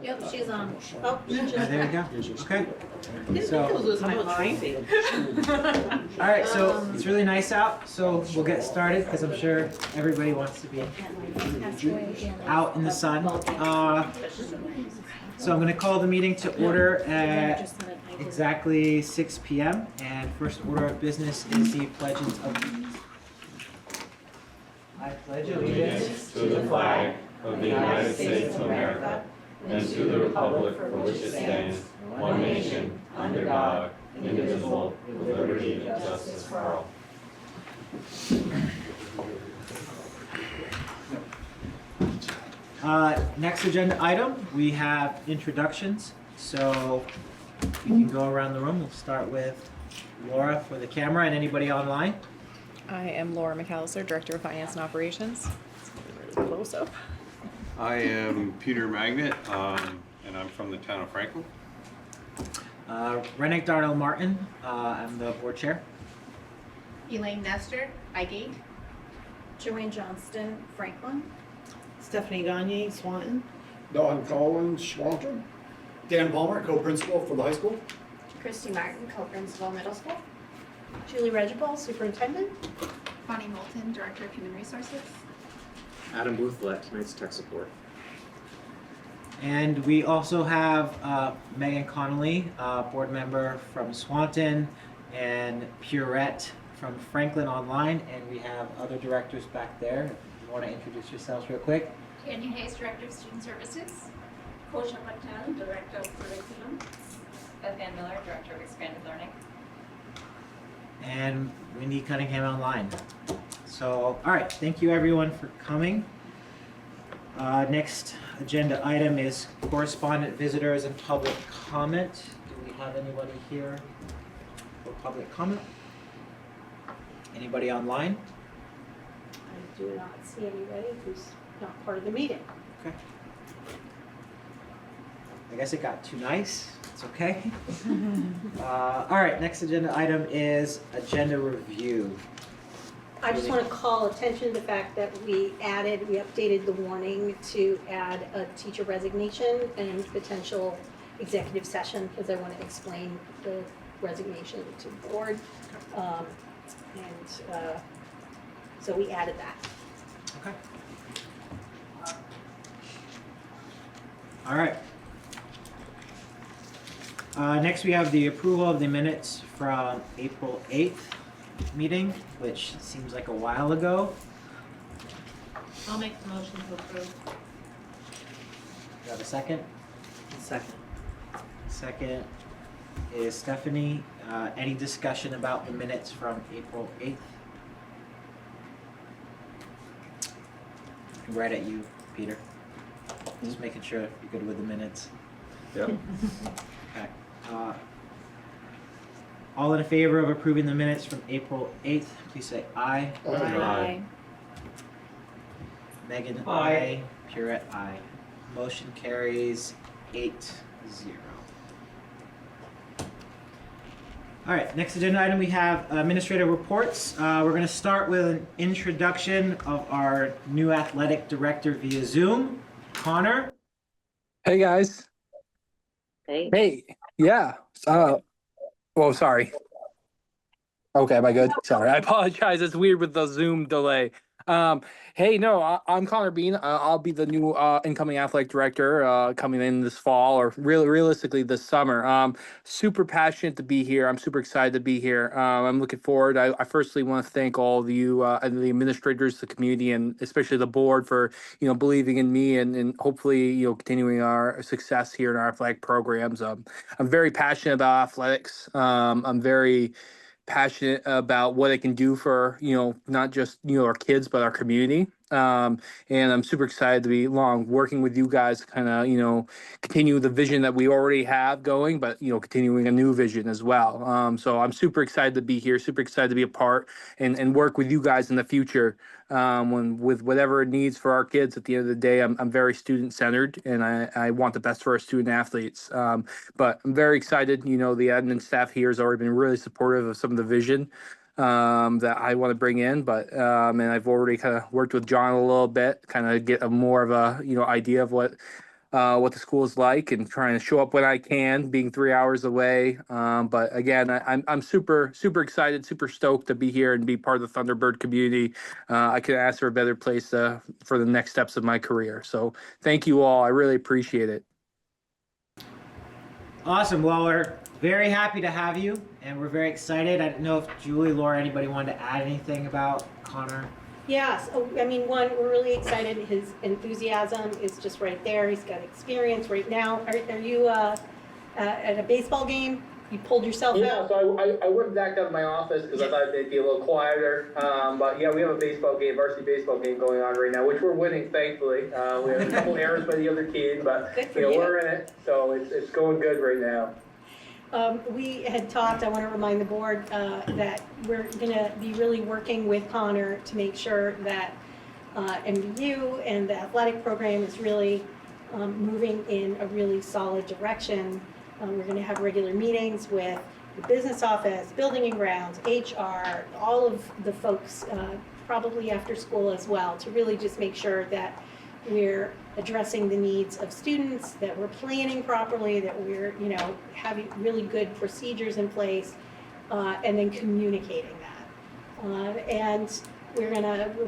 Yep, she's on. Oh, There you go. Okay. So, So, all right. So it's really nice out. So we'll get started because I'm sure everybody wants to be out in the sun. So I'm going to call the meeting to order at exactly 6 p.m. And first order of business is the pledges of allegiance. I pledge allegiance To the flag of the United States of America and to the republic for which it stands, one nation, under God, indivisible, with liberty and justice for all. Next agenda item, we have introductions. So we can go around the room. We'll start with Laura for the camera and anybody online. I am Laura McAllister, Director of Finance and Operations. Really close up. I am Peter Magnet, and I'm from the town of Franklin. Rennick Darnell Martin, I'm the board chair. Elaine Nestor, Igate. Joanne Johnston, Franklin. Stephanie Gagne, Swanton. Don Collins, Swanton. Dan Palmer, co-principal for the high school. Christy Martin, co-principal, middle school. Julie Regibald, Superintendent. Bonnie Moulton, Director of Human Resources. Adam Booth led tonight's tech support. And we also have Megan Connolly, board member from Swanton, and Purette from Franklin online. And we have other directors back there. If you want to introduce yourselves real quick. Tanya Hayes, Director of Student Services. Kosha Patel, Director of Curriculum. Beth Ann Miller, Director of Expanded Learning. And Wendy Cunningham online. So, all right, thank you everyone for coming. Next agenda item is correspondent visitors and public comment. Do we have anybody here for public comment? Anybody online? I do not see anybody who's not part of the meeting. Okay. I guess it got too nice. It's okay. All right, next agenda item is agenda review. I just want to call attention to the fact that we updated the warning to add a teacher resignation and potential executive session because I want to explain the resignation to the board. So we added that. Okay. All right. Next, we have the approval of the minutes from April 8th meeting, which seems like a while ago. I'll make the motion to approve. Do you have a second? Second. Second is Stephanie. Any discussion about the minutes from April 8th? Right at you, Peter. Just making sure you're good with the minutes. Yep. Okay. All in favor of approving the minutes from April 8th, please say aye. Aye. Megan, Aye. Purette, aye. Motion carries 8-0. All right, next agenda item, we have administrative reports. We're going to start with an introduction of our new athletic director via Zoom, Connor. Hey guys. Hey. Yeah. Oh, sorry. Okay, am I good? Sorry, I apologize. It's weird with the Zoom delay. Hey, no, I'm Connor Bean. I'll be the new incoming athletic director coming in this fall, or realistically this summer. Super passionate to be here. I'm super excited to be here. I'm looking forward. I firstly want to thank all of you and the administrators, the community, and especially the board for believing in me and hopefully continuing our success here in our athletic programs. I'm very passionate about athletics. I'm very passionate about what it can do for not just our kids but our community, and I'm super excited to be working with you guys to kind of continue the vision that we already have going, but continuing a new vision as well. So I'm super excited to be here, super excited to be a part and work with you guys in the future, with whatever it needs for our kids. At the end of the day, I'm very student centered, and I want the best for our student athletes. But I'm very excited. The admin staff here has already been really supportive of some of the vision that I want to bring in, but and I've already kind of worked with John a little bit, kind of get a more of a idea of what what the school is like and trying to show up when I can, being 3 hours away. But again, I'm super excited, super stoked to be here and be part of the Thunderbird community. I couldn't ask for a better place for the next steps of my career. So thank you all. I really appreciate it. Awesome. Well, we're very happy to have you, and we're very excited. I don't know if Julie, Laura, anybody wanted to add anything about Connor? Yes, I mean, one, we're really excited. His enthusiasm is just right there. He's got experience right now. Are you at a baseball game? You pulled yourself Yeah, out? so I went back down to my office because I thought they'd be a little quieter. But yeah, we have a baseball game, varsity baseball game going on right now, which we're winning, thankfully. We have a couple errors by the other team, but Good for you know, you. we're in it, so it's going good right now. We had talked, I want to remind the board that we're going to be really working with Connor to make sure that MVU and the athletic program is really moving in a really solid direction. We're going to have regular meetings with the business office, building and grounds, HR, all of the folks, probably after school as well, to really just make sure that we're addressing the needs of students, that we're planning properly, that we're, you know, having really good procedures in place, and then communicating that. And we're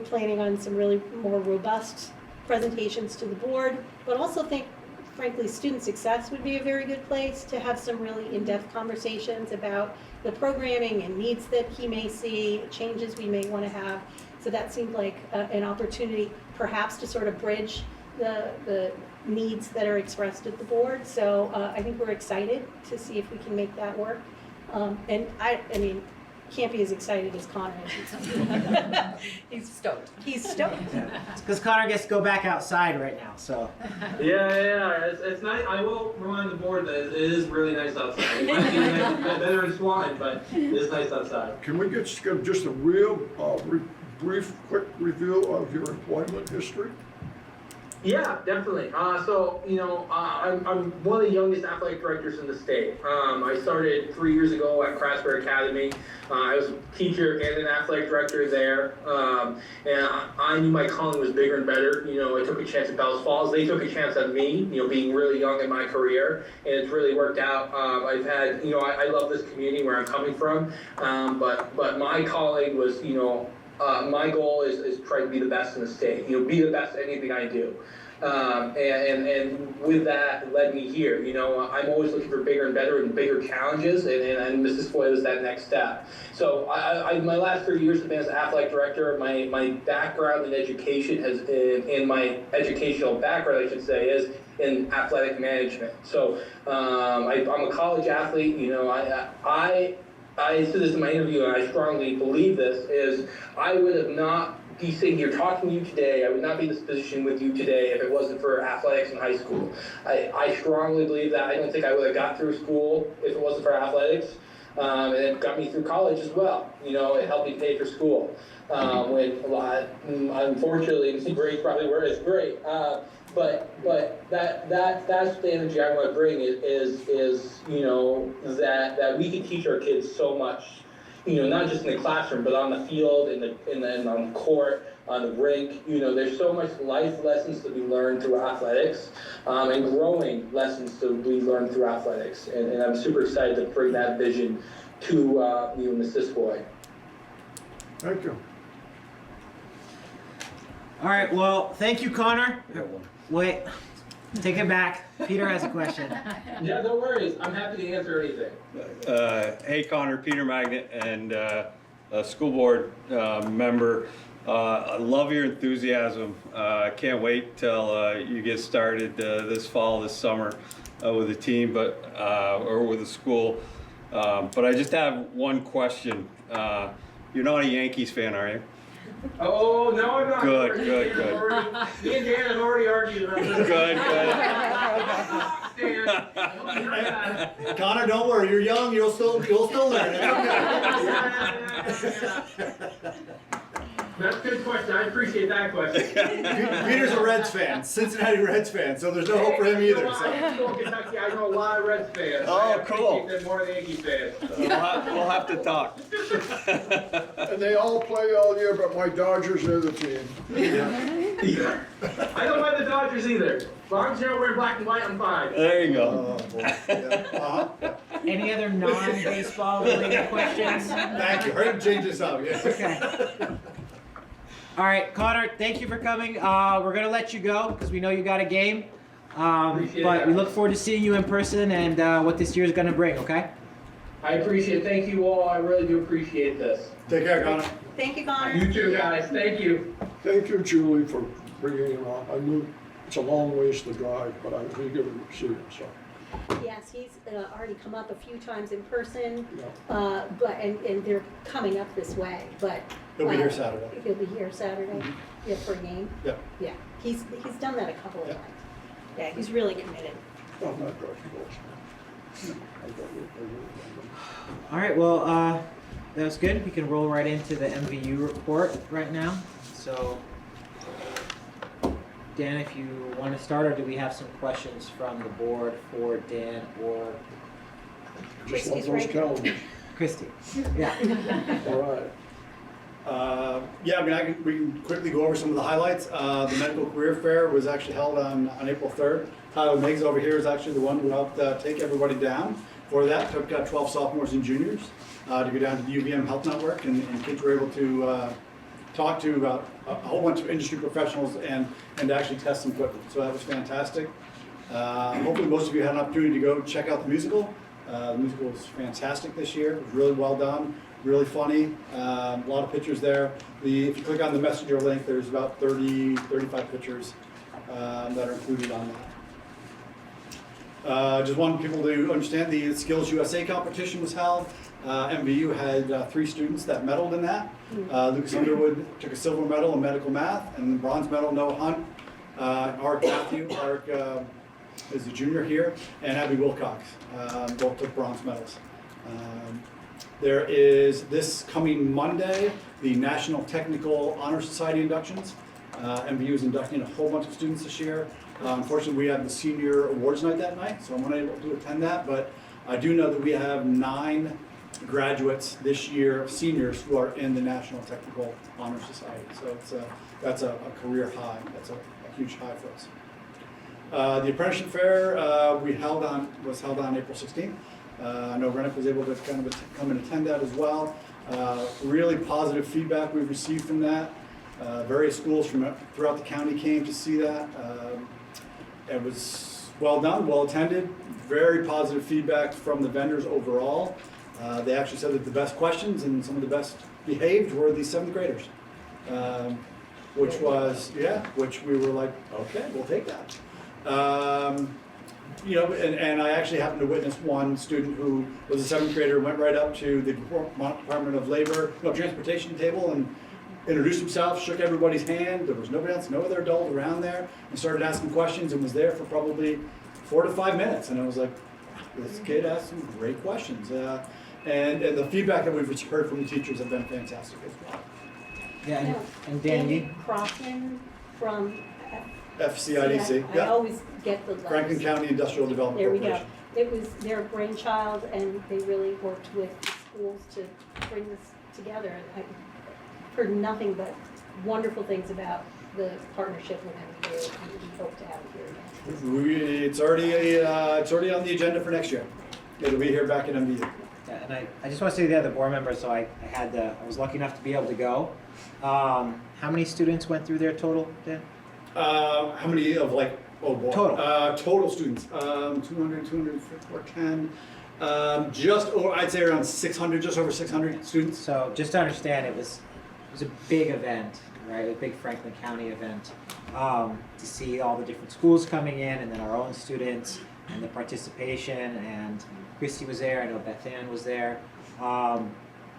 planning on some really more robust presentations to the board, but also think, frankly, student success would be a very good place to have some really in-depth conversations about the programming and needs that he may see, changes we may want to have. So that seemed like an opportunity perhaps to sort of bridge the needs that are expressed at the board. So I think we're excited to see if we can make that work. And I mean, can't be as excited as Connor is. He's stoked. He's stoked. It's because Connor gets to go back outside right now, so. Yeah, it's nice. I will remind the board that it is really nice outside. It might be better in Swan, but it's nice outside. Can we get just a real brief, quick review of your employment history? Yeah, definitely. So, you know, I'm one of the youngest athletic directors in the state. I started 3 years ago at Craftsbury Academy. I was a teacher and an athletic director there. And I knew my calling was bigger and better. You know, I took a chance at Bells Falls. They took a chance at me, you know, being really young in my career. And it's really worked out. I've had, you know, I love this community where I'm coming from. But my calling was, you know, my goal is to try to be the best in the state, you know, be the best at anything I do. And with that led me here. You know, I'm always looking for bigger and better and bigger challenges, and Missisquoi was that next step. So my last 3 years have been as an athletic director. My background in education in my educational background, I should say, is in athletic management. So I'm a college athlete. You know, I said this in my interview, and I strongly believe this, is I would have not be sitting here talking to you today, I would not be in this position with you today if it wasn't for athletics in high school. I strongly believe that. I don't think I would have got through school if it wasn't for athletics. And it got me through college as well. You know, it helped me pay for school. When a lot, unfortunately, the grades probably were as great. But that's the energy I want to bring is you know, that we can teach our kids so much, you know, not just in the classroom, but on the field, and on the court, on the rink. You know, there's so much life lessons to be learned through athletics, and growing lessons to be learned through athletics. And I'm super excited to bring that vision to you know, Missisquoi. Thank you. All right, well, thank you, Connor. Wait, take it back. Peter has a question. Yeah, no worries. I'm happy to answer anything. Hey Connor, Peter Magnet, and a school board member. I love your enthusiasm. I can't wait till you get started this fall, this summer with the team, or with the school. But I just have one question. You're not a Yankees fan, are you? Oh, no, I'm not. Good. Me and Dan have already argued about this. Good. Connor, don't worry. You're young. You'll still learn. It's okay. That's a good question. I appreciate that question. Peter's a Reds fan, Cincinnati Reds fan, so there's no hope for him either. I So. know Kentucky. I know a lot of Reds fans. Oh, I cool. appreciate them more than Yankee fans. We'll have to talk. And they all play all year, but my Dodgers are the team. I don't like the Dodgers either. As long as you're not wearing black and white, I'm fine. There you go. Boy. Yeah. Any other non-baseball related questions? Thank you. Hurry up and change this up. Yeah. Okay. All right, Connor, thank you for coming. We're gonna let you go because we know you got a game. Appreciate But it. we look forward to seeing you in person and what this year is gonna bring. Okay. I appreciate it. Thank you all. I really do appreciate this. Take care, Connor. Thank you, Connor. You too, guys. Thank you. Thank you, Julie, for bringing him on. I knew it's a long ways to drive, but I was eager to see him, so. Yes, he's already come up a few times in person, Yeah. and they're coming up this way, but. He'll be here Saturday. He'll be here Saturday, yeah, for a game. Yep. Yeah, he's done that a couple of Yep. times. Yeah, he's really committed. Oh, not good. I got it. All right. Well, that was good. We can roll right into the MVU report right now. So, Dan, if you want to start, or do we have some questions from the board for Dan or Just love Christie's those right. calendars. Christy? Yeah. All right. Yeah, I mean, we can quickly go over some of the highlights. The medical career fair was actually held on April 3rd. Tyler Miggs over here is actually the one who helped take everybody down. For that, took 12 sophomores and juniors to go down to the UVM Health Network, and kids were able to talk to about a whole bunch of industry professionals and actually test some equipment. So that was fantastic. Hopefully most of you had an opportunity to go check out the musical. The musical was fantastic this year. It was really well done, really funny. A lot of pictures there. If you click on the messenger link, there's about 35 pictures that are included on that. Just wanted people to understand the Skills USA competition was held. MVU had 3 students that medaled in that. Lucas Underwood took a silver medal in medical math, and the bronze medal, Noah Hunt. Art Matthew, is a junior here, and Abby Wilcox, both took bronze medals. There is this coming Monday, the National Technical Honor Society inductions. MVU is inducting a whole bunch of students this year. Unfortunately, we have the senior awards night that night, so I'm unable to attend that, but I do know that we have 9 graduates this year, seniors, who are in the National Technical Honor Society. So that's a career high. That's a huge high for us. The apprenticeship fair was held on April 16th. I know Rennick was able to kind of come and attend that as well. Really positive feedback we've received from that. Various schools from throughout the county came to see that. It was well done, well attended. Very positive feedback from the vendors overall. They actually said that the best questions and some of the best behaved were the 7th graders. Which we were like, okay, we'll take that. And I actually happened to witness one student who was a 7th grader, went right up to the Department of Labor, Transportation table and introduced himself, shook everybody's hand. There was nobody else, no other adult around there, and started asking questions and was there for probably 4 to 5 minutes. And I was like, this kid asked some great questions. And the feedback that we've heard from the teachers have been fantastic as well. Yeah, and Dan, you. Crossman from FCIDC, I always get the letters. Franklin County Industrial Development There we go. Corporation. It was their brainchild, and they really worked with the schools to bring this together. I've heard nothing but wonderful things about the partnership with MVU, and we hope to have it here again. It's already on the agenda for next year. It'll be here back in MVU. Yeah, and I just want to say to the other board members, so I was lucky enough to be able to go. How many students went through there total, Dan? How many of oh boy. Total. Total students, 200, 410, I'd say around 600, just over 600 students. So just to understand, it was a big event, right? A big Franklin County event, to see all the different schools coming in, and then our own students, and the participation, and Christy was there, I know Beth Ann was there.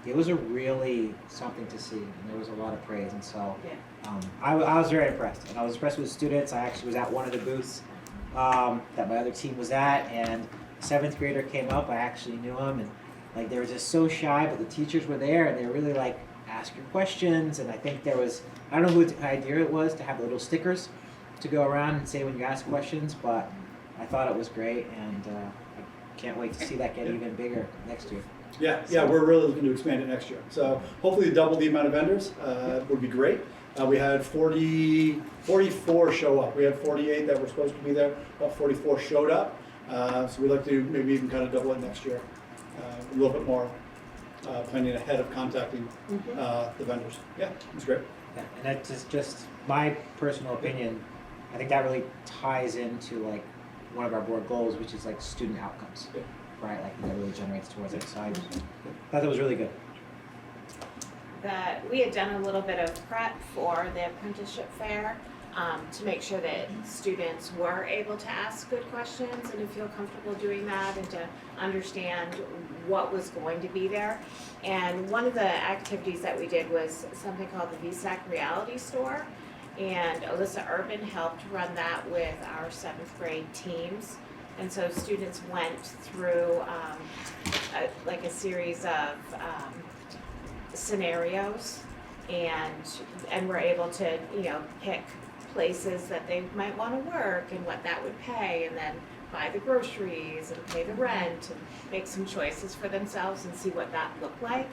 It was a really something to see, and there was a lot of praise, and so I was very impressed, and I was impressed with the students. I actually was at one of the booths that my other team was at, and a 7th grader came up. I actually knew him, and they were just so shy, but the teachers were there, and they were really ask your questions. And I think there was, I don't know whose idea it was to have little stickers to go around and say when you ask questions, but I thought it was great, and I can't wait to see that get even bigger next year. Yeah, we're really looking to expand it next year. So hopefully double the amount of vendors would be great. We had 44 show up. We had 48 that were supposed to be there, about 44 showed up. So we'd like to maybe even kind of double it next year. A little bit more planning ahead of contacting the vendors. Yeah, it was great. Yeah, and that's just my personal opinion. I think that really ties into like one of our board goals, which is like student outcomes, right? Like that really generates towards it. So I thought that was really good. That we had done a little bit of prep for the apprenticeship fair to make sure that students were able to ask good questions and to feel comfortable doing that and to understand what was going to be there. And one of the activities that we did was something called the VSAC Reality Store. And Alyssa Urban helped run that with our 7th grade teams. And so students went through like a series of scenarios and were able to, you know, pick places that they might want to work and what that would pay, and then buy the groceries and pay the rent and make some choices for themselves and see what that looked like.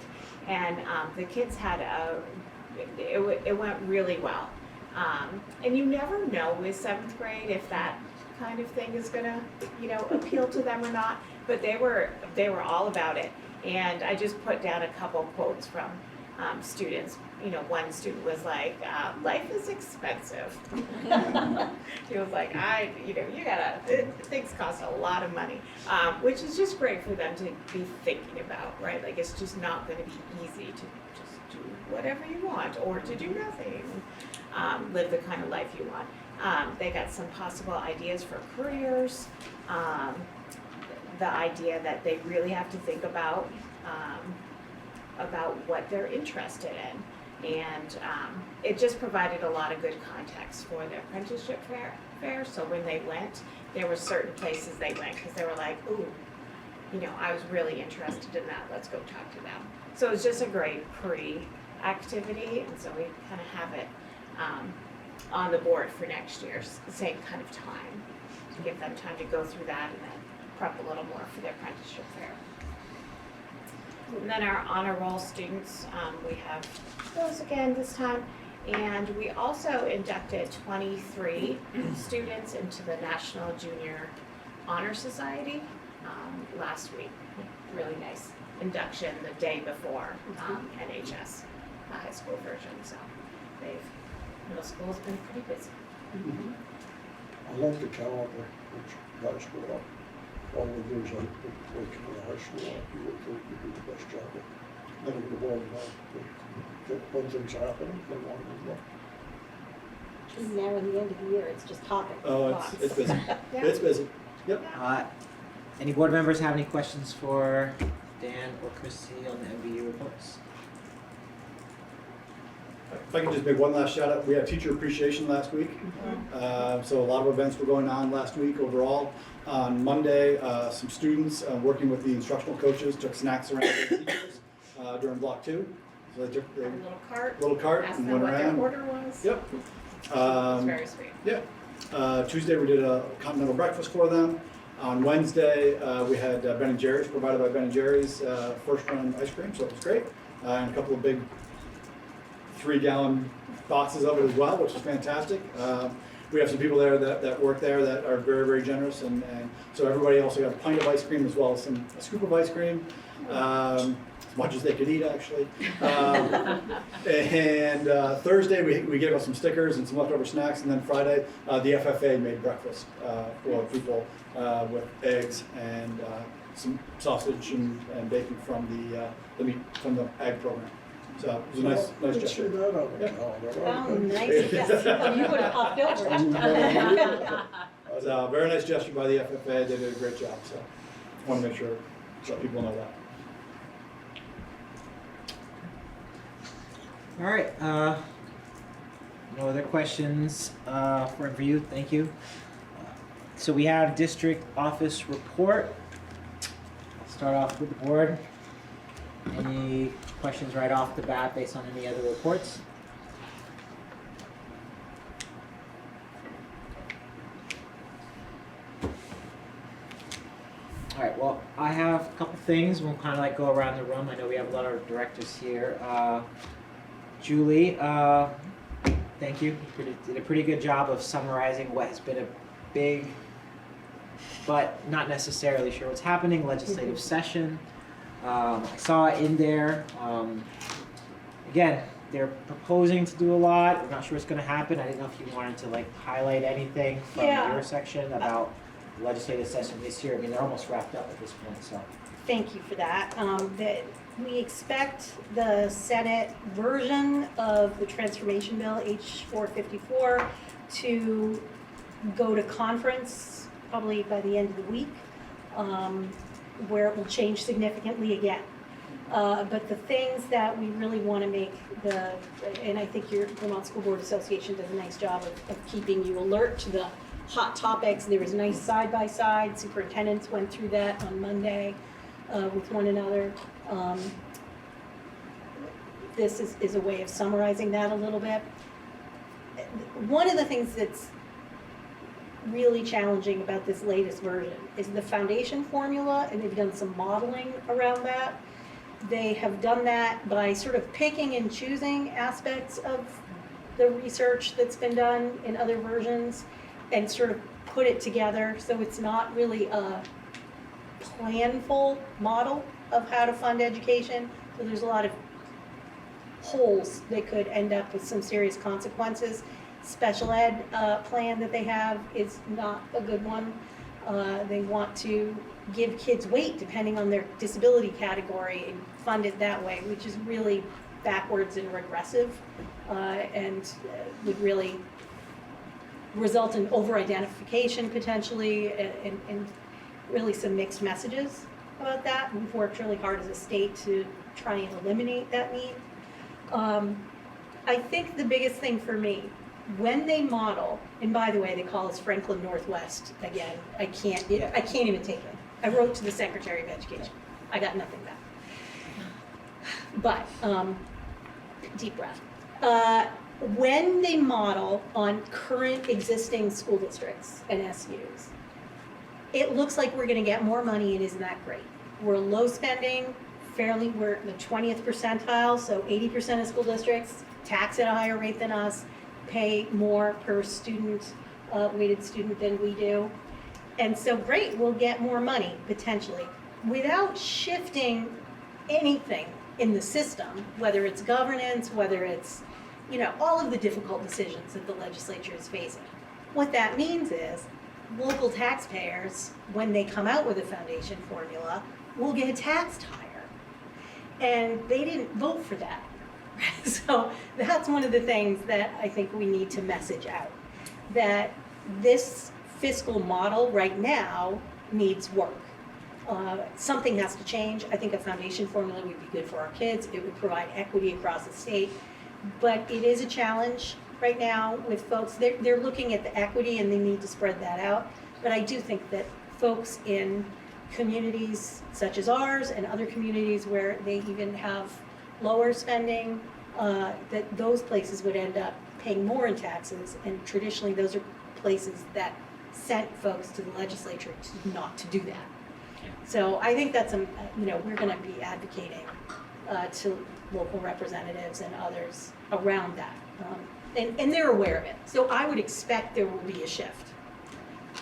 And the kids had it went really well. And you never know with 7th grade if that kind of thing is gonna, you know, appeal to them or not. But they were all about it. And I just put down a couple quotes from students. You know, one student was like, "Life is expensive." He was like, things cost a lot of money, which is just great for them to be thinking about, right? Like it's just not going to be easy to just do whatever you want or to do nothing. Live the kind of life you want. They got some possible ideas for careers, the idea that they really have to think about what they're interested in. And it just provided a lot of good context for the apprenticeship fair. So when they went, there were certain places they went because they were like, ooh, you know, I was really interested in that. Let's go talk to them. So it was just a great pre-activity. And so we kind of have it on the board for next year, same kind of time, to give them time to go through that and then prep a little more for the apprenticeship fair. And then our honor roll students, we have those again this time. And we also inducted 23 students into the National Junior Honor Society last week. Really nice induction the day before NHS, high school version. So middle school's been pretty busy. I love the calendar, which guys go up. All the years I working in the high school, you do the best job of letting the ball know when things happen, they want to move on. And now in the end of the year, it's just topics. Oh, it's busy. It's busy. Yep. Any board members have any questions for Dan or Chrissy on the MVU reports? If I can just make one last shout out, we had teacher appreciation last week. So a lot of events were going on last week overall. On Monday, some students working with the instructional coaches took snacks around to the teachers during block 2. So they took their little cart asked and them went what around. their order was. Yep. It was very sweet. Yeah. Tuesday we did a continental breakfast for them. On Wednesday we had Ben & Jerry's, provided by Ben & Jerry's, first run ice cream, so it was great. And a couple of big 3-gallon boxes of it as well, which is fantastic. We have some people there that work there that are very, very generous, and so everybody also got a pint of ice cream as well as a scoop of ice cream, as much as they could eat actually. And Thursday we gave out some stickers and some leftover snacks, and then Friday the FFA made breakfast for people with eggs and some sausage and bacon from the meat from the ag program. So it was a nice See gesture. that on the calendar. Oh, nice. Yes. You would have popped over. It was a very nice gesture by the FFA. They did a great job. So I want to make sure let people know that. All right. No other questions for review. Thank you. So we have district office report. Start off with the board. Any questions right off the bat based on any other reports? All right, well, I have a couple things. We'll kind of like go around the room. I know we have a lot of directors here. Julie, thank you. You did a pretty good job of summarizing what has been a big, but not necessarily sure what's happening, legislative session. I saw it in there. Again, they're proposing to do a lot. We're not sure what's going to happen. I didn't know if you wanted to like highlight anything from your section about legislative session this year. I mean, they're almost wrapped up at this point, so. Thank you for that. That we expect the Senate version of the transformation bill, H454, to go to conference probably by the end of the week, where it will change significantly again. But the things that we really want to make and I think your Vermont School Board Association does a nice job of keeping you alert to the hot topics. There was a nice side-by-side. Superintendents went through that on Monday with one another. This is a way of summarizing that a little bit. One of the things that's really challenging about this latest version is the foundation formula, and they've done some modeling around that. They have done that by sort of picking and choosing aspects of the research that's been done in other versions and sort of put it together, so it's not really a planful model of how to fund education. So there's a lot of holes that could end up with some serious consequences. Special ed plan that they have is not a good one. They want to give kids weight depending on their disability category and fund it that way, which is really backwards and regressive, and would really result in over-identification potentially, and really some mixed messages about that. We've worked really hard as a state to try and eliminate that need. I think the biggest thing for me, when they model, and by the way, they call us Franklin Northwest again. I can't even take it. I wrote to the Secretary of Education. I got nothing back. But, deep breath. When they model on current existing school districts and SUs, it looks like we're gonna get more money, and isn't that great? We're low spending, we're in the 20th percentile, so 80% of school districts tax at a higher rate than us, pay more per student, weighted student than we do. And so great, we'll get more money, potentially, without shifting anything in the system, whether it's governance, whether it's, all of the difficult decisions that the legislature is facing. What that means is local taxpayers, when they come out with a foundation formula, will get taxed higher. And they didn't vote for that. So that's one of the things that I think we need to message out, that this fiscal model right now needs work. Something has to change. I think a foundation formula would be good for our kids. It would provide equity across the state. But it is a challenge right now with folks. They're looking at the equity and they need to spread that out. But I do think that folks in communities such as ours and other communities where they even have lower spending, that those places would end up paying more in taxes. And traditionally, those are places that sent folks to the legislature not to do that. So I think that's, we're going to be advocating to local representatives and others around that. And they're aware of it. So I would expect there will be a shift.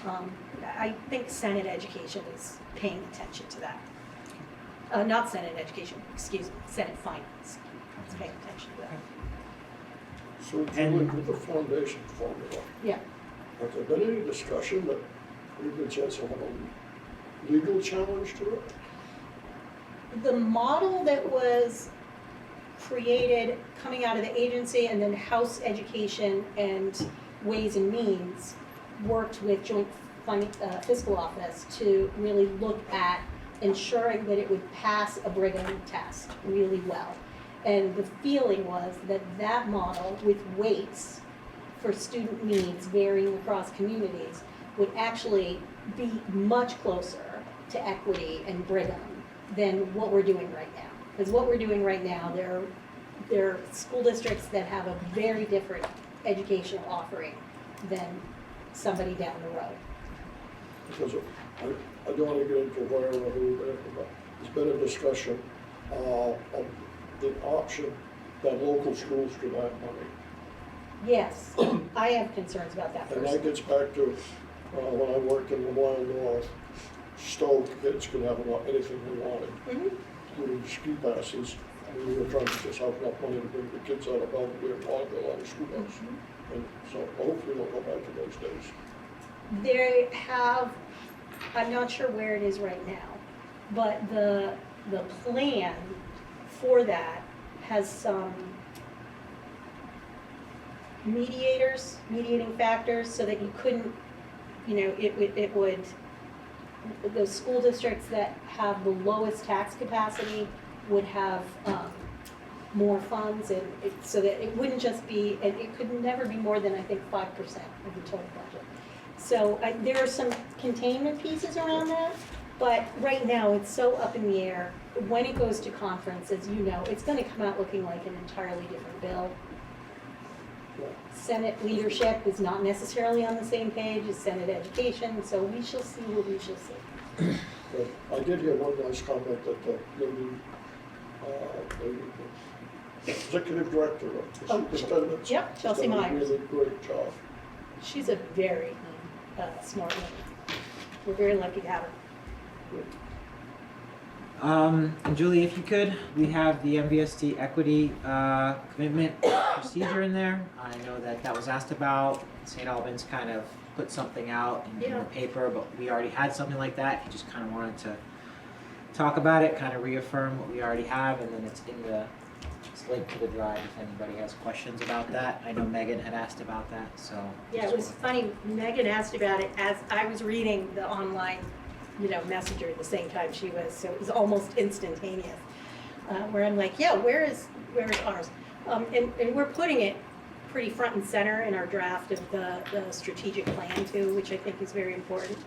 I think Senate Education is paying attention to that. Not Senate Education, excuse me, Senate Finance is paying attention to that. So Julie, with the foundation formula, Yeah. has there been any discussion that we've been chance to have a legal challenge to it? The model that was created coming out of the agency and then House Education and Ways and Means worked with Joint Fiscal Office to really look at ensuring that it would pass a Brigham test really well. And the feeling was that that model with weights for student needs varying across communities would actually be much closer to equity and Brigham than what we're doing right now. Because what we're doing right now, there are school districts that have a very different educational offering than somebody down the road. Because I don't want to get into where or who, but there's been a discussion of the option that local schools could have money. Yes, I have concerns about that And first. that gets back to when I worked in Lemoyle North, Stowe kids could have anything they wanted, including ski passes. And we were trying to just have enough money to bring the kids out of Belvedere and Waterville on the school bus. And so hopefully they'll go back to those days. They have, I'm not sure where it is right now, but the plan for that has some mediating factors, so that you couldn't, it would, the school districts that have the lowest tax capacity would have more funds, and so that it wouldn't just be, and it could never be more than, I think, 5% of the total budget. So there are some containment pieces around that, but right now it's so up in the air. When it goes to conference, as you know, it's going to come out looking like an entirely different bill. Senate leadership is not necessarily on the same page as Senate education, so we shall see what we shall see. But I did hear one nice comment that the executive director of the superintendent. Yep, Chelsea done a Myers. really great job. She's a very smart woman. We're very lucky to have her. And Julie, if you could, we have the MVSD equity commitment procedure in there. I know that was asked about. St. Albans kind of put something out in the paper, but we already had something like that. He just kind of wanted to talk about it, kind of reaffirm what we already have, and then it's linked to the drive if anybody has questions about that. I know Megan had asked about that, so. Yeah, it was funny. Megan asked about it as I was reading the online, messenger at the same time she was, so it was almost instantaneous. Where I'm like, yeah, where is ours? And we're putting it pretty front and center in our draft of the strategic plan too, which I think is very important.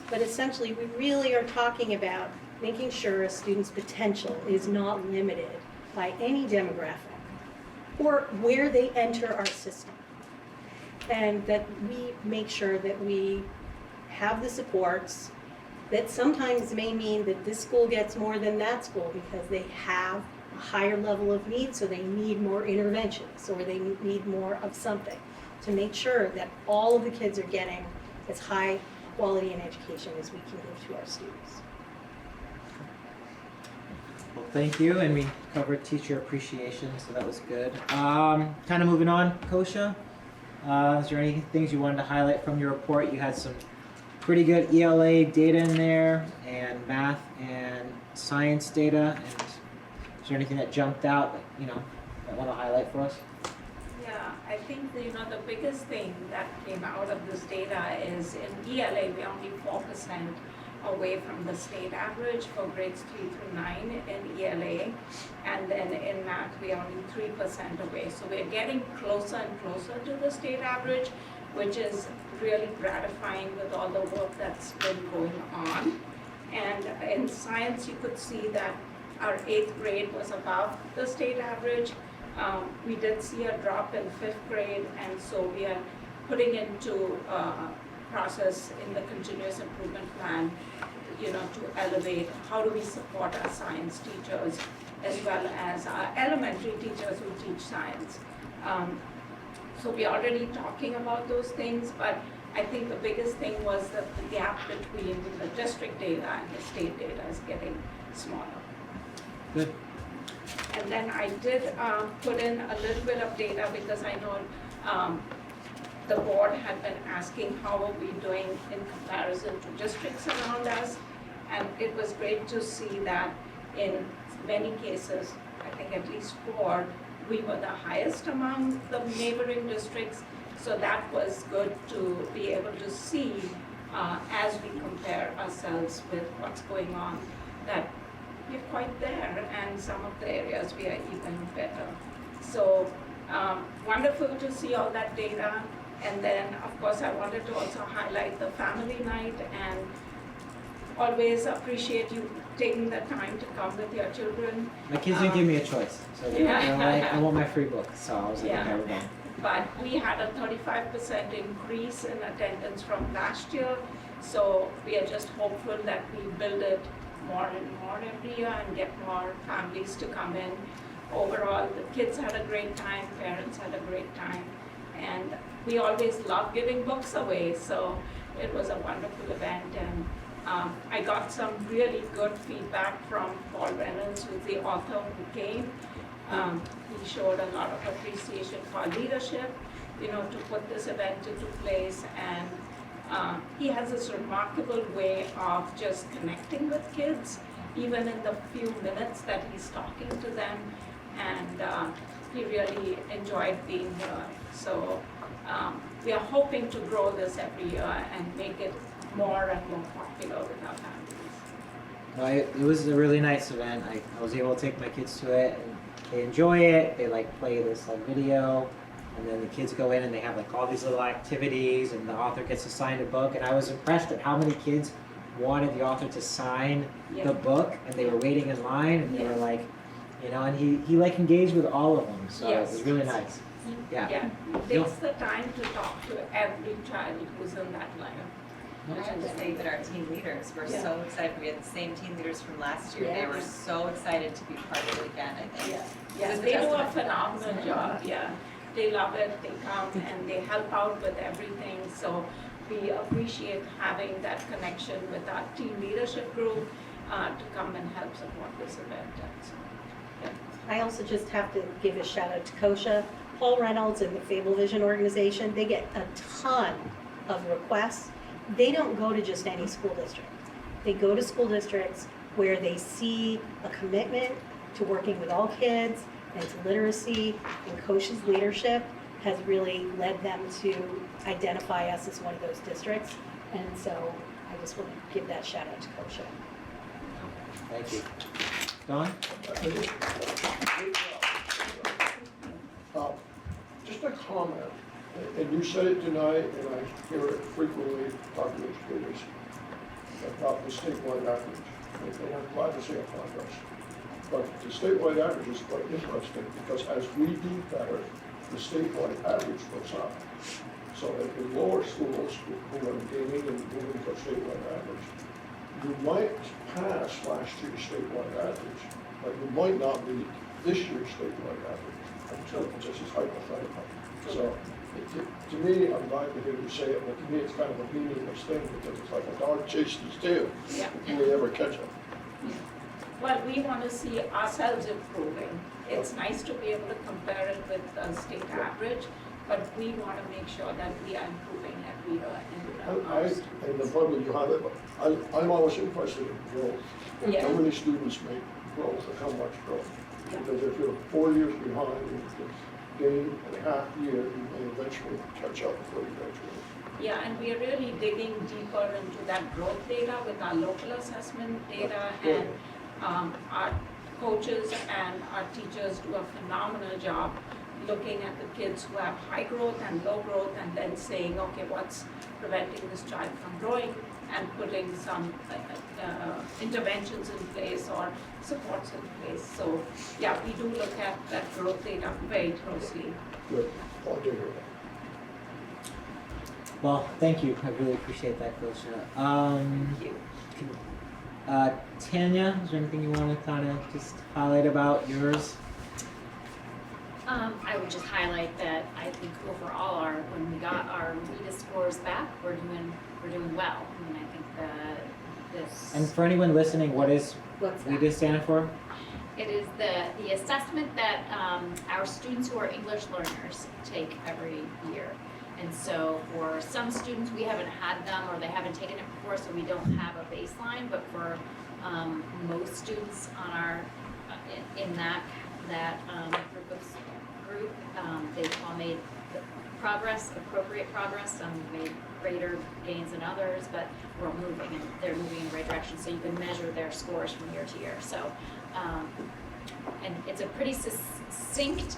But essentially, we really are talking about making sure a student's potential is not limited by any demographic or where they enter our system. And that we make sure that we have the supports that sometimes may mean that this school gets more than that school because they have a higher level of need, so they need more interventions or they need more of something, to make sure that all of the kids are getting as high quality an education as we can give to our students. Well, thank you, and we covered teacher appreciation, so that was good. Kind of moving on, Kosha, is there any things you wanted to highlight from your report? You had some pretty good ELA data in there, and math and science data, and is there anything that jumped out that you want to highlight for us? Yeah, I think the biggest thing that came out of this data is in ELA we're only 4% away from the state average for grades 3 through 9 in ELA, and then in math we're only 3% away. So we're getting closer and closer to the state average, which is really gratifying with all the work that's been going on. And in science, you could see that our 8th grade was above the state average. We did see a drop in 5th grade, and so we are putting into process in the continuous improvement plan, to elevate how do we support our science teachers as well as our elementary teachers who teach science. So we're already talking about those things, but I think the biggest thing was that the gap between the district data and the state data is getting smaller. Good. And then I did put in a little bit of data because I know the board had been asking how are we doing in comparison to districts around us. And it was great to see that in many cases, I think at least 4, we were the highest among the neighboring districts. So that was good to be able to see as we compare ourselves with what's going on, that we're quite there, and some of the areas we are even better. So wonderful to see all that data. And then, of course, I wanted to also highlight the family night, and always appreciate you taking the time to come with your children. My kids didn't give me a choice, so they're like, I want my free book, so I was like, Yeah. okay, we're going. But we had a 35% increase in attendance from last year, so we are just hopeful that we build it more and more every year and get more families to come in. Overall, the kids had a great time, parents had a great time, and we always love giving books away, so it was a wonderful event. And I got some really good feedback from Paul Reynolds, who's the author who came. He showed a lot of appreciation for our leadership, to put this event into place, and he has this remarkable way of just connecting with kids, even in the few minutes that he's talking to them, and he really enjoyed being here. So we are hoping to grow this every year and make it more and more popular with our families. Well, it was a really nice event. I was able to take my kids to it, and they enjoy it. They play this video, and then the kids go in and they have all these little activities, and the author gets to sign a book. And I was impressed at how many kids wanted the author to sign the book, and they were waiting in line, and they were like, and he engaged with all of them, so it was really nice. Yeah. He takes the time to talk to every child who's in that line. I have to say that our team leaders were so excited. We had the same team leaders from last year. Yeah. They were so excited to be part of it again, I think. Yeah, they do a phenomenal job, They love it, they come and they help out with everything. So we appreciate having that connection with our team leadership group to come and help support this event. So, I also just have to give a shout out to Kosha, Paul Reynolds and the Fable Vision organization. They get a ton of requests. They don't go to just any school district. They go to school districts where they see a commitment to working with all kids and to literacy, and Kosha's leadership has really led them to identify us as one of those districts. And so I just want to give that shout out to Kosha. Thank you. Don? Just a comment, and you said it tonight, and I hear it frequently talking to educators about the statewide average. And I'm glad to see a progress. But the statewide average is quite interesting because as we do better, the statewide average goes up. So in lower schools who are gaining and moving to statewide average, you might pass last year's statewide average, but you might not meet this year's statewide average. Just as hypothetical. So to me, I'm glad to hear you say it, but to me it's kind of a meaningless thing because it's like a dog chased his tail. Will we ever catch him? well, we want to see ourselves improving. It's nice to be able to compare it with the state average, but we want to make sure that we are improving every year in our students. And the problem you have it, I'm always interested in growth. Yeah. How many students make growth and how much growth? Because if you're 4 years behind, you gain a half year, you may eventually catch up before you graduate. Yeah, and we are really digging deeper into that growth data with our local assessment data, and our coaches and our teachers do a phenomenal job looking at the kids who have high growth and low growth and then saying, okay, what's preventing this child from growing, and putting some interventions in place or supports in place. So yeah, we do look at that growth data very closely. Good, glad to hear that. Well, thank you. I really appreciate that, Kosha. Thank you. Tanya, is there anything you want to kind of just highlight about yours? I would just highlight that I think overall, when we got our RETA scores back, we're doing well. I mean, I think this. And for anyone listening, what's RETA stand for? It is the assessment that our students who are English learners take every year. And so for some students, we haven't had them or they haven't taken it before, so we don't have a baseline. But for most students on our in that group, they've all made progress, appropriate progress. Some made greater gains than others, but we're moving and they're moving in the right direction. So you can measure their scores from year to year. So, and it's a pretty succinct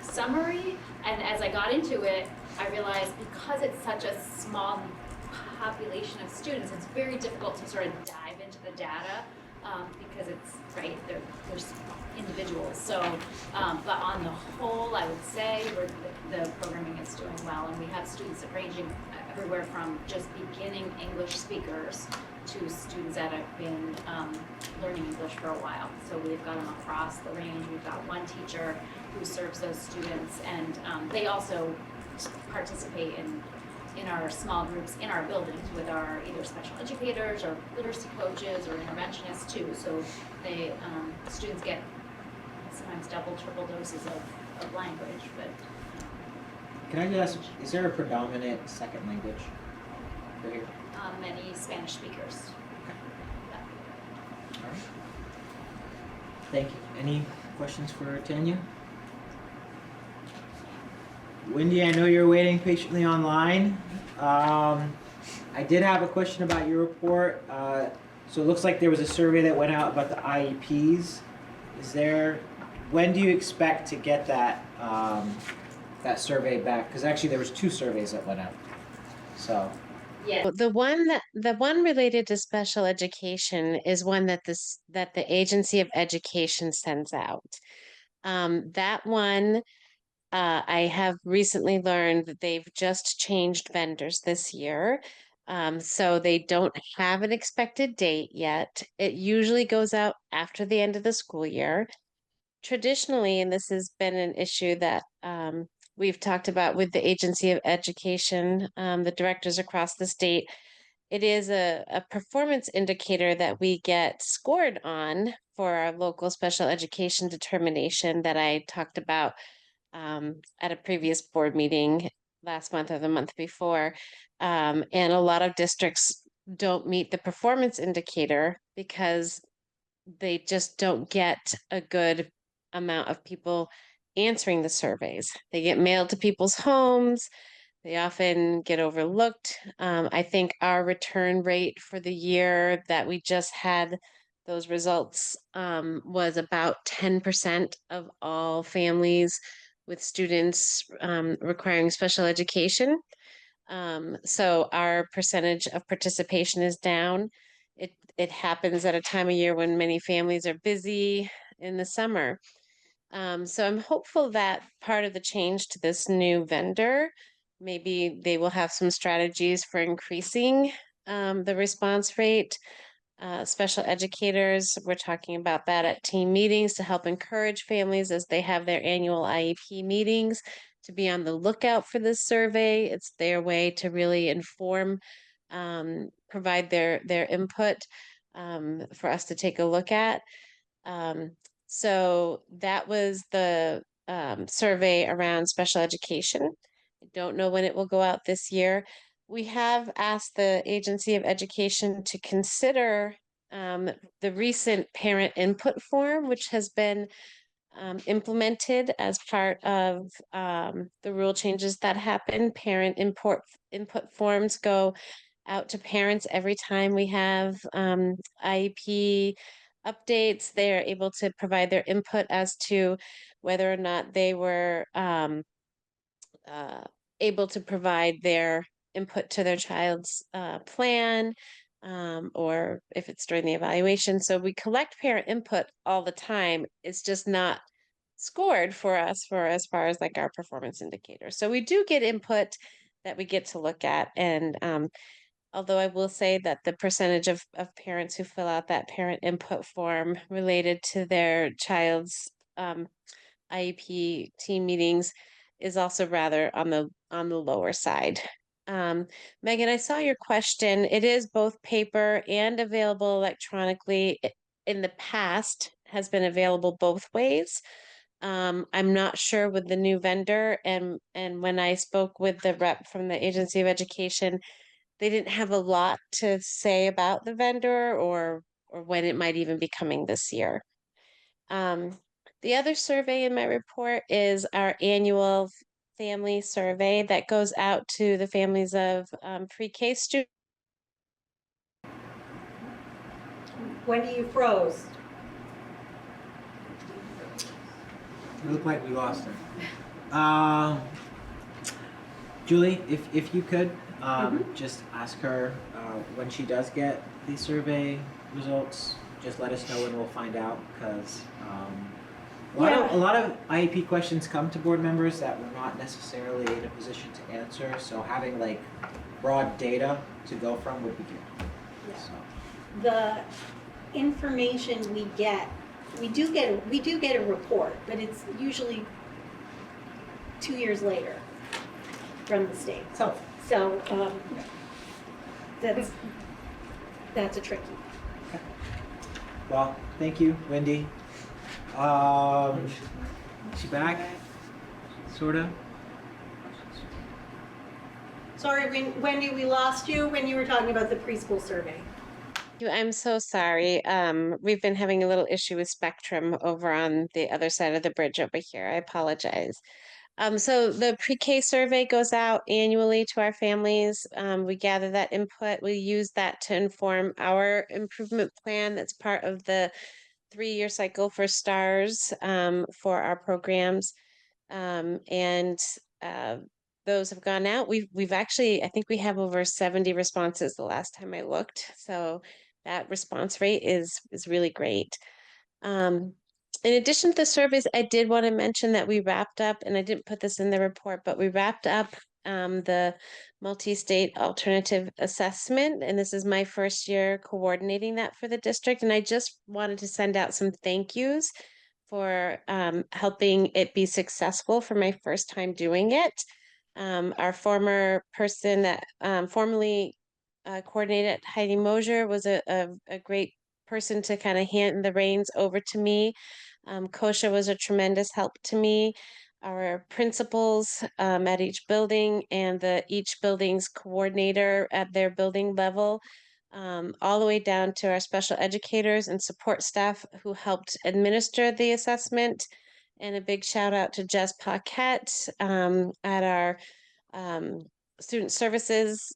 summary. And as I got into it, I realized because it's such a small population of students, it's very difficult to sort of dive into the data because it's, right, there's individuals. So, but on the whole, I would say the programming is doing well, and we have students ranging everywhere from just beginning English speakers to students that have been learning English for a while. So we've got them across the range. We've got one teacher who serves those students, and they also participate in our small groups in our buildings with our either special educators or literacy coaches or interventionists too. So they students get sometimes double, triple doses of language. But Can I just ask, is there a predominant second language for here? many Spanish speakers. Yeah. All right. Thank you. Any questions for Tanya? Wendy, I know you're waiting patiently online. I did have a question about your report. So it looks like there was a survey that went out about the IEPs. When do you expect to get that that survey back? Because actually there was 2 surveys that went out. So. Yeah. The one related to special education is one that the Agency of Education sends out. That one, I have recently learned that they've just changed vendors this year. So they don't have an expected date yet. It usually goes out after the end of the school year. Traditionally, and this has been an issue that we've talked about with the Agency of Education, the directors across the state, it is a performance indicator that we get scored on for our local special education determination that I talked about at a previous board meeting last month or the month before. And a lot of districts don't meet the performance indicator because they just don't get a good amount of people answering the surveys. They get mailed to people's homes. They often get overlooked. I think our return rate for the year that we just had those results was about 10% of all families with students requiring special education. So our percentage of participation is down. It happens at a time of year when many families are busy in the summer. So I'm hopeful that part of the change to this new vendor, maybe they will have some strategies for increasing the response rate. Special educators, we're talking about that at team meetings to help encourage families as they have their annual IEP meetings to be on the lookout for this survey. It's their way to really inform, provide their input for us to take a look at. So that was the survey around special education. I don't know when it will go out this year. We have asked the Agency of Education to consider the recent parent input form, which has been implemented as part of the rule changes that happen. Parent input forms go out to parents every time we have IEP updates. They are able to provide their input as to whether or not they were able to provide their input to their child's plan, or if it's during the evaluation. So we collect parent input all the time. It's just not scored for us for as far as like our performance indicators. So we do get input that we get to look at. And although I will say that the percentage of parents who fill out that parent input form related to their child's IEP team meetings is also rather on the lower side. Megan, I saw your question. It is both paper and available electronically. In the past, has been available both ways. I'm not sure with the new vendor, and when I spoke with the rep from the Agency of Education, they didn't have a lot to say about the vendor or when it might even be coming this year. The other survey in my report is our annual family survey that goes out to the families of pre-K students. Wendy, you froze. It looked like we lost her. Julie, if you could, just ask her when she does get the survey results, just let us know and we'll find out, because a lot of IEP questions come to board members that we're not necessarily in a position to answer, so having like broad data to go from would be good. Yeah. So. The information we do get a report, but it's usually 2 years later from the state. So that's a tricky. Well, thank you, Wendy. She back? Sorta? Sorry, Wendy, we lost you when you were talking about the preschool survey. I'm so sorry. We've been having a little issue with Spectrum over on the other side of the bridge over here. I apologize. So the pre-K survey goes out annually to our families. We gather that input. We use that to inform our improvement plan. That's part of the 3-year cycle for STARS for our programs. Those have gone out. We've actually, I think we have over 70 responses the last time I looked. So that response rate is really great. In addition to the surveys, I did want to mention that we wrapped up, and I didn't put this in the report, but we wrapped up the multi-state alternative assessment. And this is my first year coordinating that for the district. And I just wanted to send out some thank yous for helping it be successful for my first time doing it. Our former person that formerly coordinated, Heidi Mosier, was a great person to kind of hand the reins over to me. Kosha was a tremendous help to me. Our principals at each building and each building's coordinator at their building level, all the way down to our special educators and support staff who helped administer the assessment. And a big shout out to Jess Paquette at our student services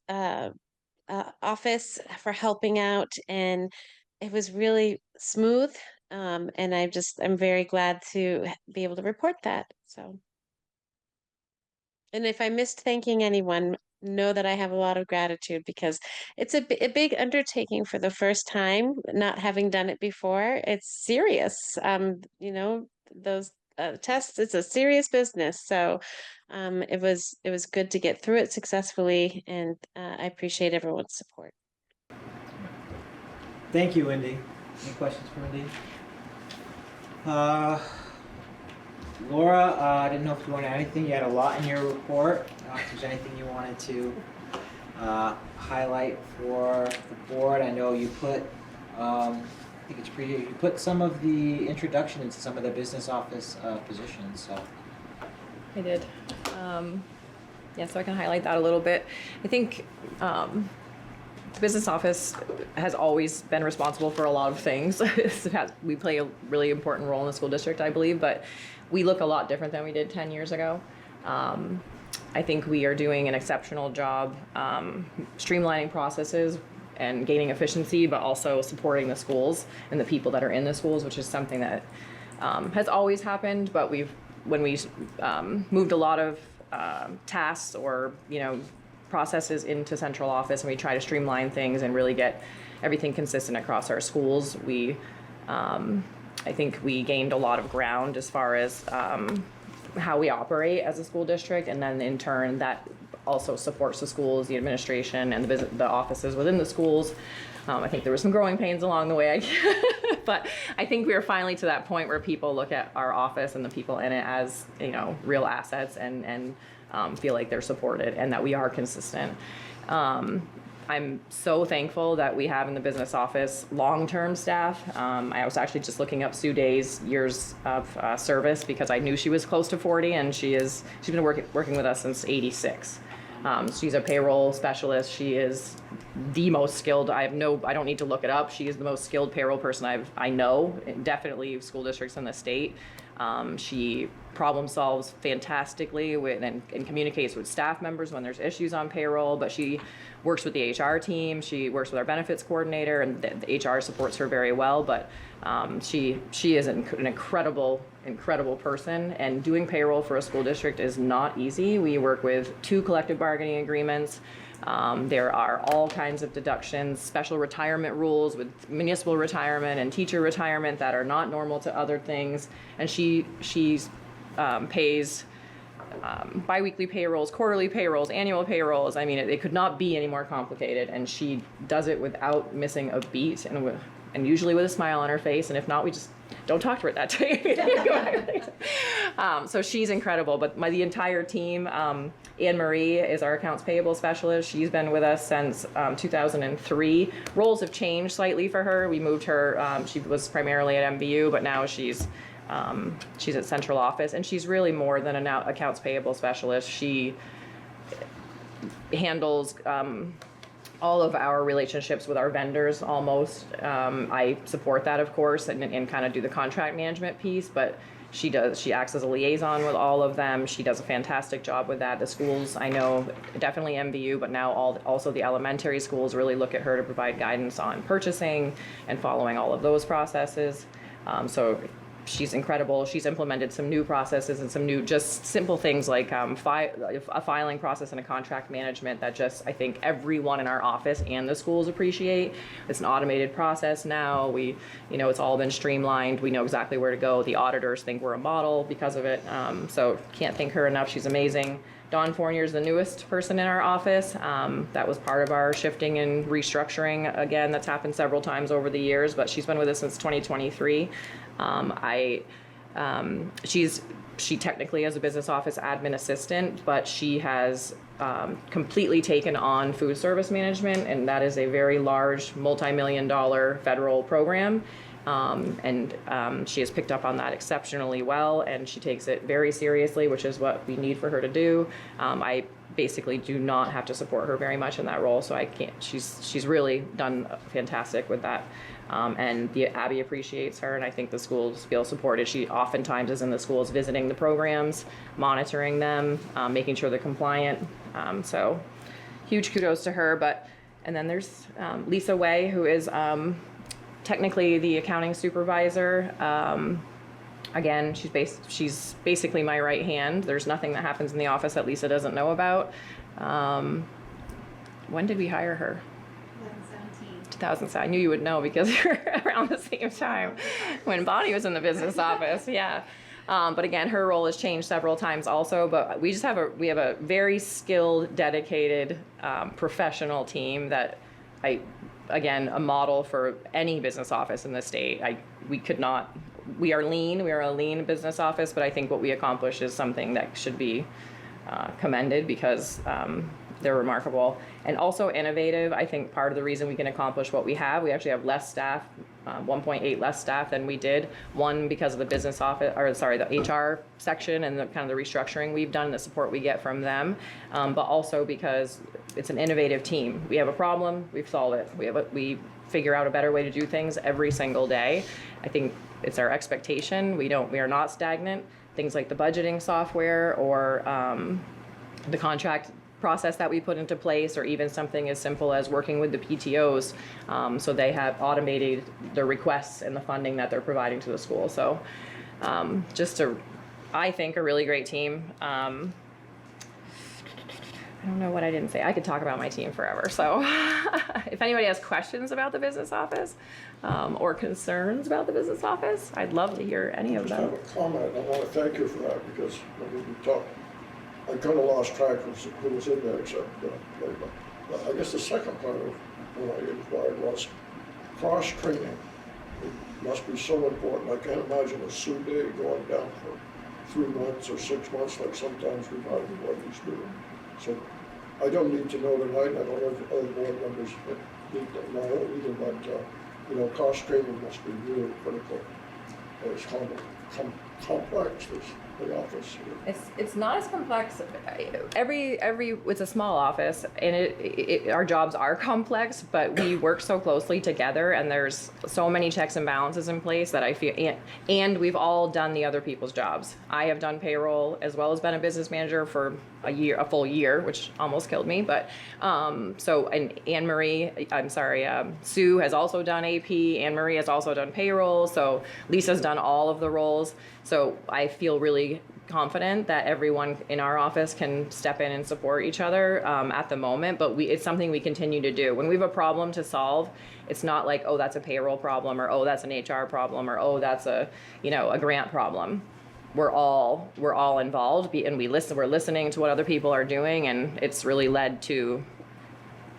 office for helping out. And it was really smooth. And I'm very glad to be able to report that. So, and if I missed thanking anyone, know that I have a lot of gratitude, because it's a big undertaking for the first time, not having done it before. It's serious. Those tests, it's a serious business. So, it was good to get through it successfully, and I appreciate everyone's support. Thank you, Wendy. Any questions for Wendy? Laura, I didn't know if you wanted anything. You had a lot in your report. If there's anything you wanted to highlight for the board. I know you put, I think it's pretty, you put some of the introduction into some of the business office positions, so. I did. So I can highlight that a little bit. I think the business office has always been responsible for a lot of things. We play a really important role in the school district, I believe, but we look a lot different than we did 10 years ago. I think we are doing an exceptional job streamlining processes and gaining efficiency, but also supporting the schools and the people that are in the schools, which is something that has always happened, but when we moved a lot of tasks or processes into central office, and we try to streamline things and really get everything consistent across our schools, I think we gained a lot of ground as far as how we operate as a school district, and then in turn that also supports the schools, the administration, and the offices within the schools. I think there were some growing pains along the way, but I think we are finally to that point where people look at our office and the people in it as real assets and feel like they're supported and that we are consistent. I'm so thankful that we have in the business office long-term staff. I was actually just looking up Sue Day's years of service, because I knew she was close to 40, and she's been working with us since '86. She's a payroll specialist. She is the most skilled. I don't need to look it up. She is the most skilled payroll person I know, definitely school districts in the state. She problem solves fantastically and communicates with staff members when there's issues on payroll, but she works with the HR team. She works with our benefits coordinator, and the HR supports her very well, but she is an incredible person, and doing payroll for a school district is not easy. We work with 2 collective bargaining agreements. There are all kinds of deductions, special retirement rules with municipal retirement and teacher retirement that are not normal to other things. And she pays biweekly payrolls, quarterly payrolls, annual payrolls. I mean, it could not be any more complicated. And she does it without missing a beat and usually with a smile on her face. And if not, we just don't talk to her that day. So she's incredible. But the entire team, Anne Marie is our accounts payable specialist. She's been with us since 2003. Roles have changed slightly for her. We moved her. She was primarily at MVU, but now she's at central office, and she's really more than an accounts payable specialist. She handles all of our relationships with our vendors almost. I support that, of course, and kind of do the contract management piece, but she acts as a liaison with all of them. She does a fantastic job with that. The schools, I know, definitely MVU, but now also the elementary schools really look at her to provide guidance on purchasing and following all of those processes. So she's incredible. She's implemented some new processes and some new just simple things like a filing process and a contract management that just I think everyone in our office and the schools appreciate. It's an automated process now. It's all been streamlined. We know exactly where to go. The auditors think we're a model because of it. So can't thank her enough. She's amazing. Dawn Fournier is the newest person in our office. That was part of our shifting and restructuring. Again, that's happened several times over the years, but she's been with us since 2023. She technically is a business office admin assistant, but she has completely taken on food service management, and that is a very large multi-million-dollar federal program. She has picked up on that exceptionally well, and she takes it very seriously, which is what we need for her to do. I basically do not have to support her very much in that role, so I can't. She's really done fantastic with that. And the Abby appreciates her, and I think the schools feel supported. She oftentimes is in the schools visiting the programs, monitoring them, making sure they're compliant. So huge kudos to her. And then there's Lisa Way, who is technically the accounting supervisor. Again, she's basically my right hand. There's nothing that happens in the office that Lisa doesn't know about. When did we hire her? 2007. I knew you would know because you're around the same time when Bonnie was in the business office. Yeah. But again, her role has changed several times also, but we have a very skilled, dedicated, professional team that again, a model for any business office in the state. We are lean, we are a lean business office, but I think what we accomplish is something that should be commended because they're remarkable and also innovative. I think part of the reason we can accomplish what we actually have less staff, 1.8 less staff than we did. One, because of the the HR section and the kind of the restructuring we've done, the support we get from them, but also because it's an innovative team. We have a problem, we've solved it. We figure out a better way to do things every single day. I think it's our expectation. We are not stagnant. Things like the budgeting software or the contract process that we put into place, or even something as simple as working with the PTOs, so they have automated the requests and the funding that they're providing to the school. So I think a really great team. I don't know what I didn't say. I could talk about my team forever. So if anybody has questions about the business office or concerns about the business office, I'd love to hear any of them. I just have a comment. I want to thank you for that because when we talked, I kind of lost track of who was in there except I guess the second part of what I inquired was cross-training. It must be so important. I can't imagine a Sioux day going down for 3 months or 6 months like sometimes we've had everybody's doing. So I don't need to know tonight. I don't know if other board members need to know either, but cross-training must be really critical. It's complex, the office. It's not as complex. It's a small office, and our jobs are complex, but we work so closely together, and there's so many checks and balances in place that I feel, and we've all done the other people's jobs. I have done payroll as well as been a business manager for a full year, which almost killed me. But and Sue has also done AP. Anne Marie has also done payroll. So Lisa's done all of the roles. So I feel really confident that everyone in our office can step in and support each other at the moment, but it's something we continue to do. When we have a problem to solve, it's not like, oh, that's a payroll problem, or oh, that's an HR problem, or oh, that's a grant problem. We're all involved, and we're listening to what other people are doing, and it's really led to,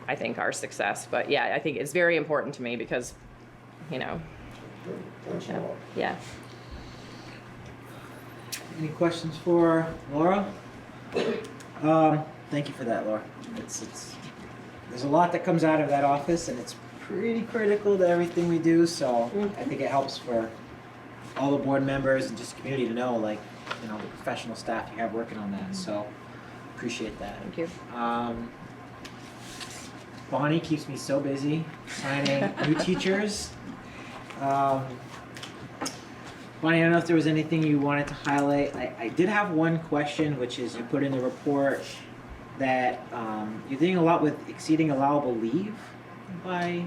I think, our success. But yeah, I think it's very important to me because, Thanks a lot. yeah. Any questions for Laura? Thank you for that, Laura. There's a lot that comes out of that office, and it's pretty critical to everything we do. So I think it helps for all the board members and just the community to know, the professional staff you have working on that. So appreciate that. Thank you. Bonnie keeps me so busy signing new teachers. Bonnie, I don't know if there was anything you wanted to highlight. I did have one question, which is you put in the report that you're doing a lot with exceeding allowable leave by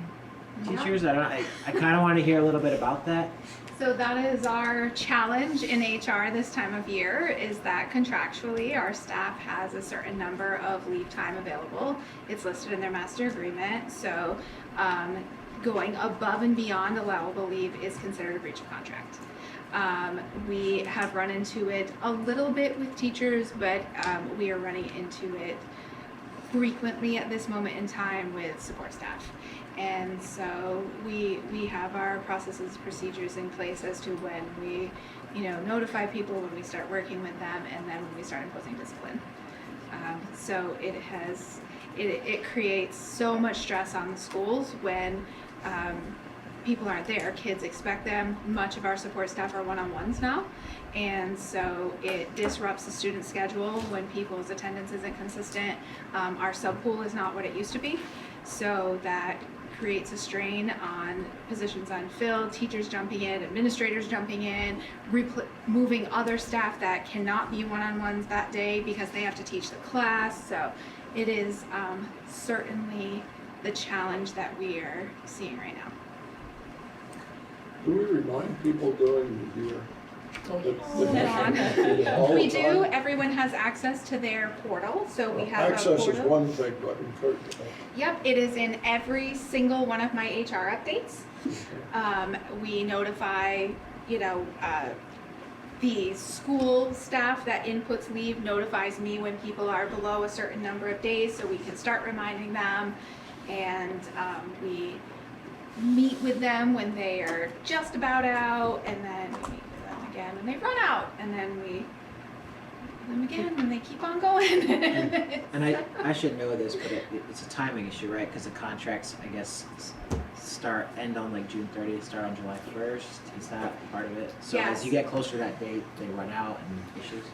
teachers. I kind of want to hear a little bit about that. So that is our challenge in HR this time of year, is that contractually our staff has a certain number of leave time available. It's listed in their master agreement. So going above and beyond allowable leave is considered a breach of contract. We have run into it a little bit with teachers, but we are running into it frequently at this moment in time with support staff. And so we have our processes, procedures in place as to when we, notify people, when we start working with them, and then when we start imposing discipline. So it creates so much stress on the schools when people aren't there. Kids expect them. Much of our support staff are one-on-ones now. And so it disrupts the student schedule when people's attendance isn't consistent. Our sub-pool is not what it used to be. So that creates a strain on positions unfilled, teachers jumping in, administrators jumping in, moving other staff that cannot be one-on-ones that day because they have to teach the class. So it is certainly the challenge that we are seeing right now. Do we remind people during the year? We do. Everyone has access to their portal, so we have access a portal. is one thing, but encouragement. Yep, it is in every single one of my HR updates. We notify, the school staff that inputs leave notifies me when people are below a certain number of days, so we can start reminding them. And we meet with them when they are just about out, and then we meet with them again when they run out, and then we meet them again when they keep on going. And I should know this, but it's a timing issue, right? Because the contracts, I guess, end on June 30th, start on July 1st. Is that part of it? So Yes. as you get closer to that date, they run out and issues?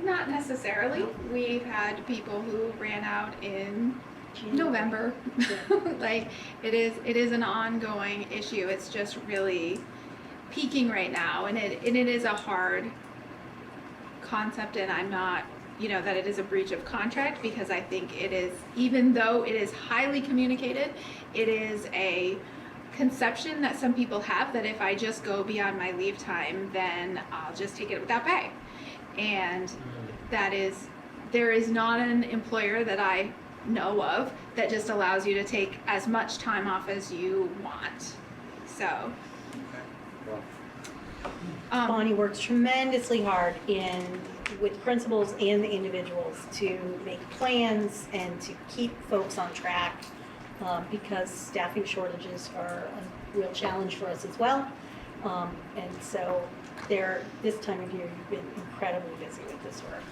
Not necessarily. We've had people who ran out in November. It is an ongoing issue. It's just really peaking right now, and it is a hard concept, and I'm not, that it is a breach of contract, because I think it is, even though it is highly communicated, it is a conception that some people have that if I just go beyond my leave time, then I'll just take it without pay. And there is not an employer that I know of that just allows you to take as much time off as you want. So Bonnie works tremendously hard with principals and the individuals to make plans and to keep folks on track, because staffing shortages are a real challenge for us as well. And so this time of year, you've been incredibly busy with this work.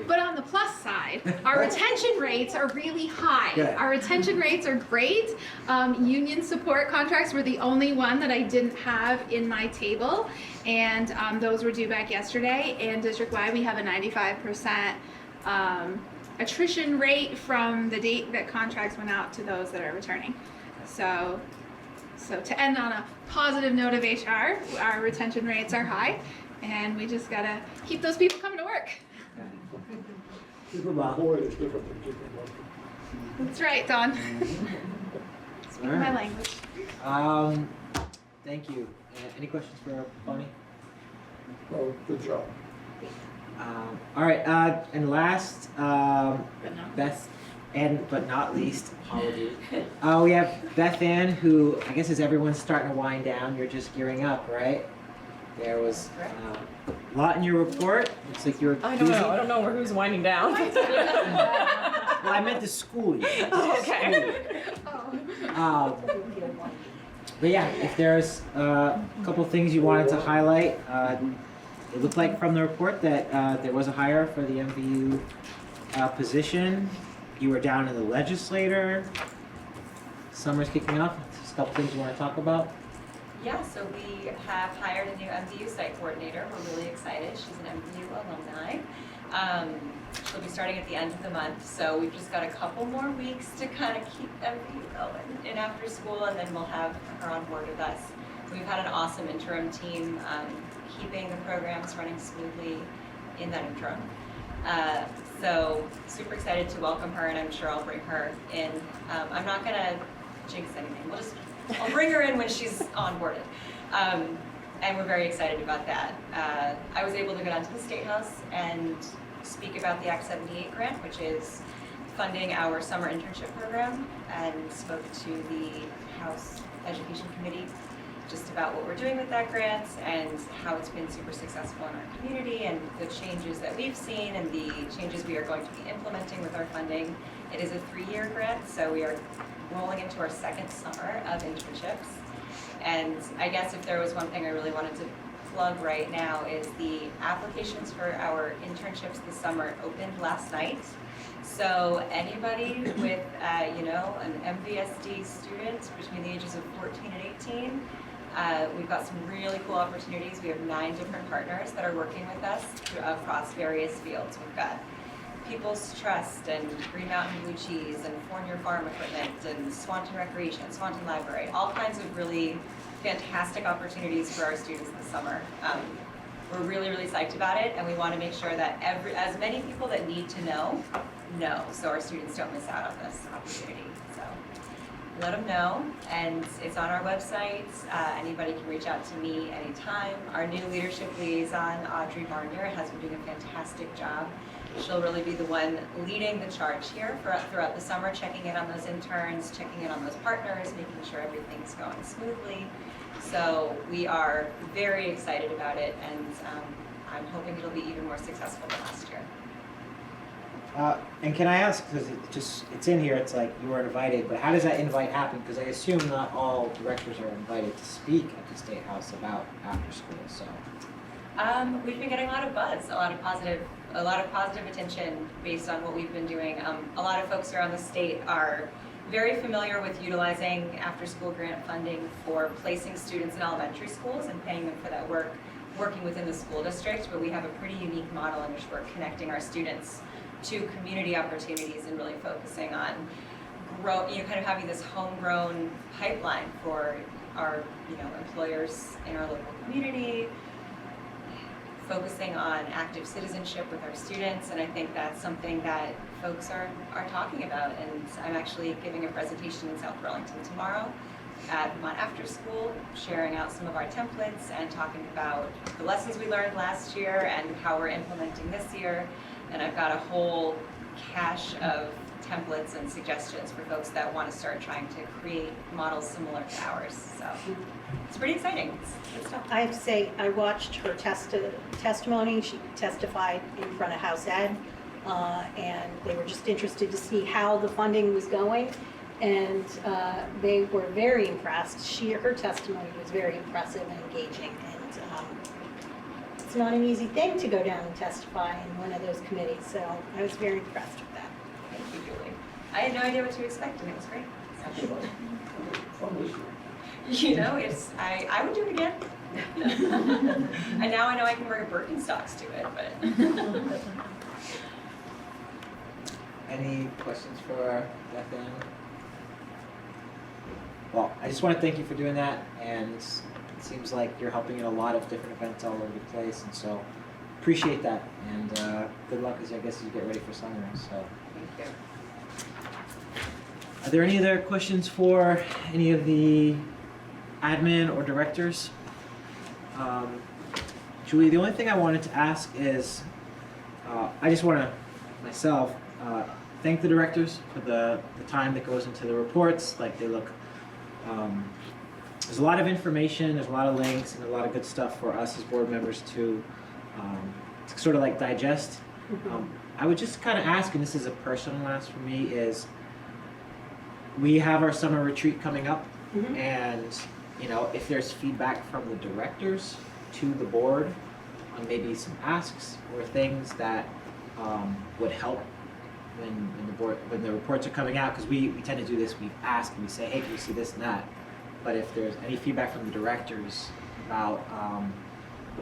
But on the plus side, our retention rates are really high. Good. Our retention rates are great. Union support contracts were the only one that I didn't have in my table, and those were due back yesterday. And district-wide, we have a 95% attrition rate from the date that contracts went out to those that are returning. So to end on a positive note of HR, our retention rates are high, and we just gotta keep those people coming to work. Keeping my boy is different than keeping working. That's right, Don. Speak my language. Thank you. Any questions for Bonnie? Well, good job. All right, and last, Beth, and but not least, apologies. We have Beth Ann, who I guess as everyone's starting to wind down, you're just gearing up, right? There was a lot in your report. Looks like you were busy. I don't know who's winding down. Well, I meant the school year. Okay. But yeah, if there's a couple things you wanted to highlight, it looked like from the report that there was a hire for the MVU position. You were down in the legislator. Summer's kicking off. Just a couple things you want to talk about. Yeah, so we have hired a new MVU site coordinator. We're really excited. She's an MVU alumni. She'll be starting at the end of the month, so we've just got a couple more weeks to kind of keep MVU going in after school, and then we'll have her on board with us. We've had an awesome interim team keeping the programs running smoothly in that interim. So super excited to welcome her, and I'm sure I'll bring her in. I'm not gonna jinx anything. I'll bring her in when she's onboarded. And we're very excited about that. I was able to go down to the State House and speak about the Act 78 grant, which is funding our summer internship program, and spoke to the House Education Committee just about what we're doing with that grant and how it's been super successful in our community and the changes that we've seen and the changes we are going to be implementing with our funding. It is a 3-year grant, so we are rolling into our second summer of internships. And I guess if there was one thing I really wanted to plug right now is the applications for our internships this summer opened last night. So anybody with, an MVSD student between the ages of 14 and 18, we've got some really cool opportunities. We have 9 different partners that are working with us across various fields. We've got People's Trust and Green Mountain Blue Cheese and Fournier Farm Equipment and Swanton Recreation, Swanton Library, all kinds of really fantastic opportunities for our students this summer. We're really, really psyched about it, and we want to make sure that as many people that need to know, so our students don't miss out on this opportunity. So let them know, and it's on our website. Anybody can reach out to me anytime. Our new leadership liaison, Audrey Barnier, has been doing a fantastic job. She'll really be the one leading the charge here throughout the summer, checking in on those interns, checking in on those partners, making sure everything's going smoothly. So we are very excited about it, and I'm hoping it'll be even more successful than last year. And can I ask, because it's in here, it's like you were invited, but how does that invite happen? Because I assume not all directors are invited to speak at the State House about after school, so. We've been getting a lot of buzz, a lot of positive attention based on what we've been doing. A lot of folks around the state are very familiar with utilizing after-school grant funding for placing students in elementary schools and paying them for that work, working within the school district, but we have a pretty unique model in which we're connecting our students to community opportunities and really focusing on kind of having this homegrown pipeline for our employers in our local community, focusing on active citizenship with our students, and I think that's something that folks are talking about. And I'm actually giving a presentation in South Burlington tomorrow at Vermont After School, sharing out some of our templates and talking about the lessons we learned last year and how we're implementing this year. And I've got a whole cache of templates and suggestions for folks that want to start trying to create models similar to ours. So it's pretty exciting. It's good stuff. I have to say, I watched her testimony. She testified in front of House Ed, and they were just interested to see how the funding was going, and they were very impressed. Her testimony was very impressive and engaging, and it's not an easy thing to go down and testify in one of those committees, so I was very impressed with that. Thank you, Julie. I had no idea what to expect, and it was great. So. I would do it again. And now I know I can wear Birkenstocks to it, but. Any questions for Beth Ann? Well, I just want to thank you for doing that, and it seems like you're helping in a lot of different events all over the place, and so appreciate that, and good luck as you get ready for summer. So. Thank you. Are there any other questions for any of the admin or directors? Julie, the only thing I wanted to ask is, I just want to, myself, thank the directors for the time that goes into the reports. Like, they look, there's a lot of information, there's a lot of links, and a lot of good stuff for us as board members to sort of like digest. I would just kind of ask, and this is a personal ask for me, is we have our summer retreat coming up, and you know, if there's feedback from the directors to the board on maybe some asks or things that would help when the reports are coming out, because we tend to do this, we ask and we say, hey, can you see this and that? But if there's any feedback from the directors about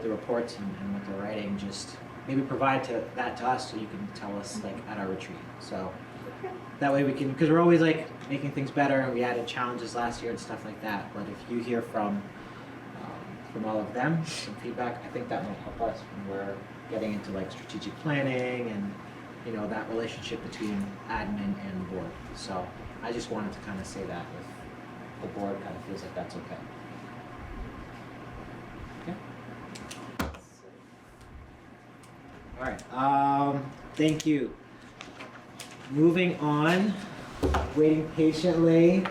the reports and what they're writing, just maybe provide that to us so you can tell us like at our retreat. So that way we can, because we're always like making things better, and we added challenges last year and stuff like that. But if you hear from all of them some feedback, I think that might help us when we're getting into like strategic planning and, you know, that relationship between admin and the board. So I just wanted to kind of say that if the board kind of feels like that's okay. Okay. All right. Thank you. Moving on, waiting patiently.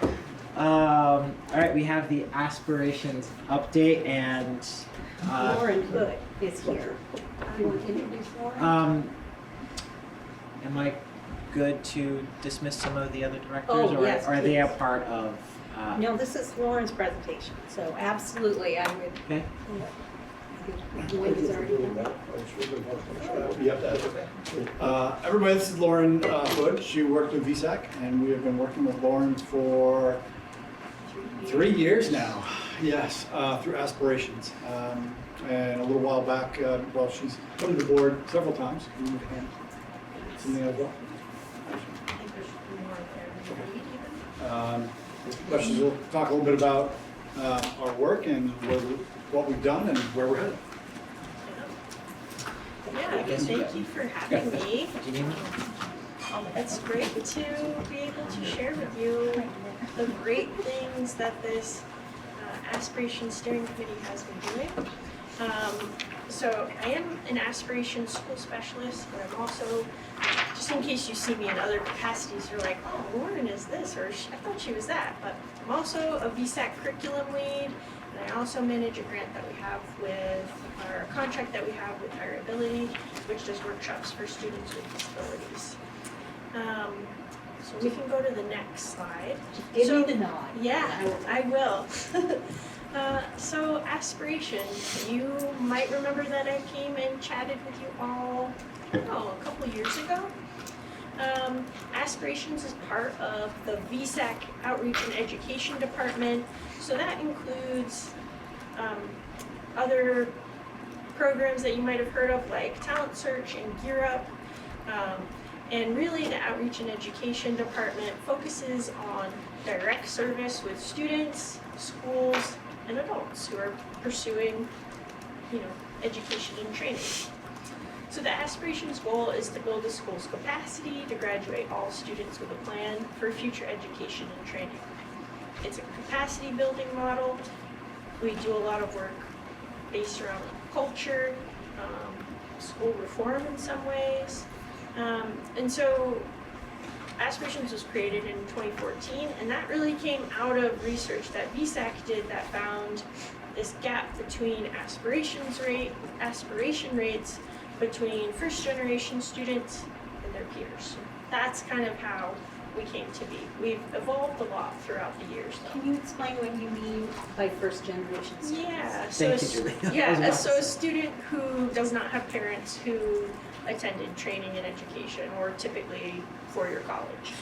All right, we have the aspirations update, and Lauren Hood is here. Do you want to introduce Lauren? Am I good to dismiss some of the other directors, Oh, or yes, are they a please. part of? No, this is Lauren's presentation, so absolutely I would. Okay. Wendy's already done. Everybody, this is Lauren Hood. She worked with VSAC, and we have been working with Lauren for 3 years now. Yes, through aspirations. And a little while back, well, she's come to the board several times. Something like that. But she'll talk a little bit about our work and what we've done and where we're headed. Yeah, thank you for having me. It's great to be able to share with you the great things that this Aspiration Steering Committee has been doing. So I am an Aspiration School Specialist, but I'm also, just in case you see me in other capacities, you're like, oh, Lauren is this, or I thought she was that. But I'm also a VSAC curriculum lead, and I also manage a grant that we have with our contract that we have with Higher Ability, which does workshops for students with disabilities. So we can go to the next slide. Give me the nod. Yeah, I will. So Aspiration, you might remember that I came and chatted with you all, a couple years ago. Aspirations is part of the VSAC Outreach and Education Department, so that includes other programs that you might have heard of, like Talent Search and Gear Up. And really the Outreach and Education Department focuses on direct service with students, schools, and adults who are pursuing, education and training. So the Aspirations goal is to build a school's capacity to graduate all students with a plan for future education and training. It's a capacity building model. We do a lot of work based around culture, school reform in some ways. And so Aspirations was created in 2014, and that really came out of research that VSAC did that found this gap between aspiration rates between first generation students and their peers. That's kind of how we came to be. We've evolved a lot throughout the years, though. Can you explain what you mean by first generation students? Yeah, Thank you, Julie. yeah, so a student who does not have parents who attended training and education, or typically four-year college.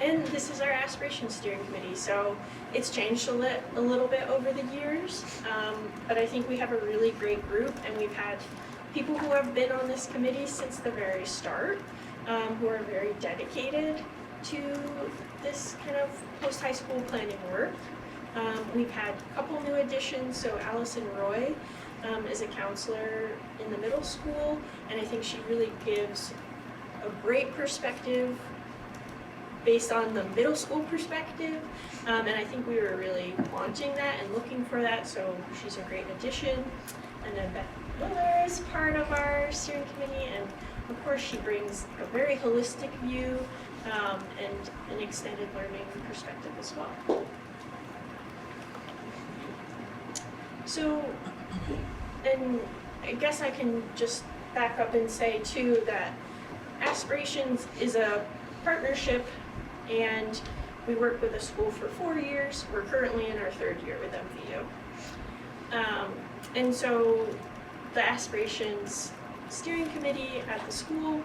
And this is our Aspiration Steering Committee, so it's changed a little bit over the years, but I think we have a really great group, and we've had people who have been on this committee since the very start, who are very dedicated to this kind of post-high school planning work. We've had a couple new additions, so Allison Roy is a counselor in the middle school, and I think she really gives a great perspective based on the middle school perspective. And I think we were really wanting that and looking for that, so she's a great addition. And then Beth Miller is part of our steering committee, and of course she brings a very holistic view and an extended learning perspective as well. So, and I guess I can just back up and say too that Aspirations is a partnership, and we work with a school for 4 years. We're currently in our 3rd year with MVU. And so the Aspirations Steering Committee at the school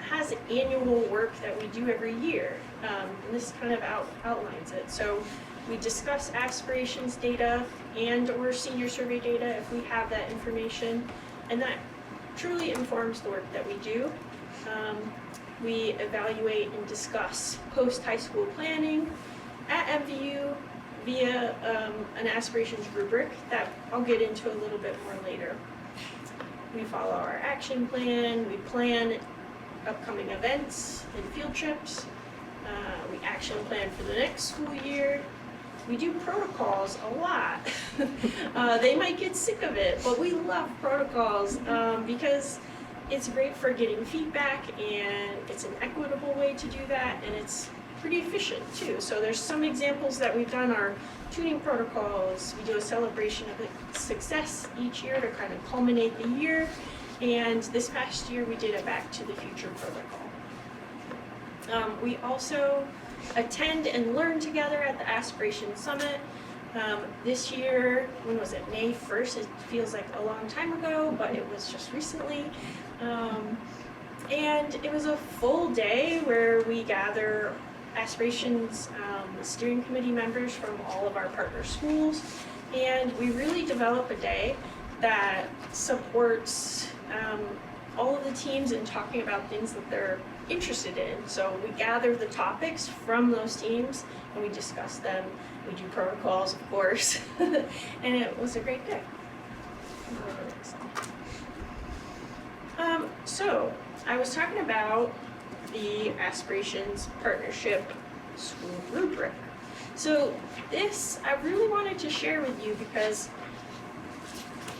has annual work that we do every year, and this kind of outlines it. So we discuss aspirations data and or senior survey data if we have that information, and that truly informs the work that we do. We evaluate and discuss post-high school planning at MVU via an aspirations rubric that I'll get into a little bit more later. We follow our action plan, we plan upcoming events and field trips, we action plan for the next school year. We do protocols a lot. They might get sick of it, but we love protocols because it's great for getting feedback, and it's an equitable way to do that, and it's pretty efficient too. So there's some examples that we've done are tuning protocols. We do a celebration of success each year to kind of culminate the year, and this past year we did a Back to the Future protocol. We also attend and learn together at the Aspiration Summit. This year, when was it, May 1st? It feels like a long time ago, but it was just recently. And it was a full day where we gather Aspirations steering committee members from all of our partner schools, and we really develop a day that supports all of the teams in talking about things that they're interested in. So we gather the topics from those teams and we discuss them. We do protocols, of course, and it was a great day. So I was talking about the Aspirations Partnership School Rubric. So this I really wanted to share with you because,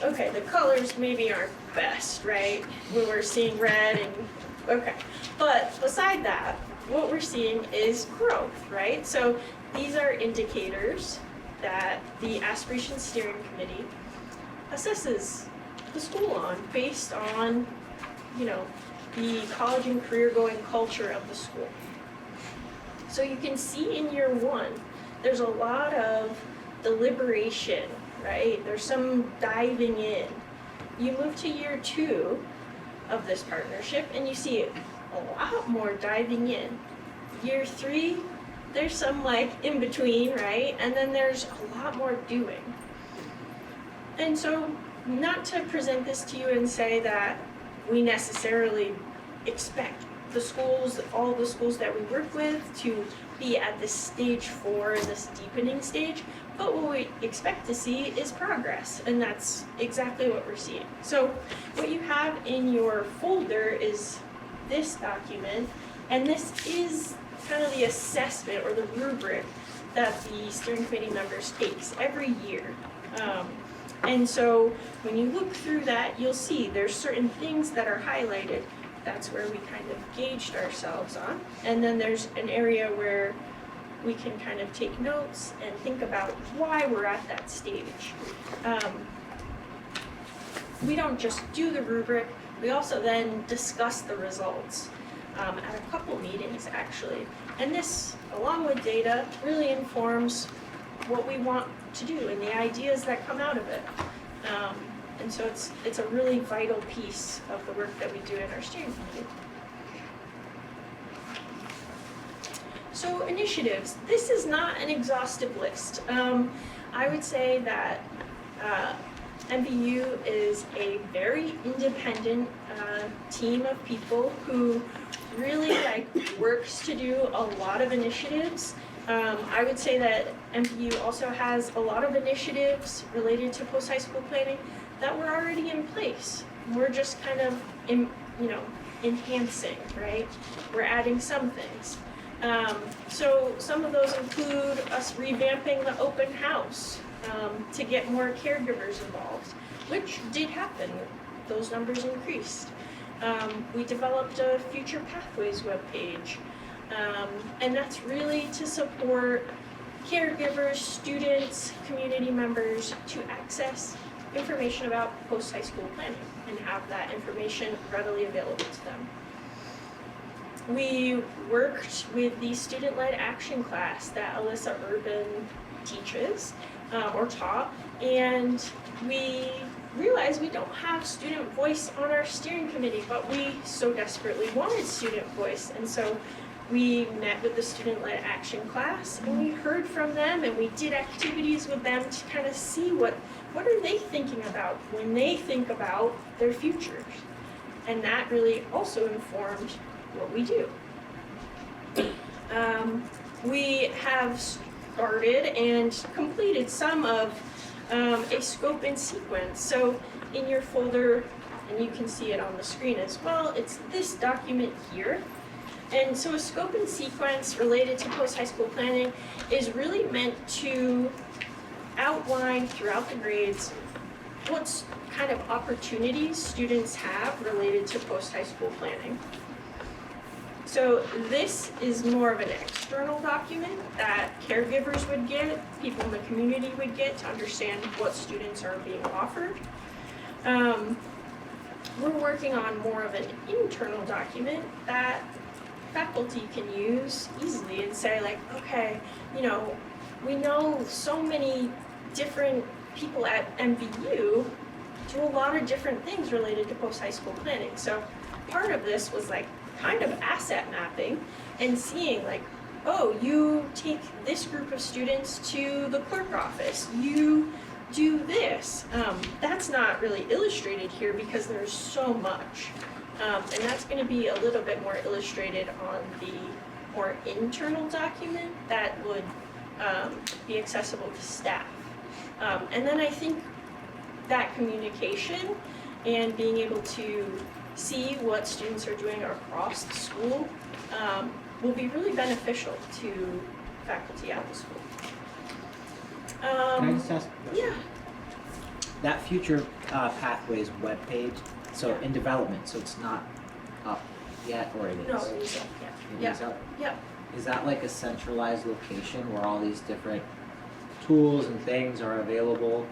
okay, the colors maybe aren't best, right? When we're seeing red and, okay. But beside that, what we're seeing is growth, right? So these are indicators that the Aspirations Steering Committee assesses the school on based on, you know, the college and career going culture of the school. So you can see in year 1, there's a lot of deliberation, right? There's some diving in. You move to year 2 of this partnership and you see a lot more diving in. Year 3, there's some like in between, right? And then there's a lot more doing. And so not to present this to you and say that we necessarily expect the schools, all the schools that we work with to be at this stage 4, this deepening stage, but what we expect to see is progress, and that's exactly what we're seeing. So what you have in your folder is this document, and this is kind of the assessment or the rubric that the steering committee members takes every year. And so when you look through that, you'll see there's certain things that are highlighted. That's where we kind of gauged ourselves on. And then there's an area where we can kind of take notes and think about why we're at that stage. We don't just do the rubric, we also then discuss the results at a couple meetings actually. And this, along with data, really informs what we want to do and the ideas that come out of it. And so it's a really vital piece of the work that we do in our steering committee. So initiatives, this is not an exhaustive list. I would say that MVU is a very independent team of people who really works to do a lot of initiatives. I would say that MVU also has a lot of initiatives related to post-high school planning that were already in place. We're just kind of, enhancing, right? We're adding some things. So some of those include us revamping the open house to get more caregivers involved, which did happen. Those numbers increased. We developed a Future Pathways webpage, and that's really to support caregivers, students, community members to access information about post-high school planning and have that information readily available to them. We worked with the student-led action class that Alyssa Urban teaches or taught, and we realized we don't have student voice on our steering committee, but we so desperately wanted student voice, and so we met with the student-led action class and we heard from them and we did activities with them to kind of see what are they thinking about when they think about their futures. And that really also informed what we do. We have started and completed some of a scope and sequence. So in your folder, and you can see it on the screen as well, it's this document here. And so a scope and sequence related to post-high school planning is really meant to outline throughout the grades what kind of opportunities students have related to post-high school planning. So this is more of an external document that caregivers would get, people in the community would get to understand what students are being offered. We're working on more of an internal document that faculty can use easily and say like, okay, you know, we know so many different people at MVU do a lot of different things related to post-high school planning. So part of this was like kind of asset mapping and seeing like, oh, you take this group of students to the clerk office, you do this. That's not really illustrated here because there's so much. And that's going to be a little bit more illustrated on the more internal document that would be accessible to staff. And then I think that communication and being able to see what students are doing across the school will be really beneficial to faculty at the school. Can I just ask? Yeah. That Future Pathways webpage, so in development, so it's not up yet, or it is? No, it is up, yeah. It is up? Yep. Is that like a centralized location where all these different tools and things are available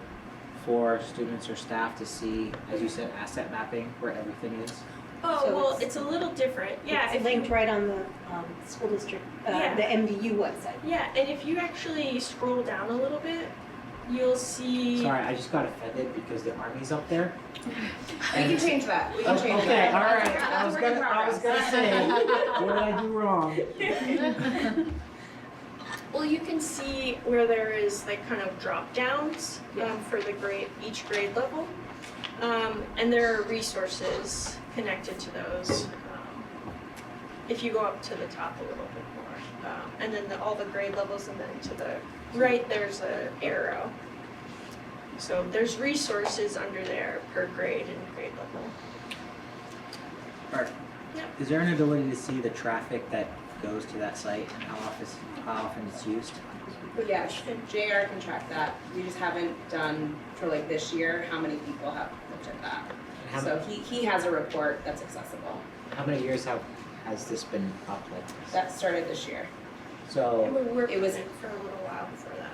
for students or staff to see, as you said, asset mapping, where everything is? Oh, So well, it's a little different. Yeah, It's linked right on the school district, Yeah. the MVU website. Yeah, and if you actually scroll down a little bit, you'll see. Sorry, I just got offended because the Army's up there. We can change that. We can change Okay, that. all right. That's I was gonna say, what did I do wrong? Well, you can see where there is like kind of drop downs for the grade, each grade level, and there are resources connected to those. If you go up to the top a little bit more, and then all the grade levels, and then to the right there's an arrow. So there's resources under there per grade and grade level. Art, is there an ability to see the traffic that goes to that site and how often it's used? But yeah, JR can track that. We just haven't done for like this year how many people have looked at that. So he has a report that's accessible. How many years has this been up like this? That started this year. So It was for a little while before that.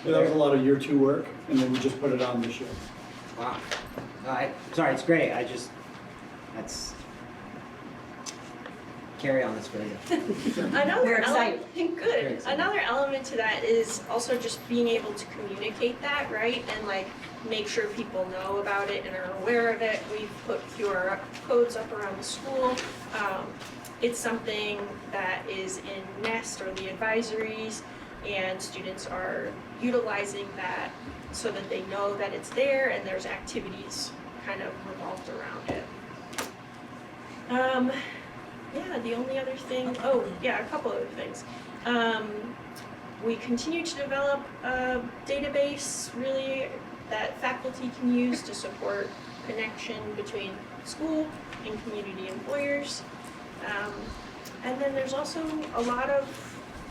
So that was a lot of year 2 work, and then we just put it on this year. Wow. Sorry, it's great. That's carry on this further. Another excited. element, good. Another element to that is also just being able to communicate that, right? And like make sure people know about it and are aware of it. We've put QR codes up around the school. It's something that is in NEST or the advisories, and students are utilizing that so that they know that it's there and there's activities kind of revolved around it. Yeah, the only other thing, a couple other things. We continue to develop a database really that faculty can use to support connection between school and community employers. And then there's also a lot of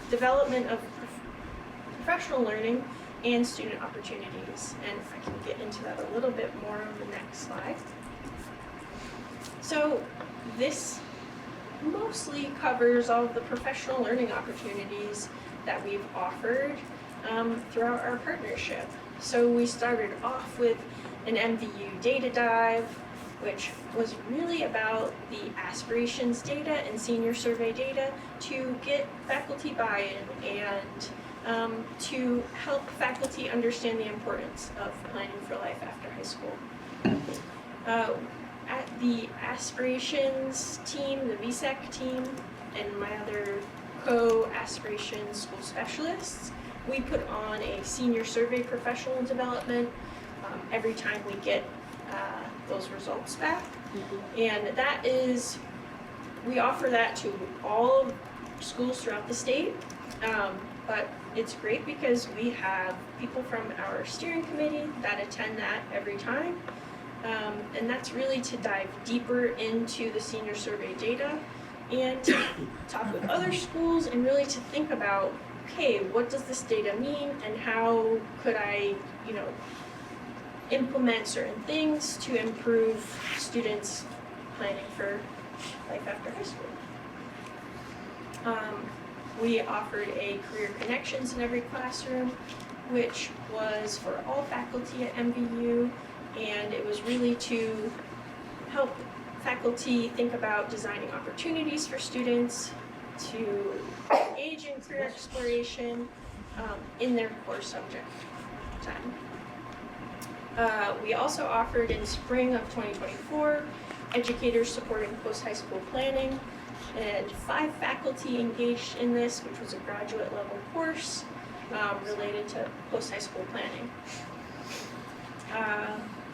development of professional learning and student opportunities. And I can get into that a little bit more on the next slide. So this mostly covers all of the professional learning opportunities that we've offered throughout our partnership. So we started off with an MVU data dive, which was really about the aspirations data and senior survey data to get faculty buy-in and to help faculty understand the importance of planning for life after high school. At the aspirations team, the VSEC team, and my other co-aspirations school specialists, we put on a senior survey professional development every time we get those results back. And that is, we offer that to all schools throughout the state, but it's great because we have people from our steering committee that attend that every time. And that's really to dive deeper into the senior survey data and to talk with other schools and really to think about, okay, what does this data mean and how could I, implement certain things to improve students' planning for life after high school. We offered a career connections in every classroom, which was for all faculty at MVU, and it was really to help faculty think about designing opportunities for students to engage in career exploration in their core subject time. We also offered in spring of 2024 educators supporting post-high school planning, and 5 faculty engaged in this, which was a graduate level course related to post-high school planning.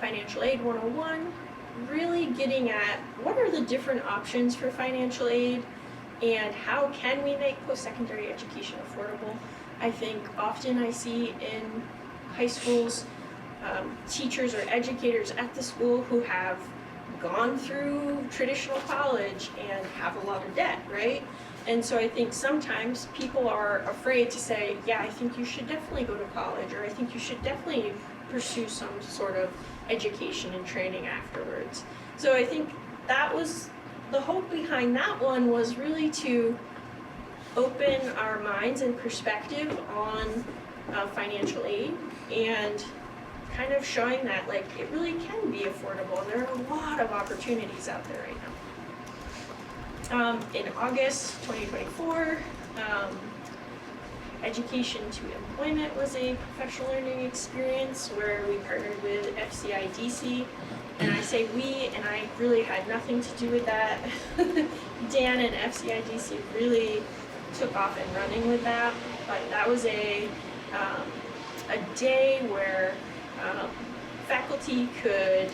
Financial Aid 101, really getting at what are the different options for financial aid and how can we make post-secondary education affordable. I think often I see in high schools teachers or educators at the school who have gone through traditional college and have a lot of debt, right? And so I think sometimes people are afraid to say, yeah, I think you should definitely go to college, or I think you should definitely pursue some sort of education and training afterwards. So I think that was the hope behind that one, was really to open our minds and perspective on financial aid and kind of showing that like it really can be affordable, and there are a lot of opportunities out there right now. In August 2024, Education to Employment was a professional learning experience where we partnered with FCIDC, and I say we, and I really had nothing to do with that. Dan and FCIDC really took off and running with that, but that was a day where faculty could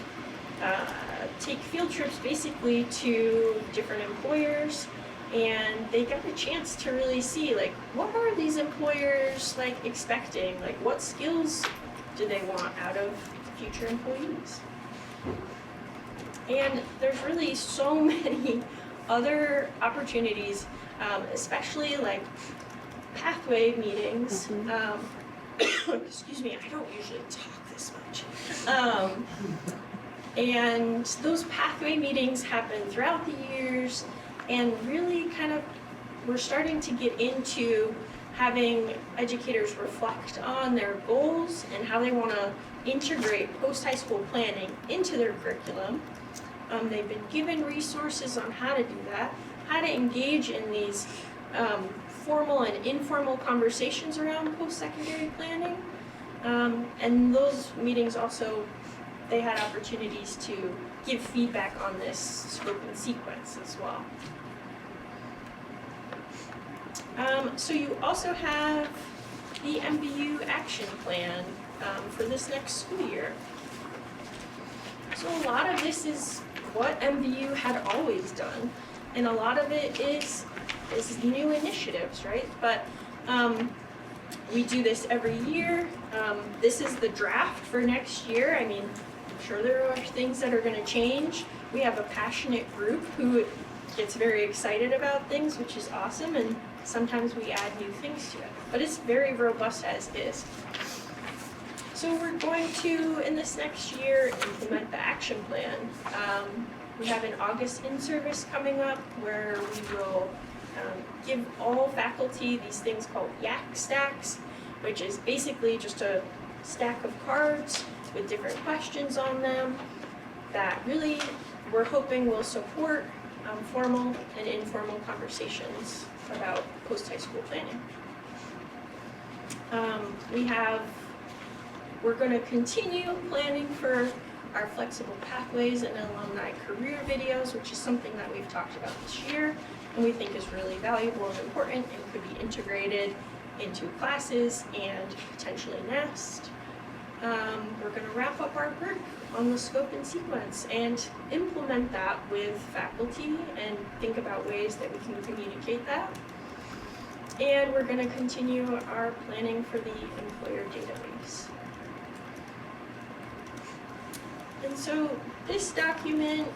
take field trips basically to different employers, and they got a chance to really see like what are these employers like expecting, like what skills do they want out of future employees. And there's really so many other opportunities, especially like pathway meetings. Excuse me, I don't usually talk this much. And those pathway meetings happen throughout the years, and really kind of we're starting to get into having educators reflect on their goals and how they want to integrate post-high school planning into their curriculum. They've been given resources on how to do that, how to engage in these formal and informal conversations around post-secondary planning. And those meetings also, they had opportunities to give feedback on this scope and sequence as well. So you also have the MVU action plan for this next school year. So a lot of this is what MVU had always done, and a lot of it is new initiatives, right? But we do this every year. This is the draft for next year. I mean, I'm sure there are things that are going to change. We have a passionate group who gets very excited about things, which is awesome, and sometimes we add new things to it. But it's very robust as is. So we're going to, in this next year, implement the action plan. We have an August in-service coming up where we will give all faculty these things called yak stacks, which is basically just a stack of cards with different questions on them that really we're hoping will support formal and informal conversations about post-high school planning. We're going to continue planning for our flexible pathways and alumni career videos, which is something that we've talked about this year and we think is really valuable and important and could be integrated into classes and potentially NEST. We're going to wrap up our work on the scope and sequence and implement that with faculty and think about ways that we can communicate that. And we're going to continue our planning for the employer database. And so this document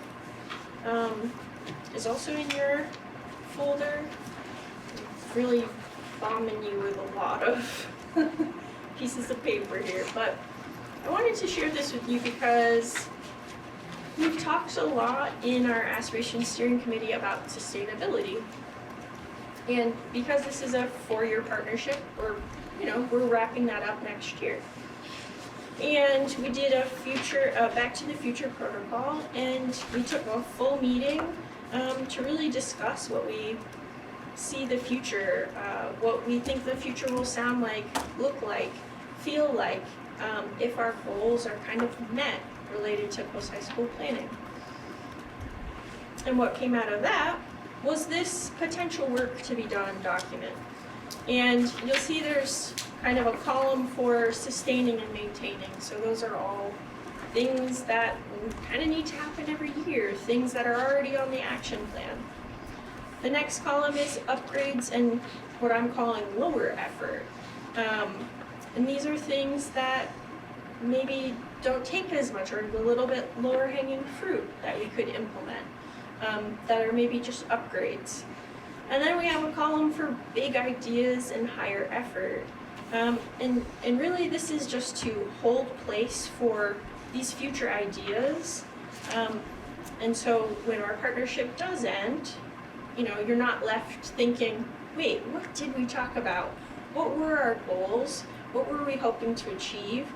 is also in your folder. Really bombing you with a lot of pieces of paper here, but I wanted to share this with you because we've talked a lot in our Aspiration Steering Committee about sustainability. And because this is a 4-year partnership, we're wrapping that up next year. And we did a Back to the Future protocol, and we took a full meeting to really discuss what we see the future, what we think the future will sound like, look like, feel like, if our goals are kind of met related to post-high school planning. And what came out of that was this potential work to be done document. And you'll see there's kind of a column for sustaining and maintaining. So those are all things that kind of need to happen every year, things that are already on the action plan. The next column is upgrades and what I'm calling lower effort. And these are things that maybe don't take as much or a little bit lower hanging fruit that we could implement, that are maybe just upgrades. And then we have a column for big ideas and higher effort. And really this is just to hold place for these future ideas. And so when our partnership does end, you're not left thinking, wait, what did we talk about? What were our goals? What were we hoping to achieve?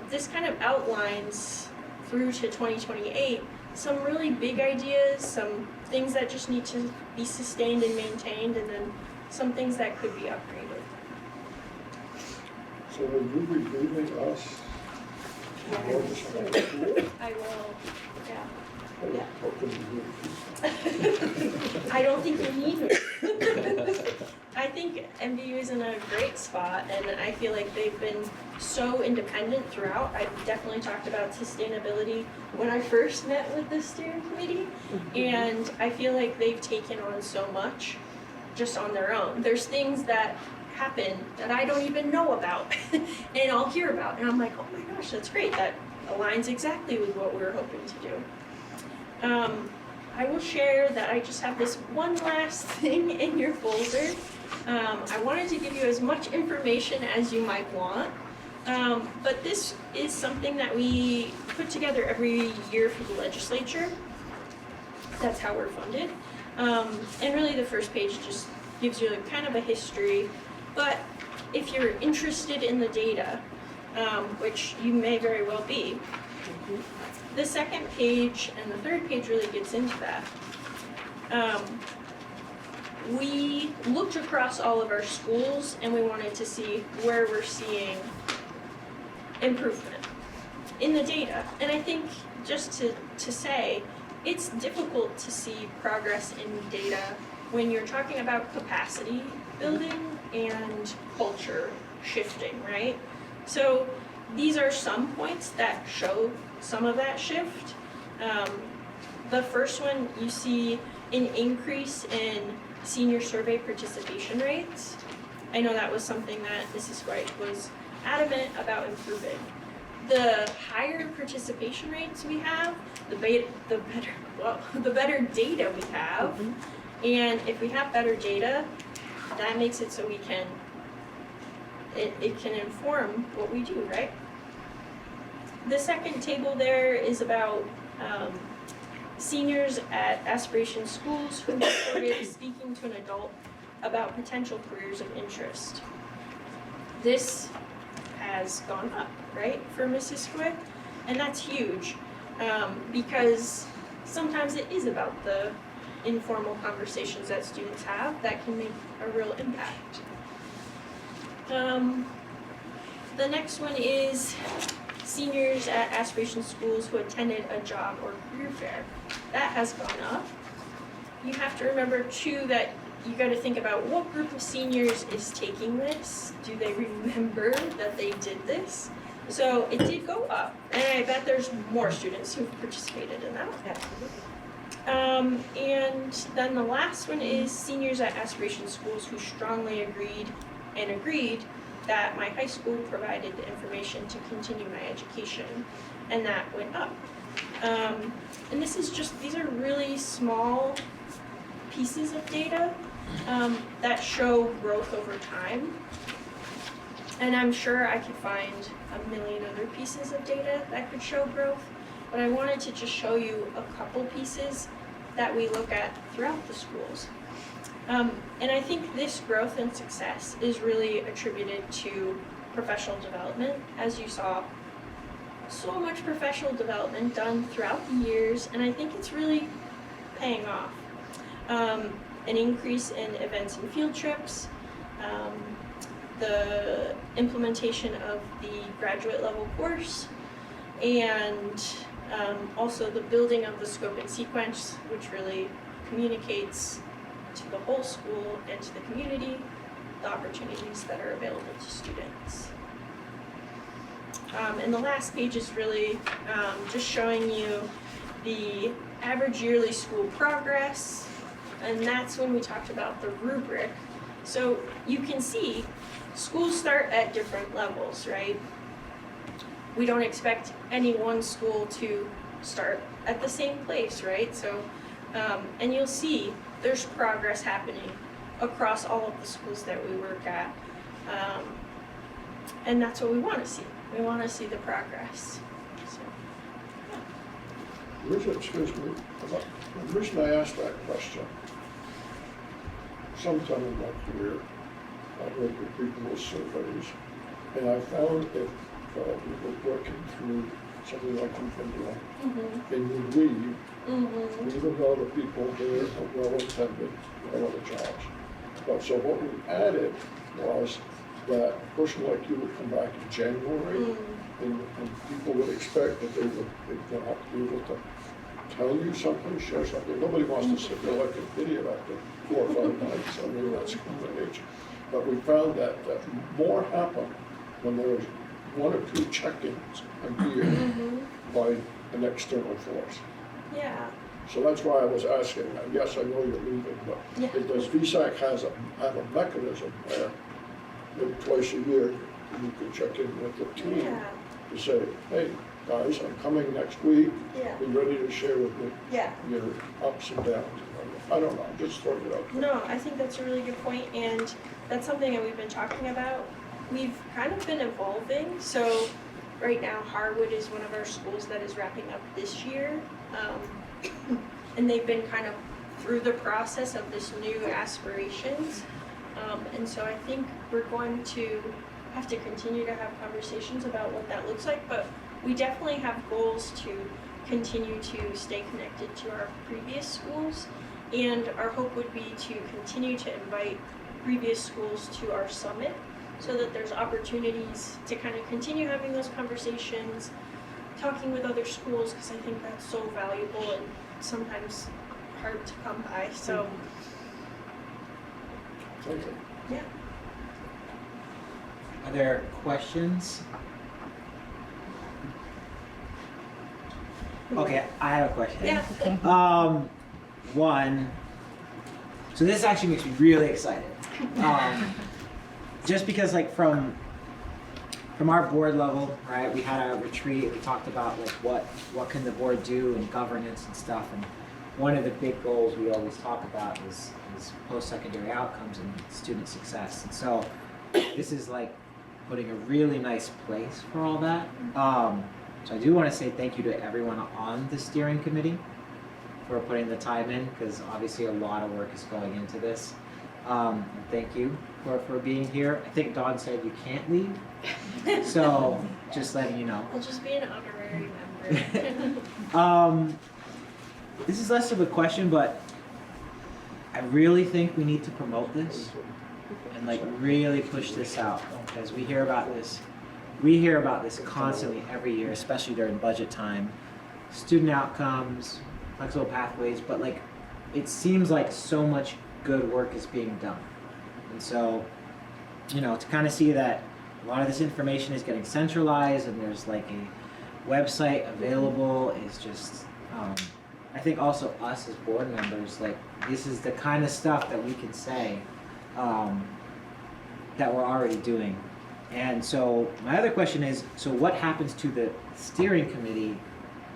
This kind of outlines through to 2028 some really big ideas, some things that just need to be sustained and maintained, and then some things that could be upgraded. So will you be briefing us? Yes, I will, yeah. Yeah. How can you do it? I don't think you need me. I think MVU is in a great spot, and I feel like they've been so independent throughout. I've definitely talked about sustainability when I first met with the steering committee, and I feel like they've taken on so much just on their own. There's things that happen that I don't even know about, and I'll hear about, and I'm like, oh my gosh, that's great. That aligns exactly with what we were hoping to do. I will share that I just have this one last thing in your folder. I wanted to give you as much information as you might want, but this is something that we put together every year for the legislature. That's how we're funded. And really the first page just gives you kind of a history, but if you're interested in the data, which you may very well be, the second page and the third page really gets into that. We looked across all of our schools and we wanted to see where we're seeing improvement in the data. And I think just to say, it's difficult to see progress in data when you're talking about capacity building and culture shifting, right? So these are some points that show some of that shift. The first one, you see an increase in senior survey participation rates. I know that was something that Missisquoi was adamant about improving. the higher participation rates we have, the better data we have. And if we have better data, that makes it so we can, it can inform what we do, right? The second table there is about seniors at aspiration schools who reported speaking to an adult about potential careers of interest. This has gone up, right, for Missisquoi, and that's huge because sometimes it is about the informal conversations that students have that can make a real impact. The next one is seniors at aspiration schools who attended a job or career fair. That has gone up. You have to remember too that you got to think about what group of seniors is taking this. Do they remember that they did this? So it did go up, and I bet there's more students who've participated in that. And then the last one is seniors at aspiration schools who strongly agreed that my high school provided the information to continue my education, and that went up. And this is just, these are really small pieces of data that show growth over time. And I'm sure I could find a million other pieces of data that could show growth, but I wanted to just show you a couple pieces that we look at throughout the schools. And I think this growth and success is really attributed to professional development. As you saw, so much professional development done throughout the years, and I think it's really paying off. An increase in events and field trips, the implementation of the graduate level course, and also the building of the scope and sequence, which really communicates to the whole school and to the community the opportunities that are available to students. And the last page is really just showing you the average yearly school progress, and that's when we talked about the rubric. So you can see schools start at different levels, right? We don't expect any one school to start at the same place, right? So, and you'll see there's progress happening across all of the schools that we work at. And that's what we want to see. We want to see the progress. So, The reason I asked that question, sometime in my career, I worked with people with surveys, and I found if we were working through something like Infinity, and you leave, even though the people there are well-intended, well other jobs. But so what we added was that a person like you would come back in January, and people would expect that they'd have to be able to tell you something, share something. Nobody wants to sit there like an idiot after 4 or 5 nights. I mean, that's human nature. But we found that more happened when there was 1 or 2 check-ins a year by an external force. yeah. So that's why I was asking. Yes, I know you're leaving, but does VSAC have a mechanism where maybe twice a year you can check in with the team to say, hey, guys, I'm coming next week. Be ready to share with me your ups and downs. I don't know, I'm just throwing it out there. No, I think that's a really good point, and that's something that we've been talking about. We've kind of been evolving, so right now Harwood is one of our schools that is wrapping up this year, and they've been kind of through the process of this new aspirations, and so I think we're going to have to continue to have conversations about what that looks like, but we definitely have goals to continue to stay connected to our previous schools, and our hope would be to continue to invite previous schools to our summit so that there's opportunities to kind of continue having those conversations, talking with other schools, because I think that's so valuable and sometimes hard to come by. So, yeah. Are there questions? Okay, I have a question. Yeah. One, so this actually makes me really excited. Just because like from from our board level, right, we had a retreat, we talked about like what can the board do in governance and stuff, and one of the big goals we always talk about is post-secondary outcomes and student success. And so this is like putting a really nice place for all that. So I do want to say thank you to everyone on the steering committee for putting the time in, because obviously a lot of work is going into this. And thank you for being here. I think Dawn said you can't leave, so just letting you know. I'll just be an honorary member. This is less of a question, but I really think we need to promote this and like really push this out, because we hear about this constantly every year, especially during budget time. Student outcomes, flexible pathways, but like it seems like so much good work is being done. And so, you know, to kind of see that a lot of this information is getting centralized and there's like a website available is just, I think also us as board members, like this is the kind of stuff that we can say that we're already doing. And so my other question is, so what happens to the steering committee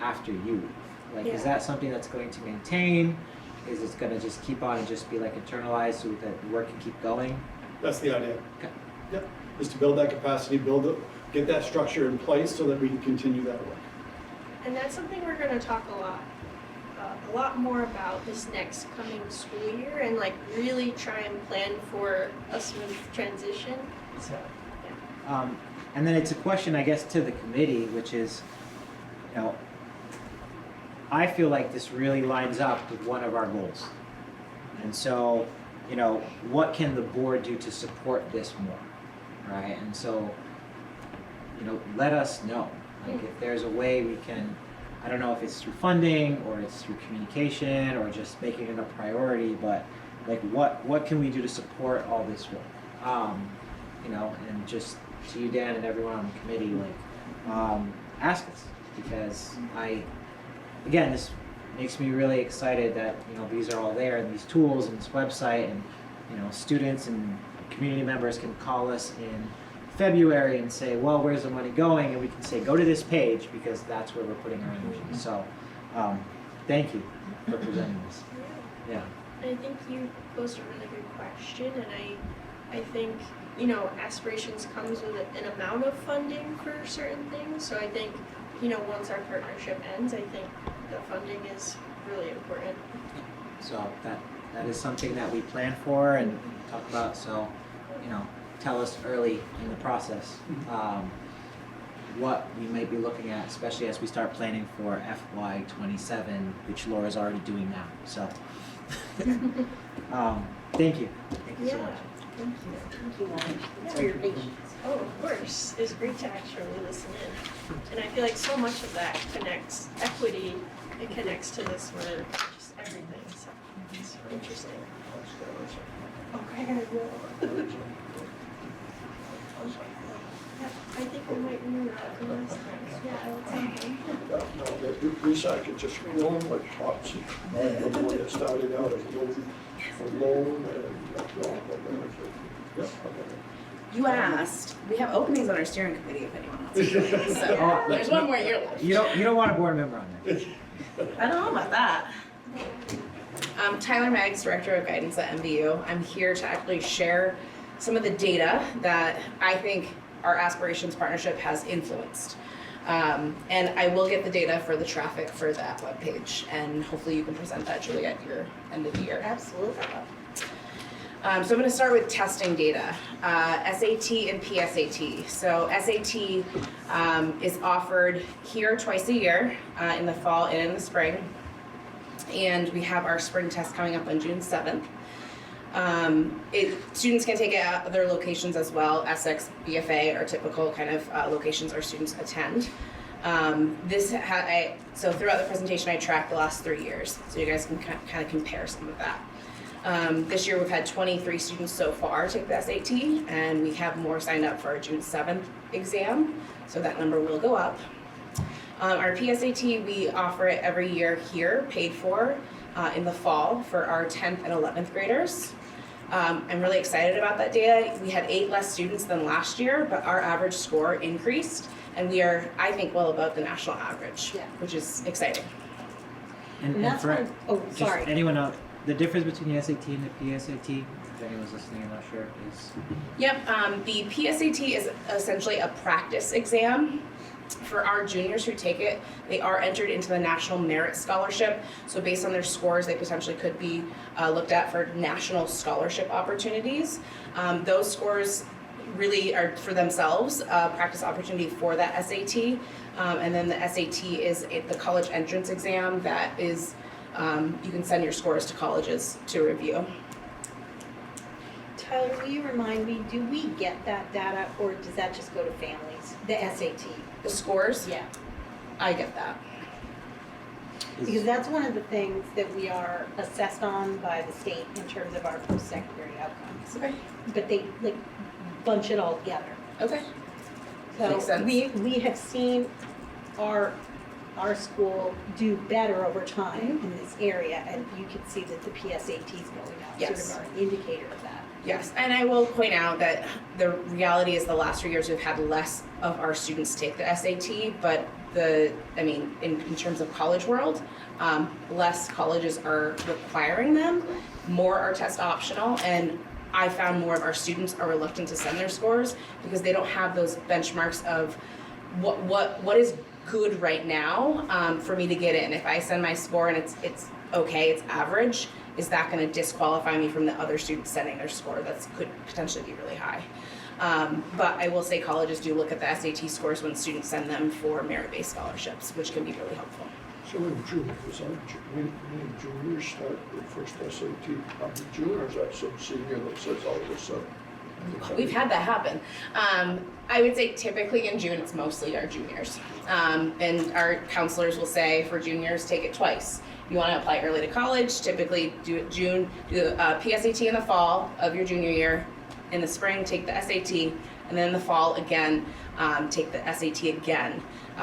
after you leave? Like, is that something that's going to maintain? Is it going to just keep on and just be like internalized so that the work can keep going? That's the idea. Okay. Yep, is to build that capacity, get that structure in place so that we can continue that work. And that's something we're going to talk a lot more about this next coming school year, and like really try and plan for a smooth transition. So, yeah. And then it's a question, I guess, to the committee, which is, you know, I feel like this really lines up with one of our goals. And so, you know, what can the board do to support this more, right? And so, you know, let us know. Like if there's a way we can, I don't know if it's through funding or it's through communication or just making it a priority, but like what can we do to support all this work? You know, and just to you, Dan, and everyone on the committee, like, ask us, because again, this makes me really excited that, you know, these are all there, and these tools and this website, and, you know, students and community members can call us in February and say, well, where's the money going? And we can say, go to this page, because that's where we're putting our energy. So, thank you for presenting this. Yeah. I think you posed a really good question, and I think, you know, aspirations comes with an amount of funding for certain things. So I think, you know, once our partnership ends, I think the funding is really important. So that is something that we plan for and talk about. So, you know, tell us early in the process what we might be looking at, especially as we start planning for FY27, which Laura's already doing now. So, thank you. Thank you so much. Thank you. Thanks for your patience. Oh, of course. It's great to actually listen in. And I feel like so much of that connects equity, it connects to this word, just everything. So it's interesting. Okay. I think we might remember that from last time. Yeah, I will tell him. Recycle just loan like pots. The one that started out as loan and You asked. We have openings on our steering committee if anyone wants to join. So there's one more year left. You don't want a board member on there. I don't know about that. Tyler Maggs, Director of Guidance at MVU. I'm here to actually share some of the data that I think our Aspirations Partnership has influenced. And I will get the data for the traffic for that webpage, and hopefully you can present that, Julie, at your end of the year. Absolutely. So I'm going to start with testing data, SAT and PSAT. So SAT is offered here twice a year, in the fall and in the spring. And we have our spring test coming up on June 7th. Students can take it at other locations as well. Essex, BFA are typical kind of locations our students attend. So throughout the presentation I tracked the last 3 years, so you guys can kind of compare some of that. This year we've had 23 students so far take the SAT, and we have more signed up for our June 7th exam, so that number will go up. Our PSAT, we offer it every year here, paid for, in the fall for our 10th and 11th graders. I'm really excited about that data. We had 8 less students than last year, but our average score increased, and we are, I think, well above the national average, which is exciting. And that's for when, oh, just sorry. anyone else, the difference between the SAT and the PSAT, if anyone's listening, I'm not sure, is Yep, the PSAT is essentially a practice exam. For our juniors who take it, they are entered into the National Merit Scholarship. So based on their scores, they potentially could be looked at for national scholarship opportunities. Those scores really are for themselves a practice opportunity for that SAT. And then the SAT is the college entrance exam that is, you can send your scores to colleges to review. Tyler, will you remind me, do we get that data or does that just go to families? The SAT? The scores? Yeah. I get that. Because that's one of the things that we are assessed on by the state in terms of our post-secondary outcomes. Okay. But they like bunch it all together. Okay. Makes So sense. we have seen our school do better over time in this area, and you can see that the PSAT is going up, Yes. sort of our indicator of that. Yes, and I will point out that the reality is the last 3 years we've had less of our students take the SAT, but in terms of college world, less colleges are requiring them, more are test optional, and I found more of our students are reluctant to send their scores because they don't have those benchmarks of what is good right now for me to get in. If I send my score and it's okay, it's average, is that going to disqualify me from the other students sending their score that could potentially be really high? But I will say colleges do look at the SAT scores when students send them for merit-based scholarships, which can be really helpful. So in June, is that, when juniors start their first SAT, I'm a junior, or is that some senior that says all of a sudden? We've had that happen. I would say typically in June, it's mostly our juniors. And our counselors will say for juniors, take it twice. You want to apply early to college, typically do it June, do the PSAT in the fall of your junior year. In the spring, take the SAT, and then in the fall again, take the SAT again.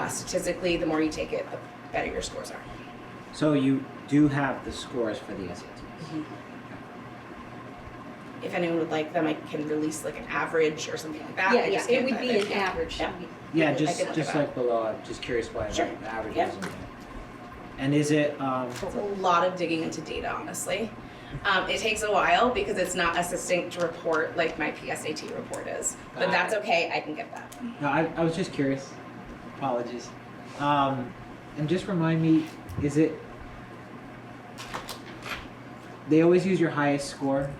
Statistically, the more you take it, the better your scores are. so you do have the scores for the SATs. Mm-hmm. If anyone would like them, I can release like an average or something like that. Yeah, I just it can't would put be it an in. average. Yeah. Yeah, I can just look it up. like below, I'm just curious why Sure. the average Yep. isn't there. And is it, It's a lot of digging into data, honestly. It takes a while because it's not a succinct report like my PSAT report is, but that's okay, I can get that. no, I was just curious, apologies. And just remind me, is it, they always use your highest score,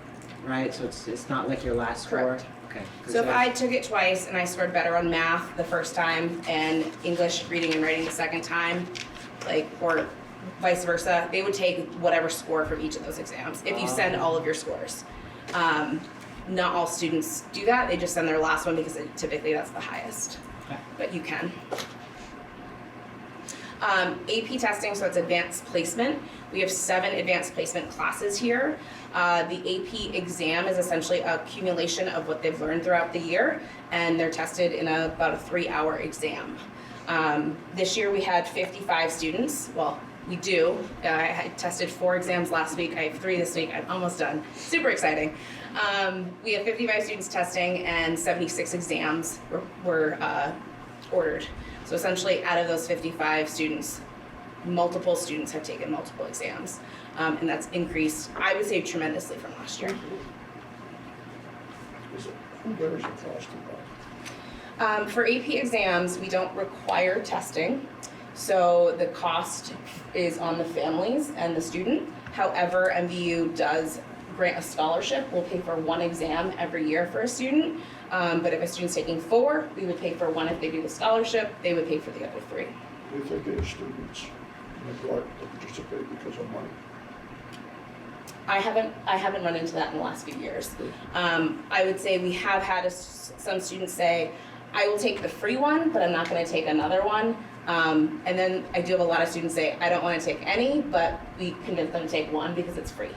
right? So it's not like your last score? Correct. Okay. 'Cause So if there's- I took it twice and I scored better on math the first time and English reading and writing the second time, or vice versa, they would take whatever score from each of those exams if you send all of your scores. Not all students do that, they just send their last one because typically that's the highest, but you can. AP testing, so it's advanced placement. We have 7 advanced placement classes here. The AP exam is essentially a accumulation of what they've learned throughout the year, and they're tested in about a 3-hour exam. This year we had 55 students. Well, we do. I had tested 4 exams last week. I have 3 this week. I'm almost done. Super exciting. We have 55 students testing and 76 exams were ordered. So essentially out of those 55 students, multiple students have taken multiple exams. And that's increased, I would say, tremendously from last year. Who bears the cost of that? For AP exams, we don't require testing. So the cost is on the families and the student. However, MVU does grant a scholarship. We'll pay for 1 exam every year for a student. But if a student's taking 4, we would pay for 1 if they do the scholarship. They would pay for the other 3. Do you think any students neglect to participate because of money? I haven't run into that in the last few years. I would say we have had some students say, I will take the free one, but I'm not going to take another one. And then I do have a lot of students say, I don't want to take any, but we convince them to take 1 because it's free.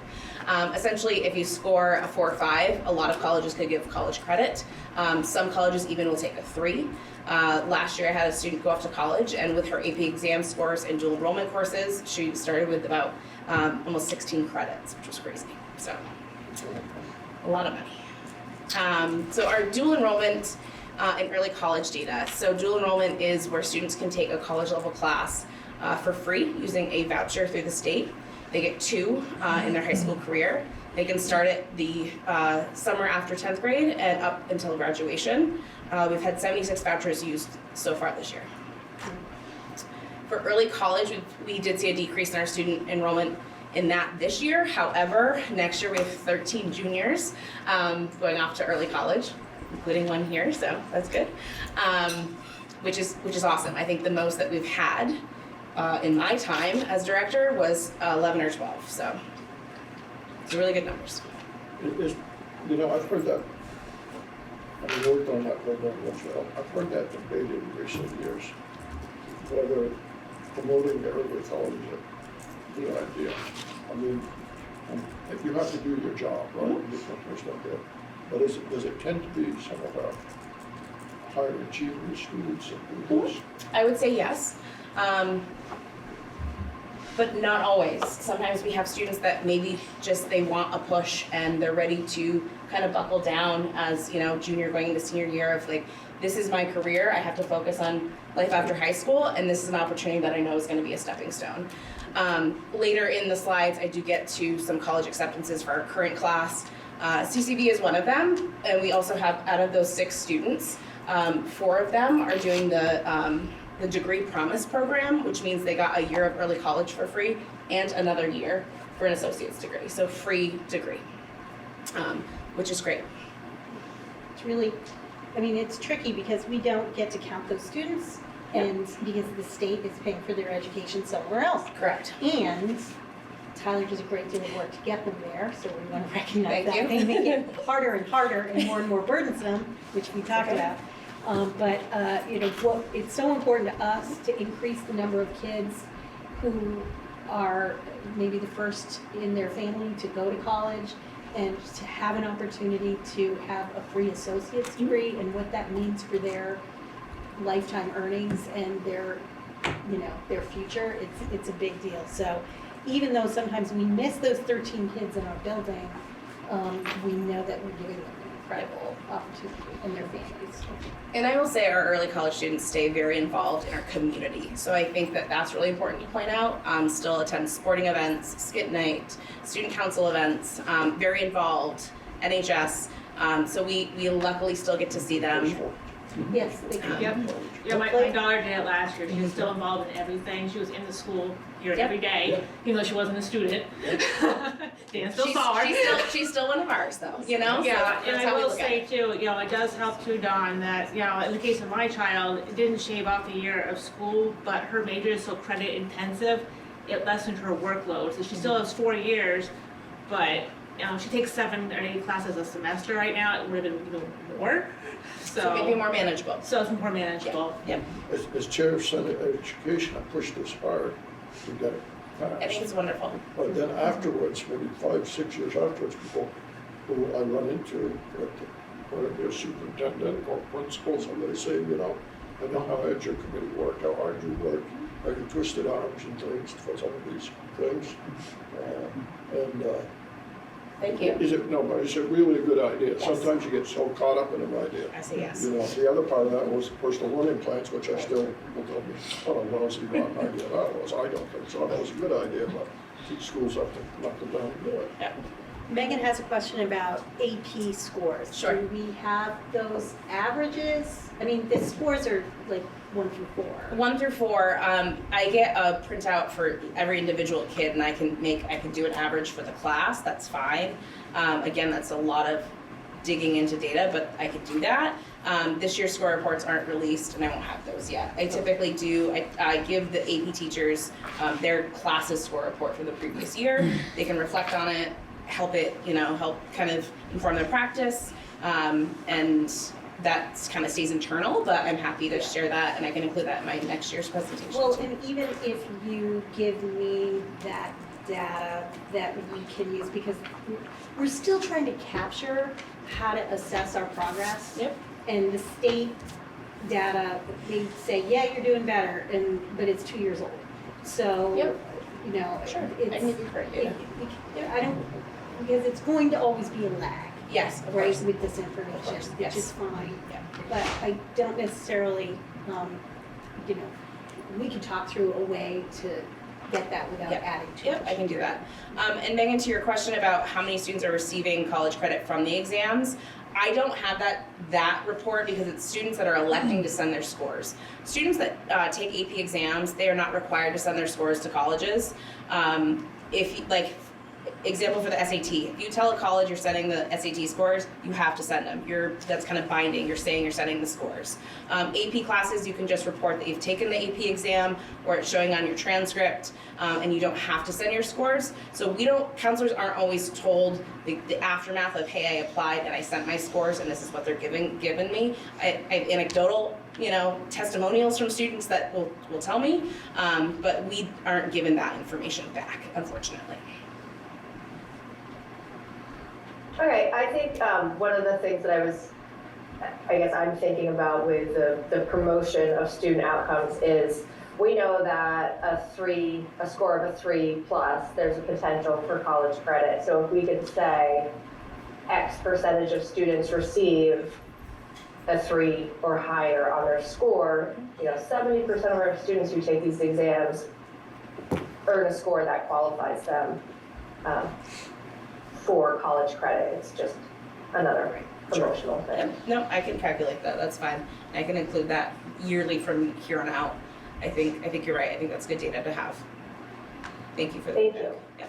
Essentially, if you score a 4 or 5, a lot of colleges could give college credit. Some colleges even will take a 3. Last year I had a student go off to college, and with her AP exam scores and dual enrollment courses, she started with about almost 16 credits, which was crazy. So. a lot of money. So our dual enrollment in early college data. So dual enrollment is where students can take a college level class for free using a voucher through the state. They get 2 in their high school career. They can start at the summer after 10th grade and up until graduation. We've had 76 vouchers used so far this year. For early college, we did see a decrease in our student enrollment in that this year. However, next year we have 13 juniors going off to early college, including one here, so that's good. Which is awesome. I think the most that we've had in my time as director was 11 or 12, so it's really good numbers. You know, I've heard that, I worked on that program as well. I've heard that debated in recent years, whether promoting the early college is a good idea. I mean, if you have to do your job, right, there's no good. But does it tend to be some of our higher achieving students that do this? I would say yes, but not always. Sometimes we have students that maybe just they want a push and they're ready to kind of buckle down as, you know, junior going into senior year of like, this is my career, I have to focus on life after high school, and this is an opportunity that I know is going to be a stepping stone. Later in the slides, I do get to some college acceptances for our current class. CCV is one of them, and we also have, out of those 6 students, 4 of them are doing the Degree Promise program, which means they got a year of early college for free and another year for an associate's degree, so free degree, which is great. It's really, I mean, it's tricky because we don't get to count those students, and because the state is paying for their education somewhere else. Correct. And Tyler does a great deal of work to get them there, so we want to recognize that. Thank you. They make it harder and harder and more burdensome, which we talked about. But you know, it's so important to us to increase the number of kids who are maybe the first in their family to go to college, and to have an opportunity to have a free associate's degree, and what that means for their lifetime earnings and their, you know, their future. It's a big deal. So even though sometimes we miss those 13 kids in our building, we know that we're giving them an incredible opportunity and their families. And I will say our early college students stay very involved in our community. So I think that that's really important to point out. Still attend sporting events, skit night, student council events, very involved, NHS. So we luckily still get to see them. Yes, they can. Yep. Yeah, my daughter did it last year. She was still involved in everything. She was in the school here every day, even though she wasn't a student. Dan still saw her. She's still one of ours, though. You know. Yeah, so and I will say too, you know, it does help too, Dawn, that you know, in the case of my child, it didn't shave off a year of school, but her major is so credit intensive, it lessened her workload. So she still has 4 years, but you know, she takes 7 or 8 classes a semester right now. It would have been even more. So maybe more manageable. So it's more manageable. Yep. As chair of Senate Education, I pushed this hard to get it passed. I think it's wonderful. But then afterwards, maybe 5-6 years afterwards, people who I run into, whether they're superintendent or principals, and they say, you know, I know how hard your committee work, how hard you work, how you twisted arms and things for some of these things. Thank you. It's a really good idea. Yes. Sometimes you get so caught up in an idea. I say yes. You know, the other part of that was personal learning plans, which I still will tell me, what a lousy rotten idea that was. I don't think so. That was a good idea, but teach schools have to knock them down and do it. Yeah. Megan has a question about AP scores. Sure. Do we have those averages? I mean, the scores are like 1 through 4. 1 through 4. I get a printout for every individual kid, and I can do an average for the class. That's fine. Again, that's a lot of digging into data, but I could do that. This year's score reports aren't released, and I won't have those yet. I typically do. I give the AP teachers their classes score report for the previous year. They can reflect on it, help kind of inform their practice, and that kind of stays internal, but I'm happy to share that, and I can include that in my next year's presentation. Well, and even if you give me that data that we can use, because we're still trying to capture how to assess our progress. Yep. And the state data, they say, yeah, you're doing better, but it's 2 years old. So, you know, Sure. I don't, because it's going to always be a lag. Yes, of right, course. with this information, Of course, which yes. is fine. Yeah. But I don't necessarily, you know, we could talk through a way to get that without Yep. adding to it. Yep, I can do that. And Megan, to your question about how many students are receiving college credit from the exams, I don't have that report because it's students that are electing to send their scores. Students that take AP exams, they are not required to send their scores to colleges. Example for the SAT, if you tell a college you're sending the SAT scores, you have to send them. That's kind of binding, you're saying you're sending the scores. AP classes, you can just report that you've taken the AP exam or it's showing on your transcript, and you don't have to send your scores. So counselors aren't always told the aftermath of, hey, I applied and I sent my scores and this is what they're given me. I have anecdotal, testimonials from students that will tell me, but we aren't given that information back, unfortunately. Okay, I think one of the things that I'm thinking about with the promotion of student outcomes is we know that a score of a 3+, there's a potential for college credit. So if we could say X percentage of students receive a 3 or higher on their score, 70% of our students who take these exams earn a score that qualifies them for college credit. It's just another promotional thing. No, I can calculate that, that's fine. I can include that yearly from here on out. I think you're right, I think that's good data to have. Thank you for that. Thank you. Yeah.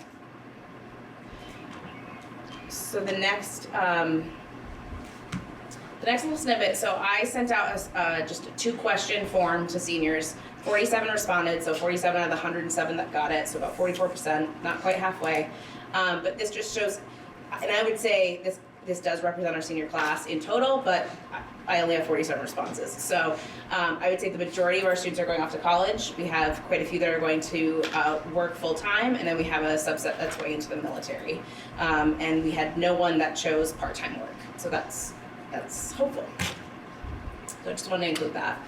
So the next little snippet, so I sent out just a 2-question form to seniors. 47 responded, so 47 out of the 107 that got it, so about 44%, not quite halfway. But this just shows, and I would say this does represent our senior class in total, but I only have 47 responses. So I would say the majority of our students are going off to college. We have quite a few that are going to work full-time, and then we have a subset that's going into the military. And we had no one that chose part-time work, so that's hopeful. So I just want to include that.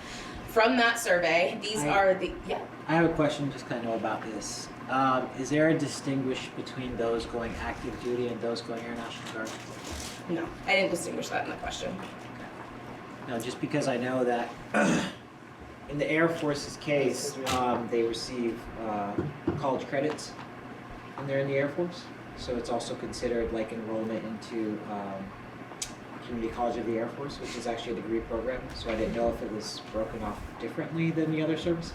From that survey, I have a question just kind of about this. Is there a distinguish between those going active duty and those going Air National Guard? No, I didn't distinguish that in the question. No, just because I know that in the Air Force's case, they receive college credits when they're in the Air Force. So it's also considered like enrollment into Community College of the Air Force, which is actually a degree program. So I didn't know if it was broken off differently than the other services.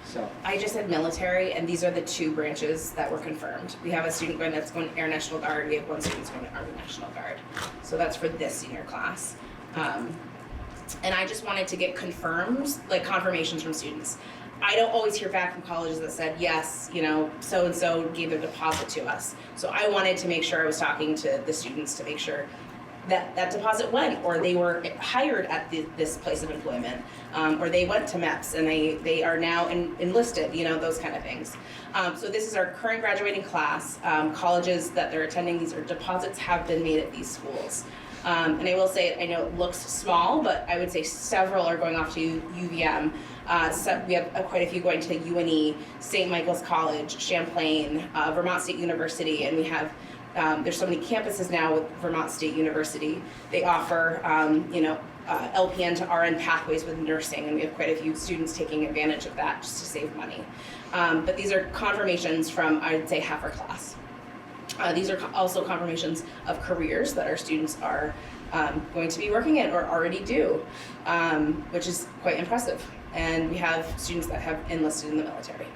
So I just said military, and these are the 2 branches that were confirmed. We have a student that's going to Air National Guard. We have 1 student going to Army National Guard. So that's for this senior class. And I just wanted to get confirmations from students. I don't always hear back from colleges that said, yes, so-and-so gave their deposit to us. So I wanted to make sure I was talking to the students to make sure that deposit went, or they were hired at this place of employment, or they went to MEPS and they are now enlisted, those kind of things. So this is our current graduating class. Colleges that they're attending, these deposits have been made at these schools. And I will say, I know it looks small, but I would say several are going off to UVM. So we have quite a few going to UNE, St. Michael's College, Champlain, Vermont State University, and we have there's so many campuses now with Vermont State University. They offer, LPN to RN pathways with nursing, and we have quite a few students taking advantage of that just to save money. But these are confirmations from, I'd say, half our class. These are also confirmations of careers that our students are going to be working in or already do, which is quite impressive. And we have students that have enlisted in the military.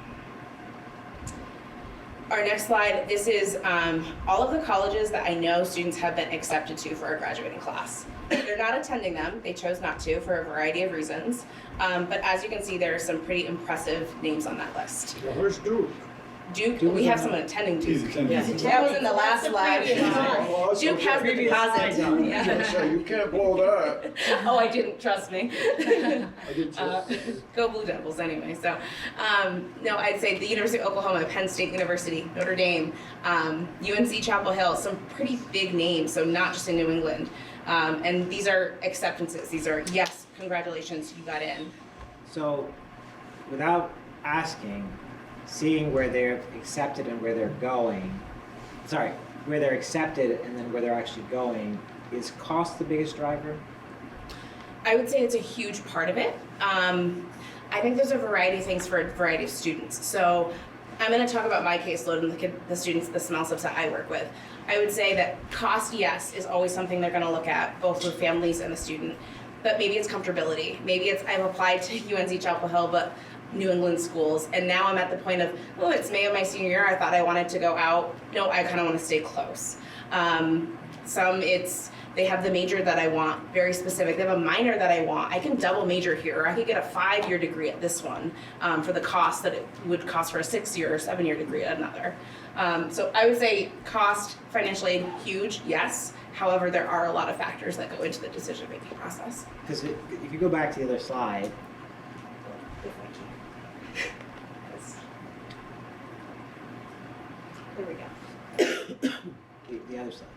Our next slide, this is all of the colleges that I know students have been accepted to for our graduating class. They're not attending them, they chose not to for a variety of reasons. But as you can see, there are some pretty impressive names on that list. Well, where's Duke? Duke, we have someone attending Duke. Yeah. That was in the last slide. Duke has the deposit. So you can't blow that. Oh, I didn't, trust me. I did too. Go Blue Devils anyway. So, no, I'd say the University of Oklahoma, Penn State University, Notre Dame, UNC Chapel Hill, some pretty big names, so not just in New England. And these are acceptances. These are, yes, congratulations, you got in. So, without asking, seeing where they're accepted and where they're going, where they're accepted and then where they're actually going, is cost the biggest driver? I would say it's a huge part of it. I think there's a variety of things for a variety of students. So I'm going to talk about my caseload and the students, the small subset I work with. I would say that cost, yes, is always something they're going to look at, both with families and the student. But maybe it's comfortability. Maybe it's I've applied to UNC Chapel Hill, but New England schools, and now I'm at the point of, oh, it's May of my senior year. I thought I wanted to go out. No, I kind of want to stay close. Some it's they have the major that I want, very specific. They have a minor that I want. I can double major here, or I could get a 5-year degree at this one for the cost that it would cost for a 6-year or 7-year degree at another. So I would say cost, financially huge, yes. However, there are a lot of factors that go into the decision-making process. Because if you go back to the other slide, There we go. the other side.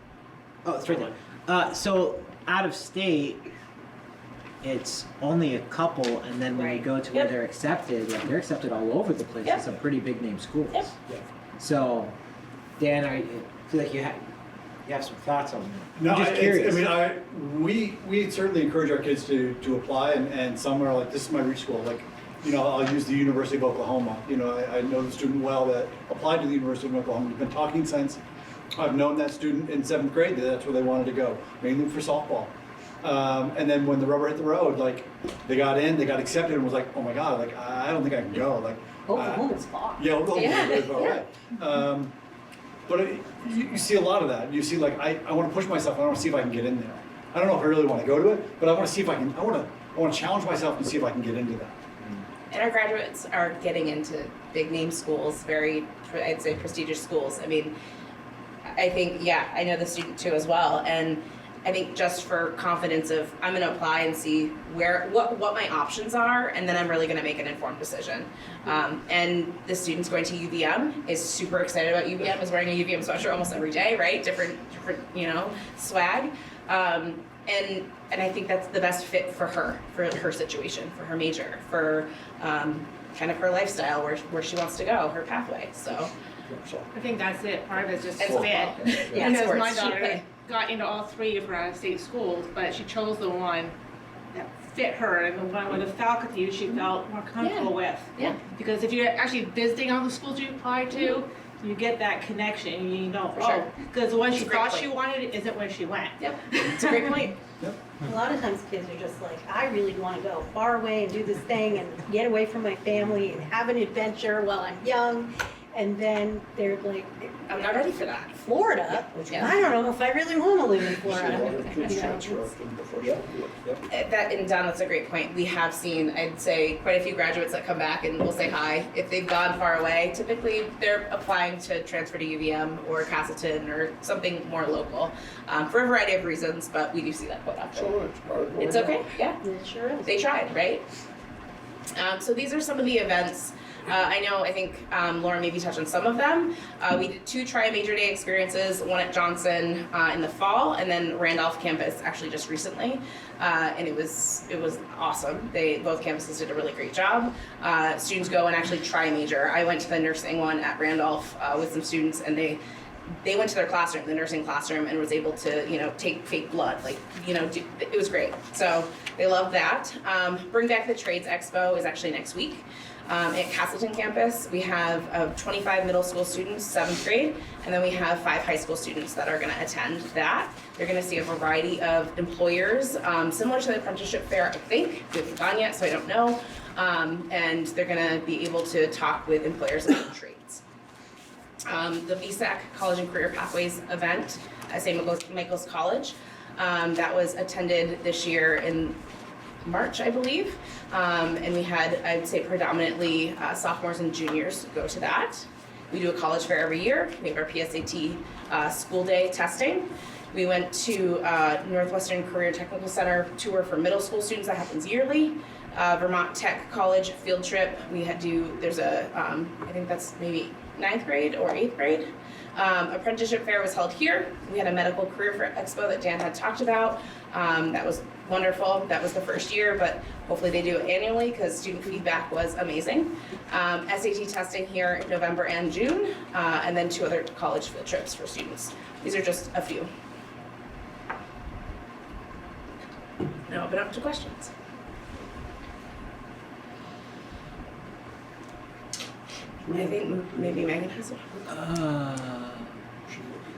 Oh, it's right there. So out of state, it's only a couple, and then when you go to where they're accepted, like they're accepted all over the place. Some pretty big name schools. So, Dan, I feel like you have some thoughts on that. No, I'm just curious. we certainly encourage our kids to apply, and some are like, this is my reach school. Like, I'll use the University of Oklahoma. I know the student well that applied to the University of Oklahoma. We've been talking since I've known that student in 7th grade that that's where they wanted to go, mainly for softball. And then when the rubber hit the road, like they got in, they got accepted, and was like, oh my God, like I don't think I can go. Like Oklahoma's far. Yeah, Oklahoma's very far away. But you see a lot of that. You see, like I want to push myself. I want to see if I can get in there. I don't know if I really want to go to it, but I want to see if I can. I want to challenge myself and see if I can get into that. And our graduates are getting into big name schools, very, I'd say, prestigious schools. I mean, I think, I know the student too as well. And I think just for confidence of, I'm going to apply and see what my options are, and then I'm really going to make an informed decision. And the student's going to UVM, is super excited about UVM, is wearing a UVM sweatshirt almost every day, right? Different swag. And I think that's the best fit for her situation, for her major, for kind of her lifestyle, where she wants to go, her pathway. So I think that's it. Part of it is just And fit. Yeah, Because sports. my daughter got into all 3 of her out-of-state schools, but she chose the one that fit her and the one with the faculty she felt more comfortable with. Yeah. Because if you're actually visiting all the schools you apply to, you get that connection. And you know, because the one she thought she wanted isn't where she went. Yep, it's a great point. A lot of times kids are just like, I really want to go far away and do this thing and get away from my family and have an adventure while I'm young. And then they're like, I'm not ready for that. Florida? I don't know if I really want to live in Florida. And Don, that's a great point. We have seen, I'd say, quite a few graduates that come back and will say hi. If they've gone far away, typically they're applying to transfer to UVM or Castleton or something more local for a variety of reasons, but we do see that quite often. It's okay, yeah. It sure is. They tried, right? So these are some of the events. I think Laura maybe touched on some of them. We did 2 Tri-Major Day experiences, one at Johnson in the fall, and then Randolph campus actually just recently. And it was awesome. Both campuses did a really great job. Students go and actually Tri-Major. I went to the nursing one at Randolph with some students, and they went to their classroom, the nursing classroom, and was able to, take fake blood. It was great. So they love that. Bring Back the Trades Expo is actually next week. At Castleton campus, we have 25 middle school students, 7th grade, and then we have 5 high school students that are going to attend that. They're going to see a variety of employers, similar to the apprenticeship fair, I think. We haven't gone yet, so I don't know. And they're going to be able to talk with employers about trades. The VSAC College and Career Pathways event at St. Michael's College, that was attended this year in March, I believe. And we had, I'd say, predominantly sophomores and juniors go to that. We do a college fair every year. We have our PSAT school day testing. We went to Northwestern Career Technical Center tour for middle school students. That happens yearly. Vermont Tech College field trip. There's I think that's maybe 9th grade or 8th grade. Apprenticeship fair was held here. We had a medical career fair expo that Dan had talked about. That was wonderful. That was the first year, but hopefully they do it annually because student feedback was amazing. SAT testing here in November and June, and then 2 other college field trips for students. These are just a few. Now open up to questions. I think maybe Megan has one.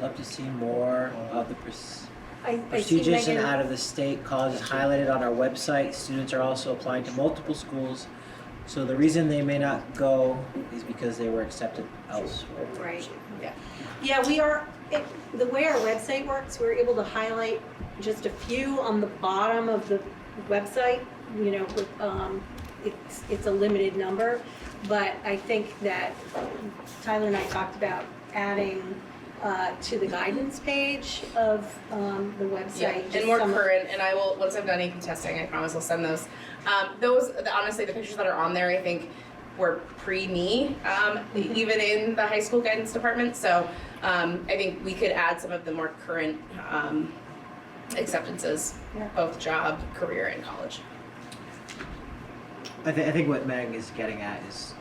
Love to see more of the I see prestigious and Megan- out-of-the-state colleges highlighted on our website. Students are also applying to multiple schools, so the reason they may not go is because they were accepted elsewhere. Right. Yeah. Yeah, we are, the way our website works, we're able to highlight just a few on the bottom of the website, you know, with, it's a limited number, but I think that Tyler and I talked about adding to the guidance page of the website. Yeah, just and more some- current, and I will, once I'm done AP testing, I promise I'll send those. Honestly, the pictures that are on there, I think, were pre-me, even in the high school guidance department, so I think we could add some of the more current acceptances, both job, career, and college. I think what Meg is getting at is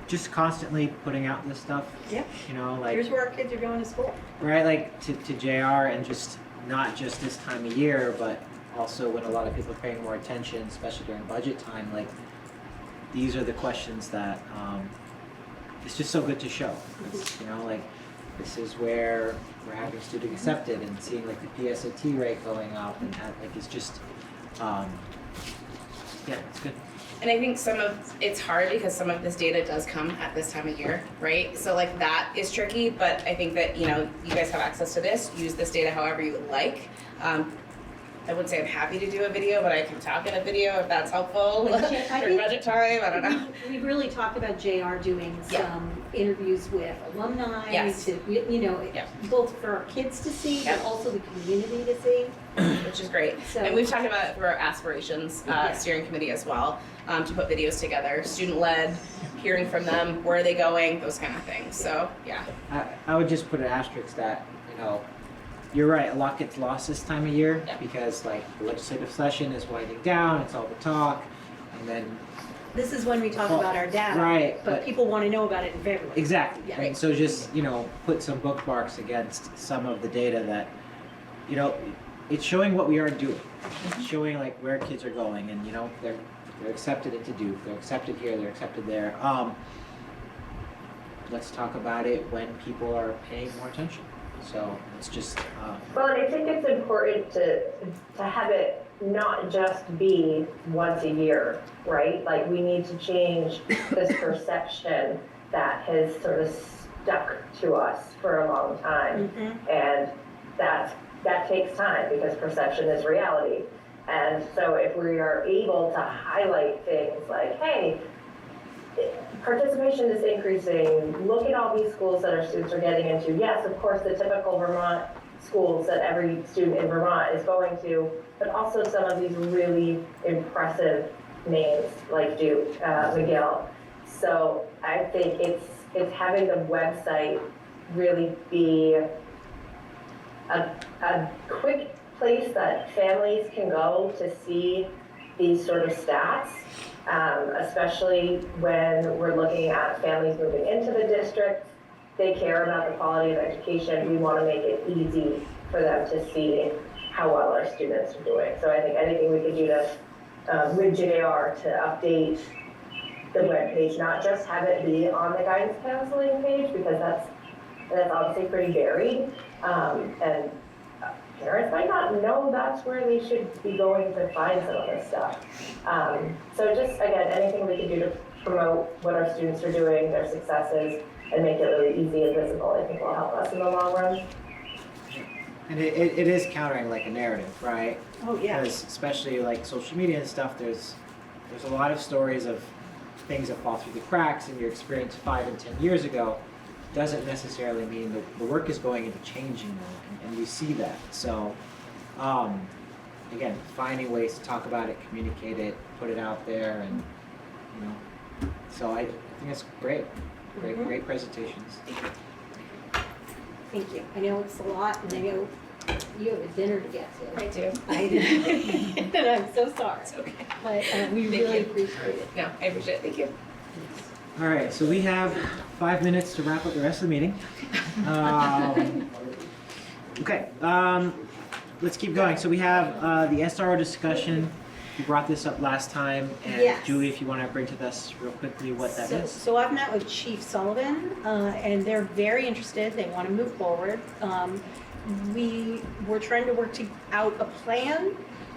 just constantly putting out this stuff. Yep. You know, like Here's where our kids are going to school. right, like to JR, and just not just this time of year, but also when a lot of people are paying more attention, especially during budget time. Like these are the questions that it's just so good to show. It's, you know, like this is where we're having student accepted and seeing like the PSAT rate going up, and like it's just yeah, it's good. And I think it's hard because some of this data does come at this time of year, right? So like that is tricky, but I think that, you know, you guys have access to this, use this data however you would like. I would say I'm happy to do a video, but I can talk in a video if that's helpful during budget time, I don't know. We really talked about JR doing some interviews with alumni Yes. to, you know, both for our kids to see, but also the community to see. Which is great. So- And we've talked about it through our aspirations steering committee as well, to put videos together, student-led, hearing from them, where are they going, those kind of things. So, yeah. I would just put an asterisk that, you know, you're right, a lot gets lost this time of year because like the legislative session is winding down, it's all the talk, and then This is when we talk about our data. Right, But but- people want to know about it in February. exactly. Yeah. And so just, you know, put some bookmarks against some of the data that, you know, it's showing what we are doing. It's showing like where kids are going, and you know, they're accepted into Duke, they're accepted here, they're accepted there. Let's talk about it when people are paying more attention. So it's just Well, and I think it's important to have it not just be once a year, right? Like we need to change this perception that has sort of stuck to us for a long time. And that takes time because perception is reality. And so if we are able to highlight things like, hey, participation is increasing, look at all these schools that our students are getting into. Yes, of course, the typical Vermont schools that every student in Vermont is going to, but also some of these really impressive names like Duke, McGill. So I think it's having the website really be a quick place that families can go to see these sort of stats, especially when we're looking at families moving into the district. They care about the quality of education. We want to make it easy for them to see how well our students are doing. So I think anything we could do to, with JR, to update the webpage, not just have it be on the guidance counseling page, because that's obviously pretty varied. And parents might not know that's where they should be going to find some of this stuff. So just, again, anything we can do to promote what our students are doing, their successes, and make it really easy and visible, I think will help us in the long run. and it is countering like a narrative, right? Oh, yeah. Because especially like social media and stuff, there's a lot of stories of things that fall through the cracks, and your experience 5 and 10 years ago doesn't necessarily mean that the work is going into changing that, and we see that. So, again, finding ways to talk about it, communicate it, put it out there, and you know, so I think it's great, great presentations. Thank you. I know it's a lot, and I know You have a dinner to get to. I do. I do. And I'm so sorry. It's okay. But we Thank really you. appreciate it. No, I appreciate it. Thank you. All right, so we have 5 minutes to wrap up the rest of the meeting. Okay, let's keep going. So we have the SRO discussion. You brought this up last time, and Yes. Julie, if you want to bring to us real quickly what that is. So I've met with Chief Sullivan, and they're very interested. They want to move forward. We were trying to work out a plan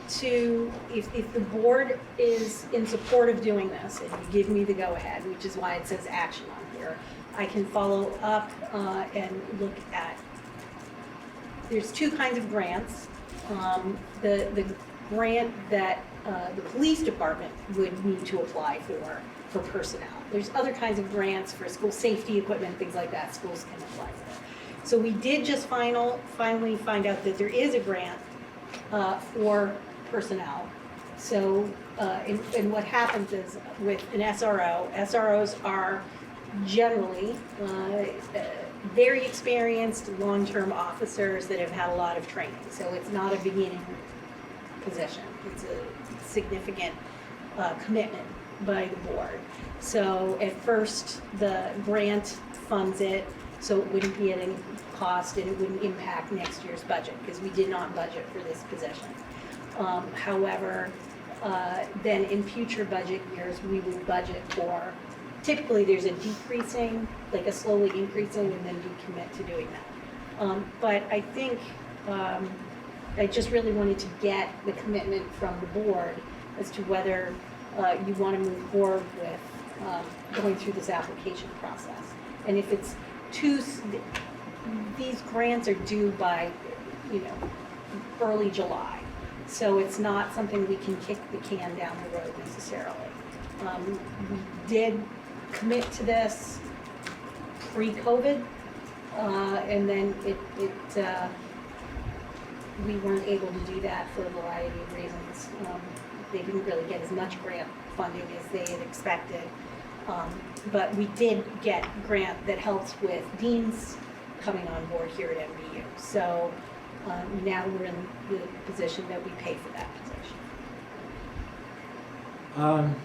to, if the board is in support of doing this, and you give me the go-ahead, which is why it says action on here, I can follow up and look at, there's two kinds of grants. The grant that the police department would need to apply for personnel. There's other kinds of grants for school safety equipment, things like that, schools can apply for. So we did just finally find out that there is a grant for personnel. So, and what happens is with an SRO, SROs are generally very experienced long-term officers that have had a lot of training. So it's not a beginning position. It's a significant commitment by the board. So at first, the grant funds it, so it wouldn't be at any cost and it wouldn't impact next year's budget because we did not budget for this position. However, then in future budget years, we would budget for, typically there's a decreasing, like a slowly increasing, and then we commit to doing that. But I think I just really wanted to get the commitment from the board as to whether you want to move forward with going through this application process. And if it's these grants are due by, early July. So it's not something we can kick the can down the road necessarily. We did commit to this pre-COVID, and then we weren't able to do that for a variety of reasons. They didn't really get as much grant funding as they had expected. But we did get grant that helps with deans coming on board here at MVU. So now we're in the position that we pay for that position.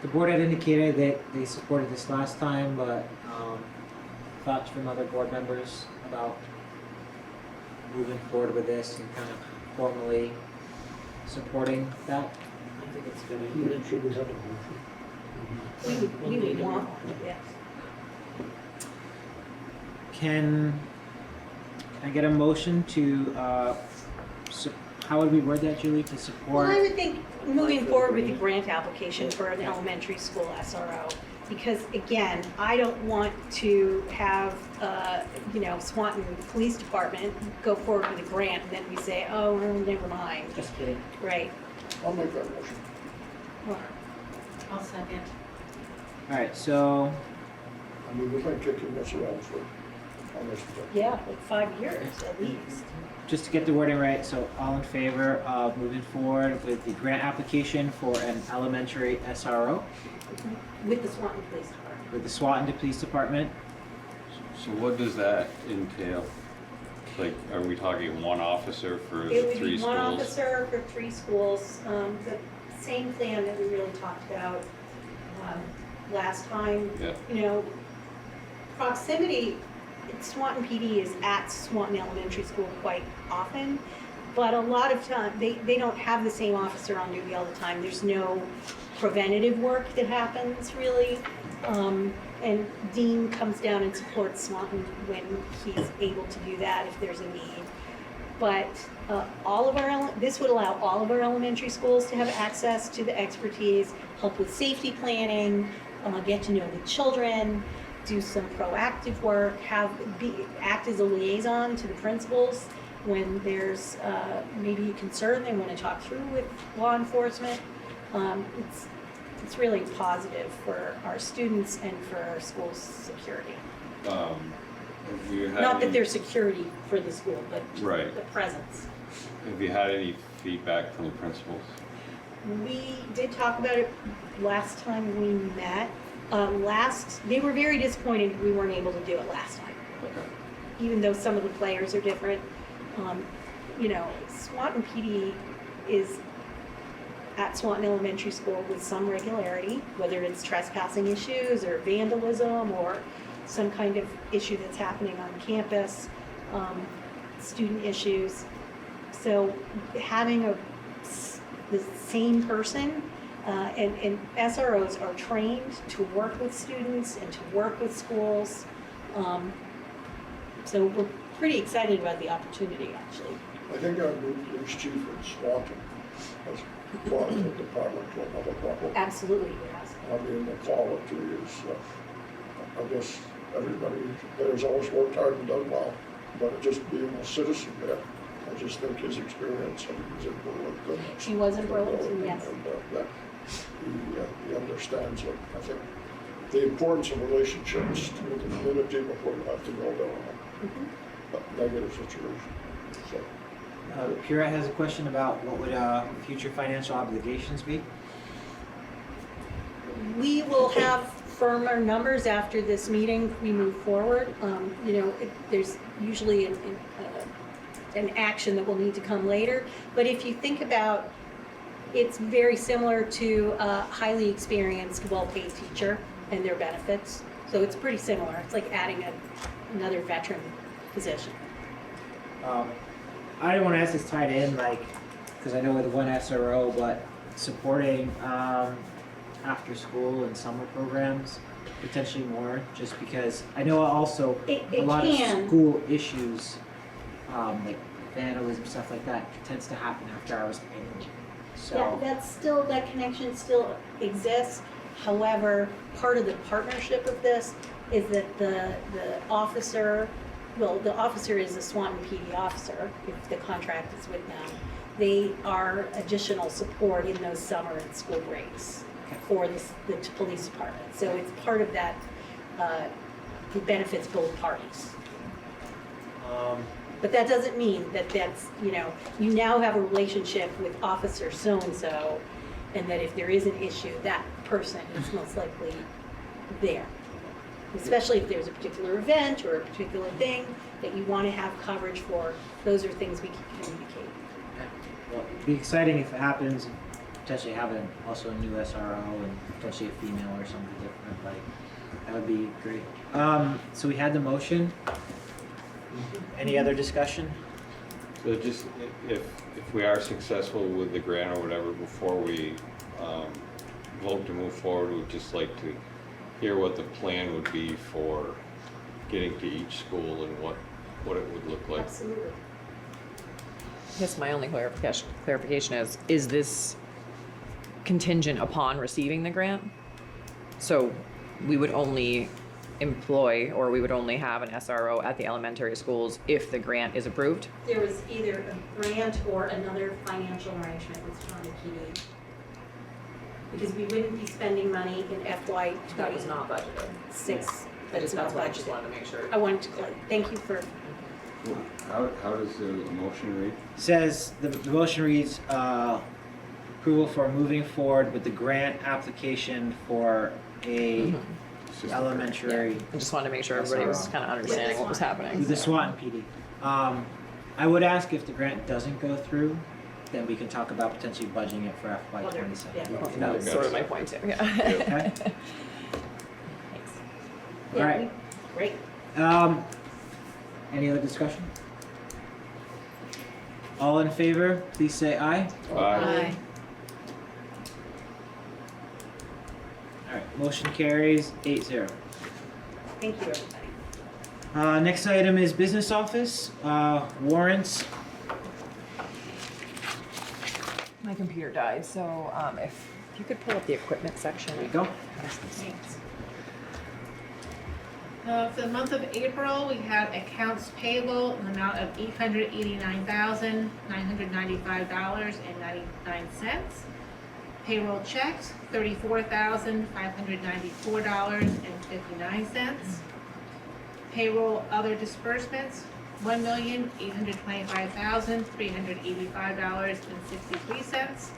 The board had indicated that they supported this last time, but thoughts from other board members about moving forward with this and kind of formally supporting that? I think it's a good idea. Should we have a motion? We would want one, yes. Can I get a motion to, how would we word that, Julie, to support? Well, I would think moving forward with the grant application for an elementary school SRO, because again, I don't want to have, Swanton Police Department go forward with a grant and then we say, oh, well, never mind. Just kidding. Right. I'll make that motion. I'll second. All right, so, I mean, we might kick this around for, how much? Yeah, like 5 years at least. just to get the wording right, so all in favor of moving forward with the grant application for an elementary SRO? With the Swanton Police Department. With the Swanton Police Department? So what does that entail? Like, are we talking one officer for It the would three be schools? one officer for 3 schools. The same plan that we really talked about last time. Yeah. Proximity, Swanton PD is at Swanton Elementary School quite often, but a lot of time, they don't have the same officer on duty all the time. There's no preventative work that happens really. And Dean comes down and supports Swanton when he's able to do that if there's a need. But this would allow all of our elementary schools to have access to the expertise, help with safety planning, get to know the children, do some proactive work, act as a liaison to the principals when there's maybe a concern they want to talk through with law enforcement. It's really positive for our students and for our school's security. Not that there's security for the school, but Right. the presence. Have you had any feedback from the principals? We did talk about it last time we met. They were very disappointed we weren't able to do it last time. Okay. Even though some of the players are different. you know, Swanton PD is at Swanton Elementary School with some regularity, whether it's trespassing issues or vandalism or some kind of issue that's happening on campus, student issues. So having the same person, and SROs are trained to work with students and to work with schools. So we're pretty excited about the opportunity, actually. I think our new police chief in Swanton has brought the department to another level. Absolutely, yes. I mean, the quality is, I guess, everybody there's always worked hard and done well, but just being a citizen there, I just think his experience, and he's in Burlington. He was in Burlington, yes. And that he understands it. I think the importance of relationships with the community before you have to go there on a negative situation. So. Purette has a question about what would future financial obligations be? We will have firmer numbers after this meeting. We move forward. You know, there's usually an action that will need to come later. But if you think about, it's very similar to a highly experienced, well-paid teacher and their benefits. So it's pretty similar. It's like adding another veteran position. I don't want to ask this tied in, like, because I know with one SRO, but supporting after school and summer programs, potentially more, just because I know also a lot of school issues, like vandalism, stuff like that, tends to happen after hours anyway. So that connection still exists. However, part of the partnership of this is that the officer, well, the officer is a Swanton PD officer, if the contract is with them. They are additional support in those summer and school breaks for the police department. So it's part of that, it benefits both parties. But that doesn't mean that that's, you know, you now have a relationship with officer so-and-so, and that if there is an issue, that person is most likely there. Especially if there's a particular event or a particular thing that you want to have coverage for, those are things we can communicate. Well, it'd be exciting if it happens, potentially having also a new SRO and potentially a female or something different, like, that would be great. So we had the motion. Any other discussion? So just if we are successful with the grant or whatever, before we vote to move forward, we'd just like to hear what the plan would be for getting to each school and what it would look like. Absolutely. I guess my only clarification is this contingent upon receiving the grant? So we would only employ, or we would only have an SRO at the elementary schools if the grant is approved? There was either a grant or another financial arrangement with Swanton PD. Because we wouldn't be spending money in FY 20. That was not budgeted. That is not That's why I budgeted. just wanted to make sure. I wanted to, thank you for. How does the motion read? Says the motion reads approval for moving forward with the grant application for a elementary. I just wanted to make sure everybody was kind of understanding what was happening. With the Swanton PD. I would ask if the grant doesn't go through, then we can talk about potentially budgeting it for FY 27. Well, that was sort of my point too, yeah. Okay. Thanks. All right. Great. Any other discussion? All in favor, please say aye. Aye. All right, motion carries 8-0. Thank you, everybody. Next item is business office, warrants. My computer died, so if you could pull up the equipment section. There you go. Thanks. For the month of April, we had accounts payable in the amount of $889,995.99. Payroll checks, $34,594.59. Payroll other disbursements, $1,825,385.63.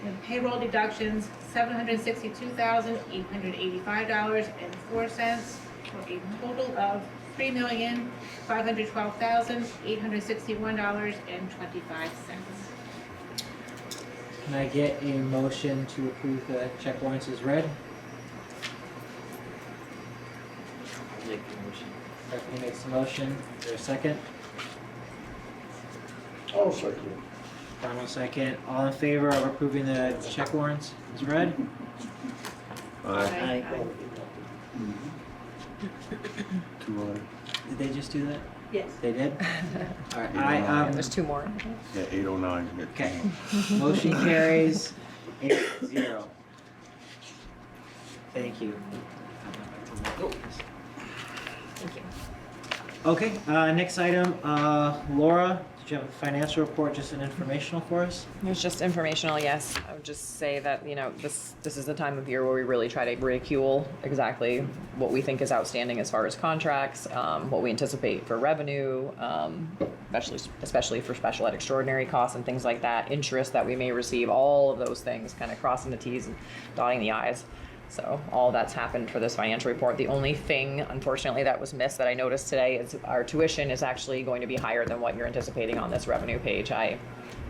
And payroll deductions, $762,885.04, for a total of $3,512,861.25. Can I get a motion to approve the check warrants as read? Make the motion. Stephanie makes the motion. Is there a second? I'll second it. Final second. All in favor of approving the check warrants as read? Aye. Did they just do that? Yes. They did? All right, There's two more. Yeah, 809. okay. Motion carries 8-0. Thank you. Thank you. Okay, next item, Laura, did you have a financial report, just an informational for us? It was just informational, yes. I would just say that, you know, this is the time of year where we really try to ridicule exactly what we think is outstanding as far as contracts, what we anticipate for revenue, especially for special ed extraordinary costs and things like that, interest that we may receive, all of those things, kind of crossing the T's and dotting the I's. So all that's happened for this financial report. The only thing, unfortunately, that was missed that I noticed today is our tuition is actually going to be higher than what you're anticipating on this revenue page. I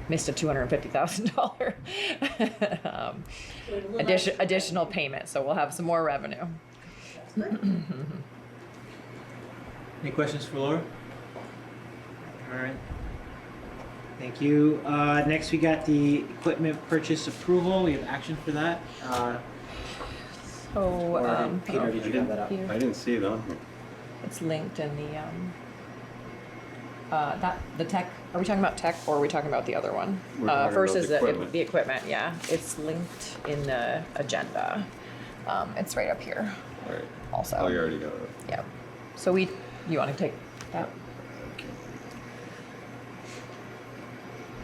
missed a $250,000 additional payment, so we'll have some more revenue. Any questions for Laura? All right. Thank you. Next, we got the equipment purchase approval. We have action for that. So, Peter, did you have that up? Peter. I didn't see it on here. It's linked in the tech. Are we talking about tech or are we talking about the other one? We're talking First about is the equipment. the equipment. Yeah, it's linked in the agenda. It's right up here. All right. Also. Oh, you already got it. Yeah. So you want to take that?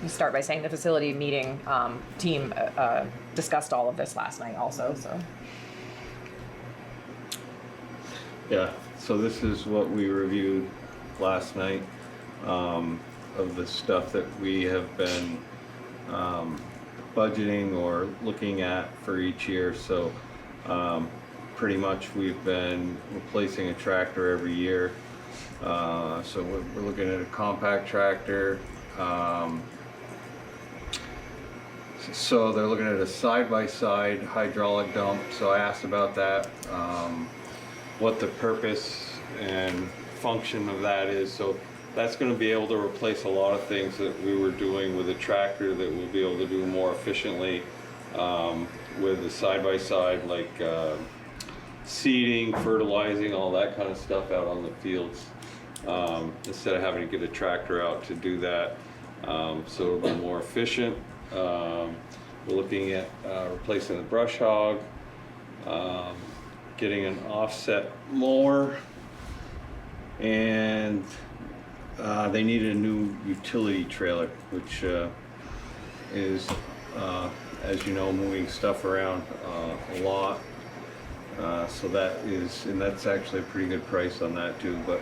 You start by saying the facility meeting team discussed all of this last night also. So. Yeah, so this is what we reviewed last night, of the stuff that we have been budgeting or looking at for each year. So pretty much we've been replacing a tractor every year. So we're looking at a compact tractor. So they're looking at a side-by-side hydraulic dump. So I asked about that. What the purpose and function of that is. So that's going to be able to replace a lot of things that we were doing with a tractor that we'll be able to do more efficiently with the side-by-side, like seeding, fertilizing, all that kind of stuff out on the fields, instead of having to get a tractor out to do that. So it'll be more efficient. We're looking at replacing the brush hog, getting an offset mower, and they needed a new utility trailer, which is, as you know, moving stuff around a lot. So that's actually a pretty good price on that too. But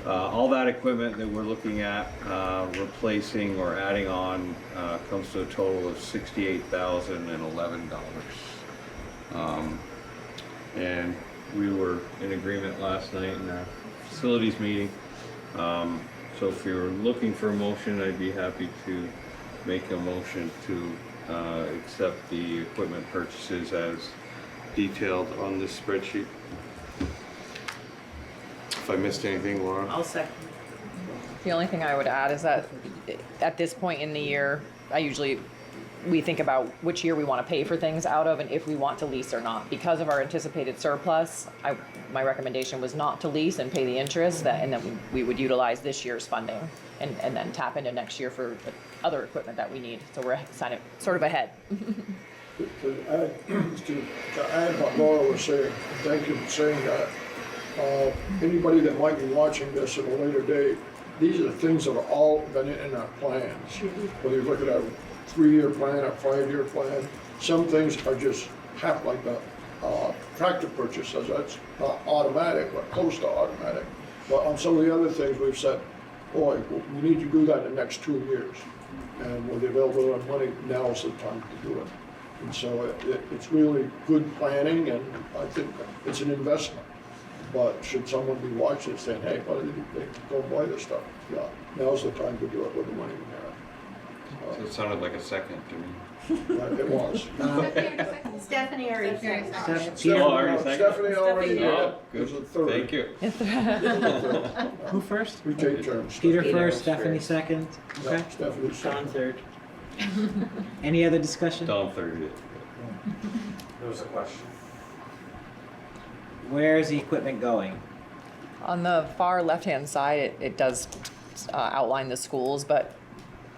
all that equipment that we're looking at replacing or adding on comes to a total of $68,011. And we were in agreement last night in our facilities meeting. So if you're looking for a motion, I'd be happy to make a motion to accept the equipment purchases as detailed on this spreadsheet. If I missed anything, Laura? I'll second. The only thing I would add is that at this point in the year, we think about which year we want to pay for things out of and if we want to lease or not. Because of our anticipated surplus, my recommendation was not to lease and pay the interest, and then we would utilize this year's funding and then tap into next year for other equipment that we need. So we're sort of ahead. To add what Laura was saying, thank you for saying that. Anybody that might be watching this at a later date, these are the things that have all been in our plans. Whether you look at our 3-year plan, our 5-year plan, some things are just half like the tractor purchases. That's not automatic, but close to automatic. But on some of the other things, we've said, boy, we need to do that in the next 2 years. And with the availability of money, now's the time to do it. And so it's really good planning, and I think it's an investment. But should someone be watching it saying, hey, why did they go buy this stuff? Yeah, now's the time to do it with the money we have. So it sounded like a second to me. It was. Stephanie already said. Stephanie already did. Oh, There's a good. third. Thank you. Who first? We take turns. Peter first, Stephanie second. Yeah, Okay. Stephanie Don second. third. Any other discussion? Don thirded it. There was a question. Where's the equipment going? On the far left-hand side, it does outline the schools, but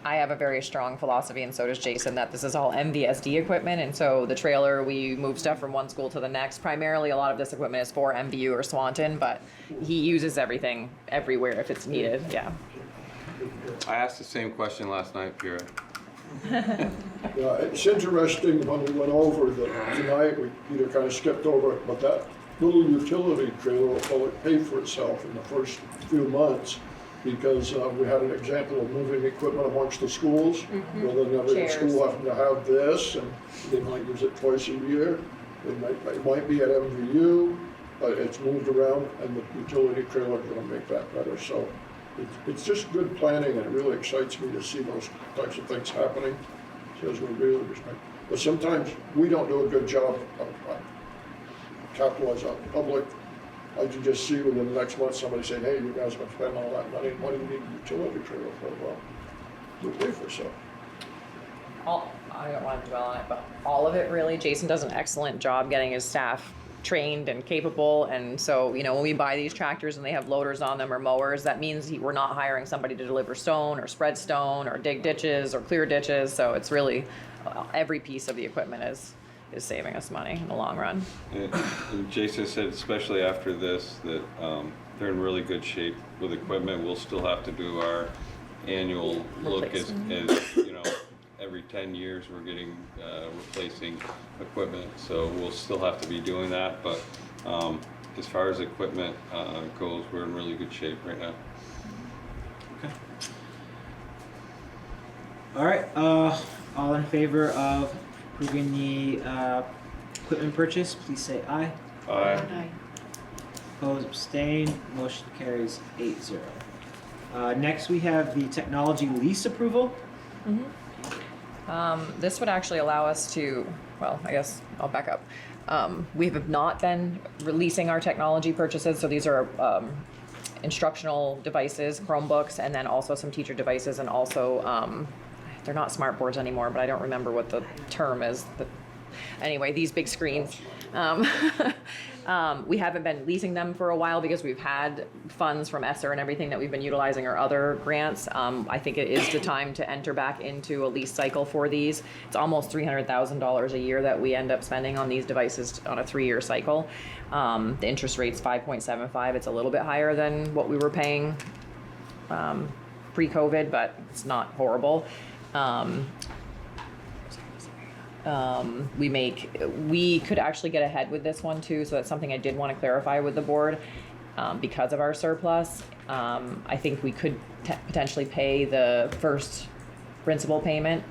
I have a very strong philosophy, and so does Jason, that this is all MVSD equipment, and so the trailer, we move stuff from one school to the next. Primarily, a lot of this equipment is for MVU or Swanton, but he uses everything everywhere if it's needed, yeah. I asked the same question last night, Pierre. Yeah, it's interesting when we went over tonight, Peter kind of skipped over it, but that little utility trailer will probably pay for itself in the first few months because we had an example of moving equipment amongst the schools. Rather than every Chairs. school having to have this, and they might use it twice a year. It might be at MVU, but it's moved around, and the utility trailer is going to make that better. So it's just good planning, and it really excites me to see those types of things happening. Says we really respect. But sometimes we don't do a good job of capitalizing on the public. I can just see within the next month somebody saying, hey, you guys have spent all that money, what do you need a utility trailer for? Well, we'll pay for some. I don't want to dwell on it, but all of it really, Jason does an excellent job getting his staff trained and capable, and so, you know, when we buy these tractors and they have loaders on them or mowers, that means we're not hiring somebody to deliver stone or spread stone or dig ditches or clear ditches, so it's really, every piece of the equipment is saving us money in the long run. And Jason said, especially after this, that they're in really good shape with equipment. We'll still have to do our annual look as you know, every 10 years we're getting replacing equipment, so we'll still have to be doing that. But as far as equipment goes, we're in really good shape right now. Okay. All right, all in favor of approving the equipment purchase, please say aye. Aye. Opposed, abstained, motion carries 8-0. Next, we have the technology lease approval. This would actually allow us to, well, I guess I'll back up. We have not been releasing our technology purchases, so these are instructional devices, Chromebooks, and then also some teacher devices, and also they're not smart boards anymore, but I don't remember what the term is. Anyway, these big screens. We haven't been leasing them for a while because we've had funds from ESSER and everything that we've been utilizing our other grants. I think it is the time to enter back into a lease cycle for these. It's almost $300,000 a year that we end up spending on these devices on a 3-year cycle. The interest rate's 5.75. It's a little bit higher than what we were paying pre-COVID, but it's not horrible. We could actually get ahead with this one too, so that's something I did want to clarify with the board. Because of our surplus, I think we could potentially pay the first principal payment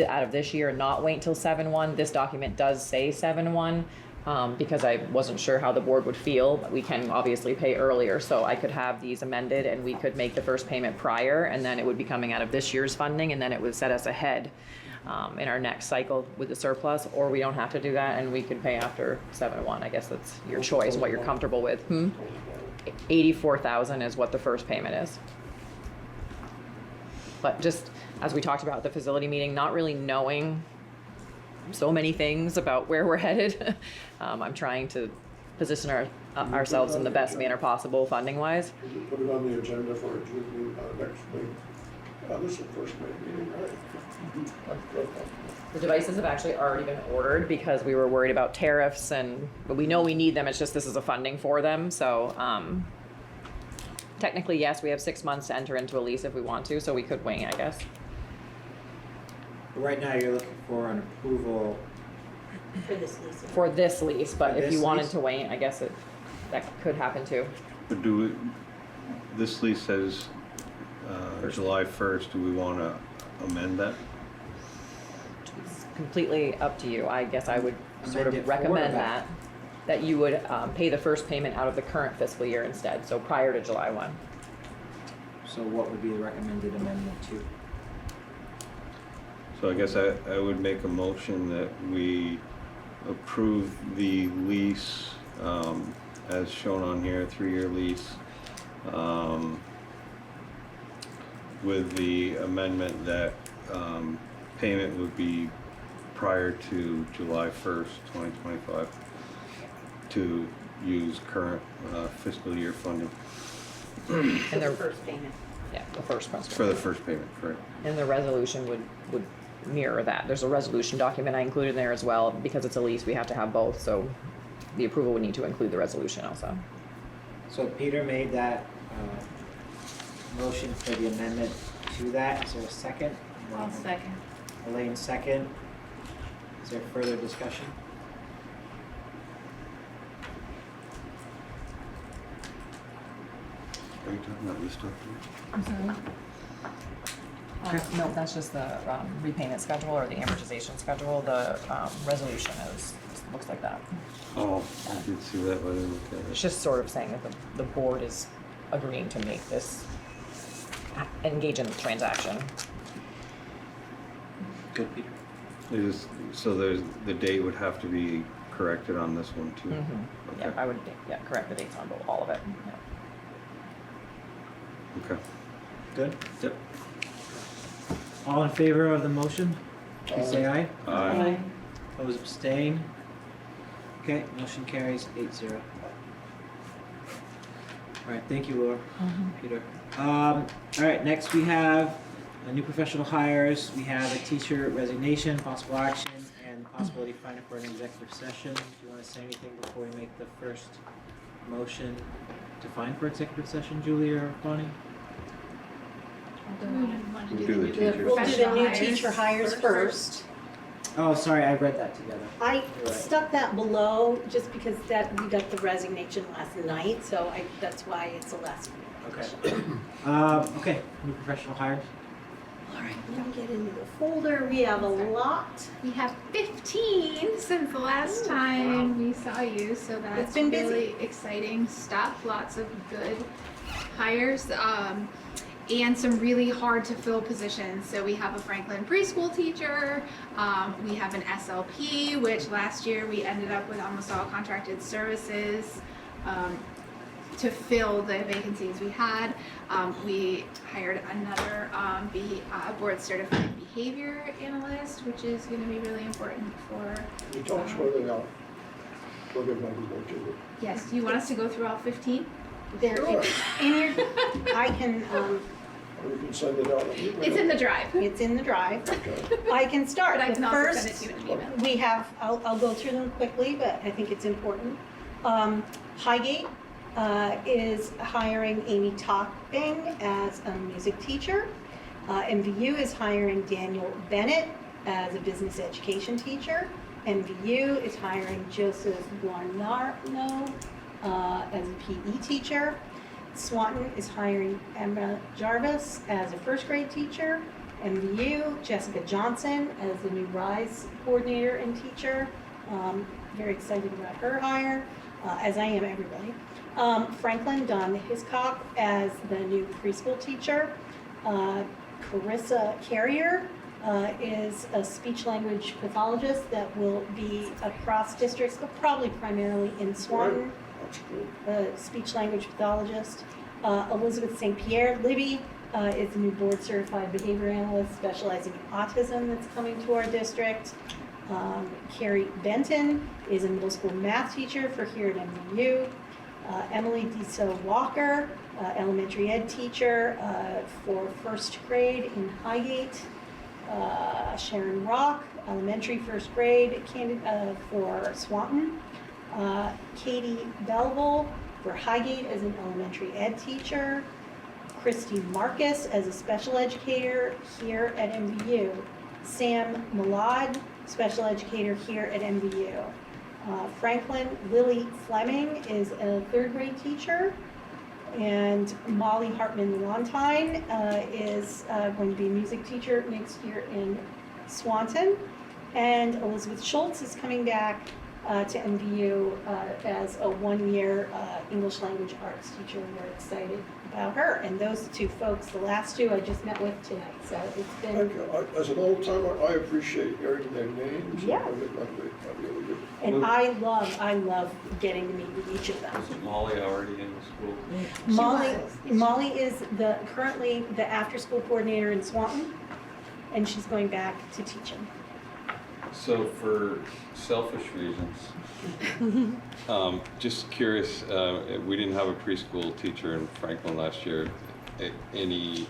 out of this year and not wait until 7/1. This document does say 7/1 because I wasn't sure how the board would feel. We can obviously pay earlier, so I could have these amended and we could make the first payment prior, and then it would be coming out of this year's funding, and then it would set us ahead in our next cycle with the surplus, or we don't have to do that and we could pay after 7/1. I guess that's your choice, what you're comfortable with. 84,000 is what the first payment is. But just as we talked about at the facility meeting, not really knowing so many things about where we're headed, I'm trying to position ourselves in the best manner possible funding wise. Put it on the agenda for a June next meeting. This is the first meeting, right? The devices have actually already been ordered because we were worried about tariffs, but we know we need them. It's just this is a funding for them. So technically, yes, we have 6 months to enter into a lease if we want to, so we could wing, I guess. Right now, you're looking for an approval For this lease. But For if you this wanted lease? to wing, I guess that could happen too. But this lease says July 1st. Do we want to amend that? It's completely up to you. I guess I would sort Amend it of forward or recommend back? that. that you would pay the first payment out of the current fiscal year instead, so prior to July 1. So what would be the recommended amendment to? So I guess I would make a motion that we approve the lease, as shown on here, 3-year lease, with the amendment that, payment would be prior to July 1st, 2025, to use current, fiscal year funding. And the first payment. Yeah, the first principal. For the first payment, correct. And the resolution would mirror that. There's a resolution document I included in there as well. Because it's a lease, we have to have both, so the approval would need to include the resolution also. So Peter made that motion for the amendment to that. Is there a second? I'll second. Elaine, second. Is there further discussion? Are you talking about this document? I'm sorry? No, that's just the repayment schedule or the amortization schedule. The resolution looks like that. Oh, I did see that, but I didn't look at It's it. just sort of saying that the board is agreeing to make this, engage in the transaction. Good, Peter. So the date would have to be corrected on this one too? Mm-hmm. Yeah, I would, correct the dates on all of it. Yeah. Okay. Good? Yep. All in favor of the motion? Please say aye. Aye. Opposed, abstain? Okay, motion carries 8-0. All right, thank you, Laura. Peter. All right, next we have new professional hires. We have a teacher resignation, possible action, and the possibility of finding for an executive session. Do you want to say anything before we make the first motion to find for executive session, Julie or Bonnie? We'll do the new teacher hires first. Oh, sorry, I read that together. I You're right. stuck that below just because we got the resignation last night, so that's why it's a last minute. Okay. Okay, new professional hires. All right, let me get into the folder. We have a lot. We have 15 since the last time we saw you, so that's It's been busy. really exciting stuff. Lots of good hires. And some really hard to fill positions. So we have a Franklin preschool teacher, we have an SLP, which last year we ended up with almost all contracted services to fill the vacancies we had. We hired another board certified behavior analyst, which is going to be really important for. You tell us where they are, where they're going to be located. Yes, do you want us to go through all 15? There, Sure. in your, I can, Or you can send it out. It's in the drive. it's in the drive. I can start. But I The can also send it first, to you in an email. we have, I'll go through them quickly, but I think it's important. Highgate is hiring Amy Topping as a music teacher. MVU is hiring Daniel Bennett as a business education teacher. MVU is hiring Joseph Guarnarno as a PE teacher. Swanton is hiring Emma Jarvis as a first grade teacher. MVU, Jessica Johnson as the new RISE coordinator and teacher. Very excited about her hire, as I am everybody. Franklin, Don Hiscock as the new preschool teacher. Carissa Carrier is a speech language pathologist that will be across districts, but probably primarily in Swanton. Speech language pathologist. Elizabeth St. Pierre, Libby, is the new board certified behavior analyst specializing in autism that's coming to our district. Carrie Benton is a middle school math teacher for here at MVU. Emily Deso Walker, elementary ed teacher for first grade in Highgate. Sharon Rock, elementary first grade candidate for Swanton. Katie Belleville for Highgate as an elementary ed teacher. Christy Marcus as a special educator here at MVU. Sam Malad, special educator here at MVU. Franklin Lily Fleming is a third grade teacher. And Molly Hartman-Lontine is going to be a music teacher next year in Swanton. And Elizabeth Schultz is coming back to MVU as a one-year English language arts teacher. We're excited about her. And those two folks, the last two I just met with tonight. So it's been. Thank you. As an old timer, I appreciate hearing their names. Yeah. I really do. And I love getting to meet with each of them. Is Molly already in the school? Molly is currently the after-school coordinator in Swanton, and she's going back to teaching. So for selfish reasons, just curious, we didn't have a preschool teacher in Franklin last year. Any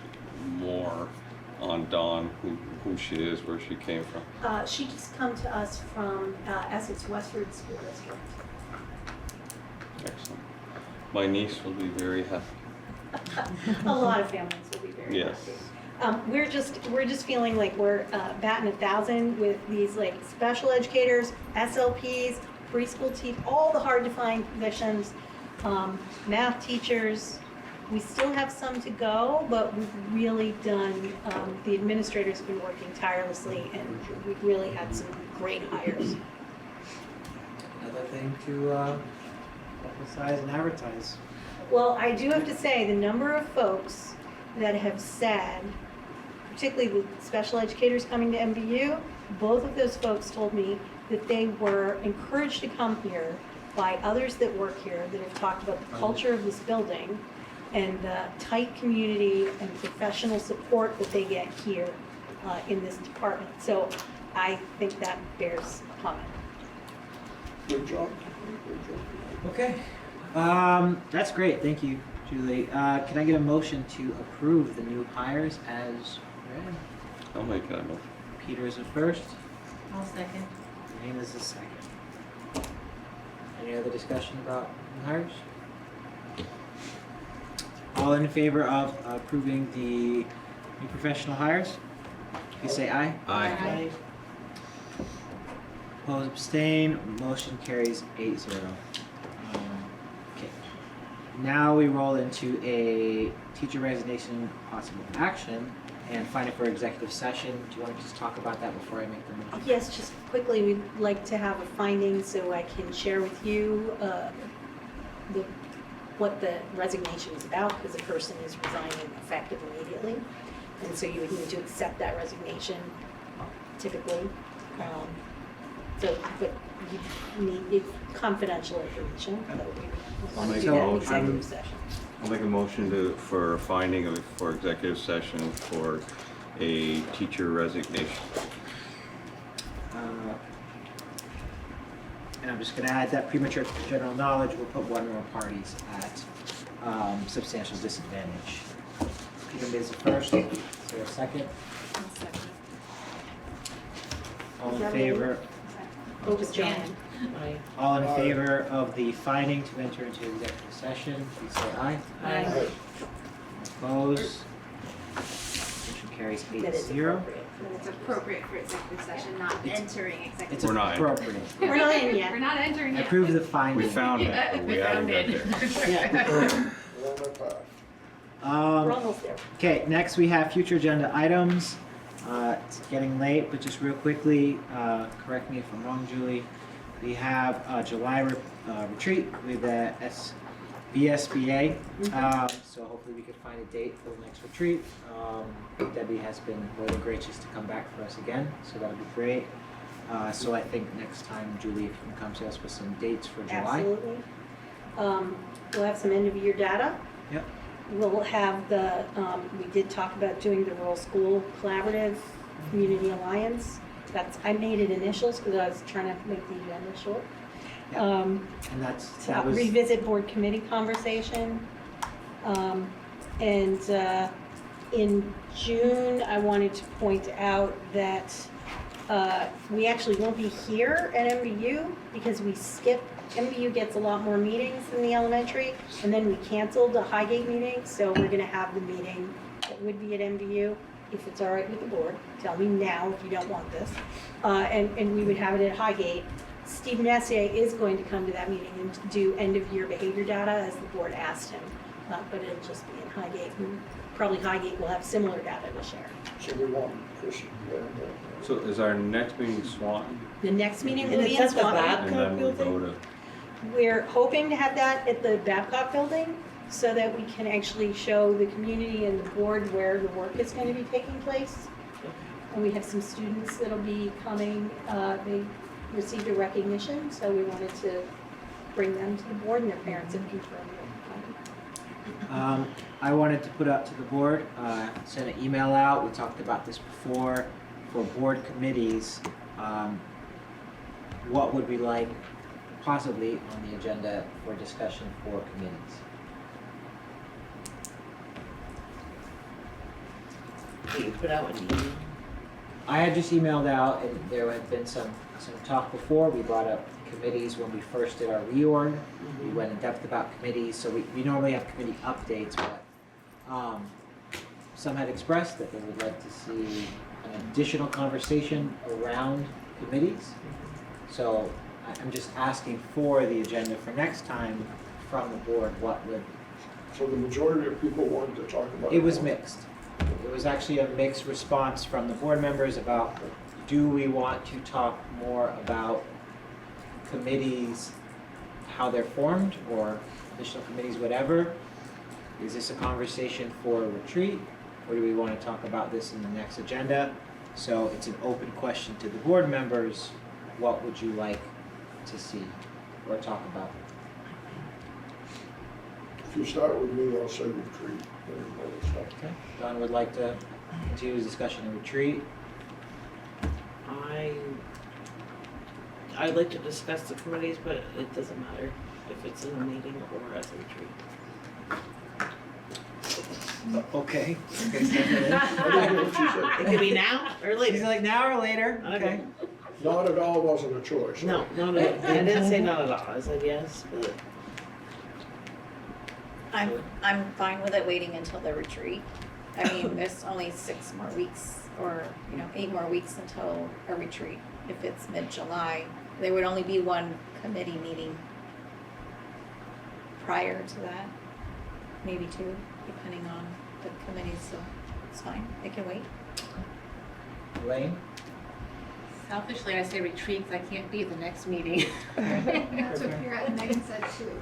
more on Dawn, who she is, where she came from? She just come to us from Essex Westford School District. Excellent. My niece will be very happy. A lot of families will be very Yes. happy. We're just feeling like we're batting 1,000 with these like special educators, SLPs, preschool teachers, all the hard to find positions, math teachers. We still have some to go, but we've really done, the administrators have been working tirelessly, and we've really had some great hires. Another thing to publicize and advertise. Well, I do have to say, the number of folks that have said, particularly the special educators coming to MVU, both of those folks told me that they were encouraged to come here by others that work here that have talked about the culture of this building and the tight community and professional support that they get here in this department. So I think that bears comment. Good job. Okay. That's great. Thank you, Julie. Can I get a motion to approve the new hires as read? I'll make that motion. Peter is the first. I'll second. Jane is the second. Any other discussion about new hires? All in favor of approving the new professional hires? Please say aye. Aye. Opposed, abstain, motion carries 8-0. Okay. Now we roll into a teacher resignation possible action and find it for executive session. Do you want to just talk about that before I make the motion? Yes, just quickly, we'd like to have a finding so I can share with you what the resignation is about, because the person is resigning effective immediately. And so you would need to accept that resignation typically. But you need confidential information that we want to do that in executive session. I'll make a motion for a finding for executive session for a teacher resignation. And I'm just going to add that premature general knowledge will put one or more parties at substantial disadvantage. Peter made the first. Is there a second? I'll second. All in favor? What was John? All in favor of the finding to enter into executive session, please say aye. Aye. Opposed? Motion carries 8-0. It's appropriate for executive session, not entering executive. It's We're not. appropriate. We're not in yet. We're not entering yet. Approve the finding. We found it, but we haven't got there. We're almost there. Okay, next we have future agenda items. It's getting late, but just real quickly, correct me if I'm wrong, Julie. We have a July retreat with the VSBA. So hopefully we could find a date for the next retreat. Debbie has been more than gracious to come back for us again, so that would be great. So I think next time, Julie, if you can come to us with some dates for July. Absolutely. We'll have some end of year data. Yep. We'll have the, we did talk about doing the Rural School Collaborative Community Alliance. I made it initials because I was trying to make the agenda short. Yep. And that was Revisit board committee conversation. And in June, I wanted to point out that we actually won't be here at MVU because we skipped. MVU gets a lot more meetings than the elementary, and then we canceled the Highgate meeting, so we're gonna have the meeting that would be at MVU, if it's all right with the board. Tell me now if you don't want this. And we would have it at Highgate. Steve Nessier is going to come to that meeting and do end of year behavior data as the board asked him. but it'll just be in Highgate. Probably Highgate will have similar data to share. So we want Chris and Glenn So is our next meeting Swanton? The next meeting will And be is in that the Swanton. Babcock And then we'll building? go to, We're hoping to have that at the Babcock building so that we can actually show the community and the board where the work is going to be taking place. And we have some students that'll be coming, they received a recognition, so we wanted to bring them to the board and their parents and confirm it. I wanted to put out to the board, send an email out, we talked about this before, for board committees, what would we like possibly on the agenda for discussion for committees? You put out an email. I had just emailed out, and there had been some talk before. We brought up committees when we first did our reorg. We went in depth about committees, so we normally have committee updates, but some had expressed that they would like to see an additional conversation around committees. So I'm just asking for the agenda for next time from the board, what would... So the majority of people wanted to talk about it. It was mixed. It was actually a mixed response from the board members about, do we want to talk more about committees, how they're formed, or additional committees, whatever? Is this a conversation for a retreat, or do we want to talk about this in the next agenda? So it's an open question to the board members. What would you like to see or talk about? If you start with me, I'll say retreat. Okay. Don would like to continue the discussion in retreat. I'd like to discuss the committees, but it doesn't matter if it's in a meeting or as a retreat. Okay. It could be now or later. He's like now or later. Okay. Not at all wasn't a choice. No, not at all. I didn't say not at all. I said yes, but I'm fine with it waiting until the retreat. I mean, there's only 6 more weeks or, 8 more weeks until a retreat. If it's mid-July, there would only be one committee meeting prior to that, maybe 2, depending on the committees, so it's fine. It can wait. Elaine? Selfishly, I say retreat because I can't be at the next meeting. That's what Pierrette and Megan said too.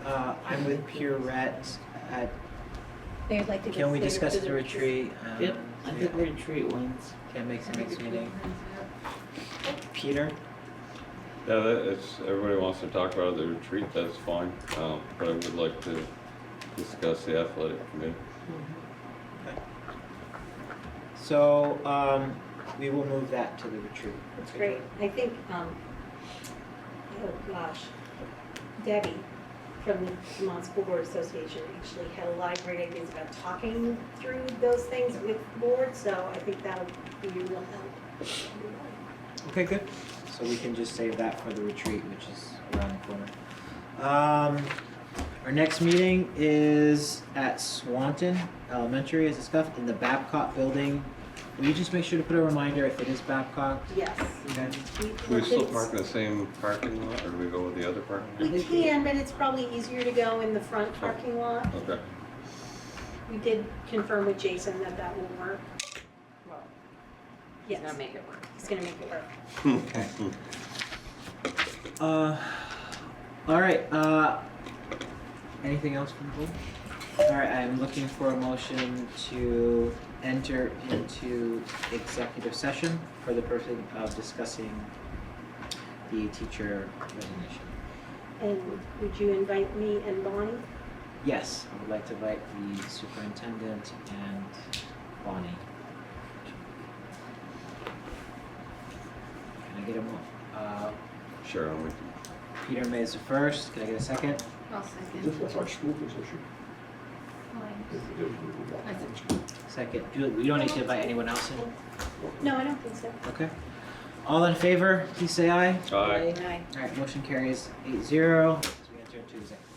I'm with Pierrette. They'd like to Can we consider discuss to the the retreat? Yep, I think retreat wins. Can't make the next meeting. Peter? yeah, it's, everybody wants to talk about the retreat, that's fine. But I would like to discuss the athletic committee. So, we will move that to the retreat. That's great. I think, oh gosh, Debbie from the Vermont School Board Association actually had a lot of great ideas about talking through those things with the board, so I think that'll be a real help. Okay, good. So we can just save that for the retreat, which is around the corner. Our next meeting is at Swanton Elementary, as discussed, in the Babcock building. Will you just make sure to put a reminder if it is Babcock? Yes. Okay. Do we still park in the same parking lot, or do we go with the other parking lot? We can, but it's probably easier to go in the front parking lot. Okay. We did confirm with Jason that that will work. He's Yes. gonna make it work. He's gonna make it work. Okay. All right, anything else from the board? All right, I'm looking for a motion to enter into executive session for the purpose of discussing the teacher resignation. And would you invite me and Bonnie? Yes, I would like to invite the superintendent and Bonnie. Can I get a Sure, I'm with Peter May is the first. Can I get a second? I'll Is second. this our school position? Second. We don't need to invite anyone else in? No, I don't think so. Okay. All in favor, please say aye. Aye. Aye. All right, motion carries 8-0. So we enter into executive.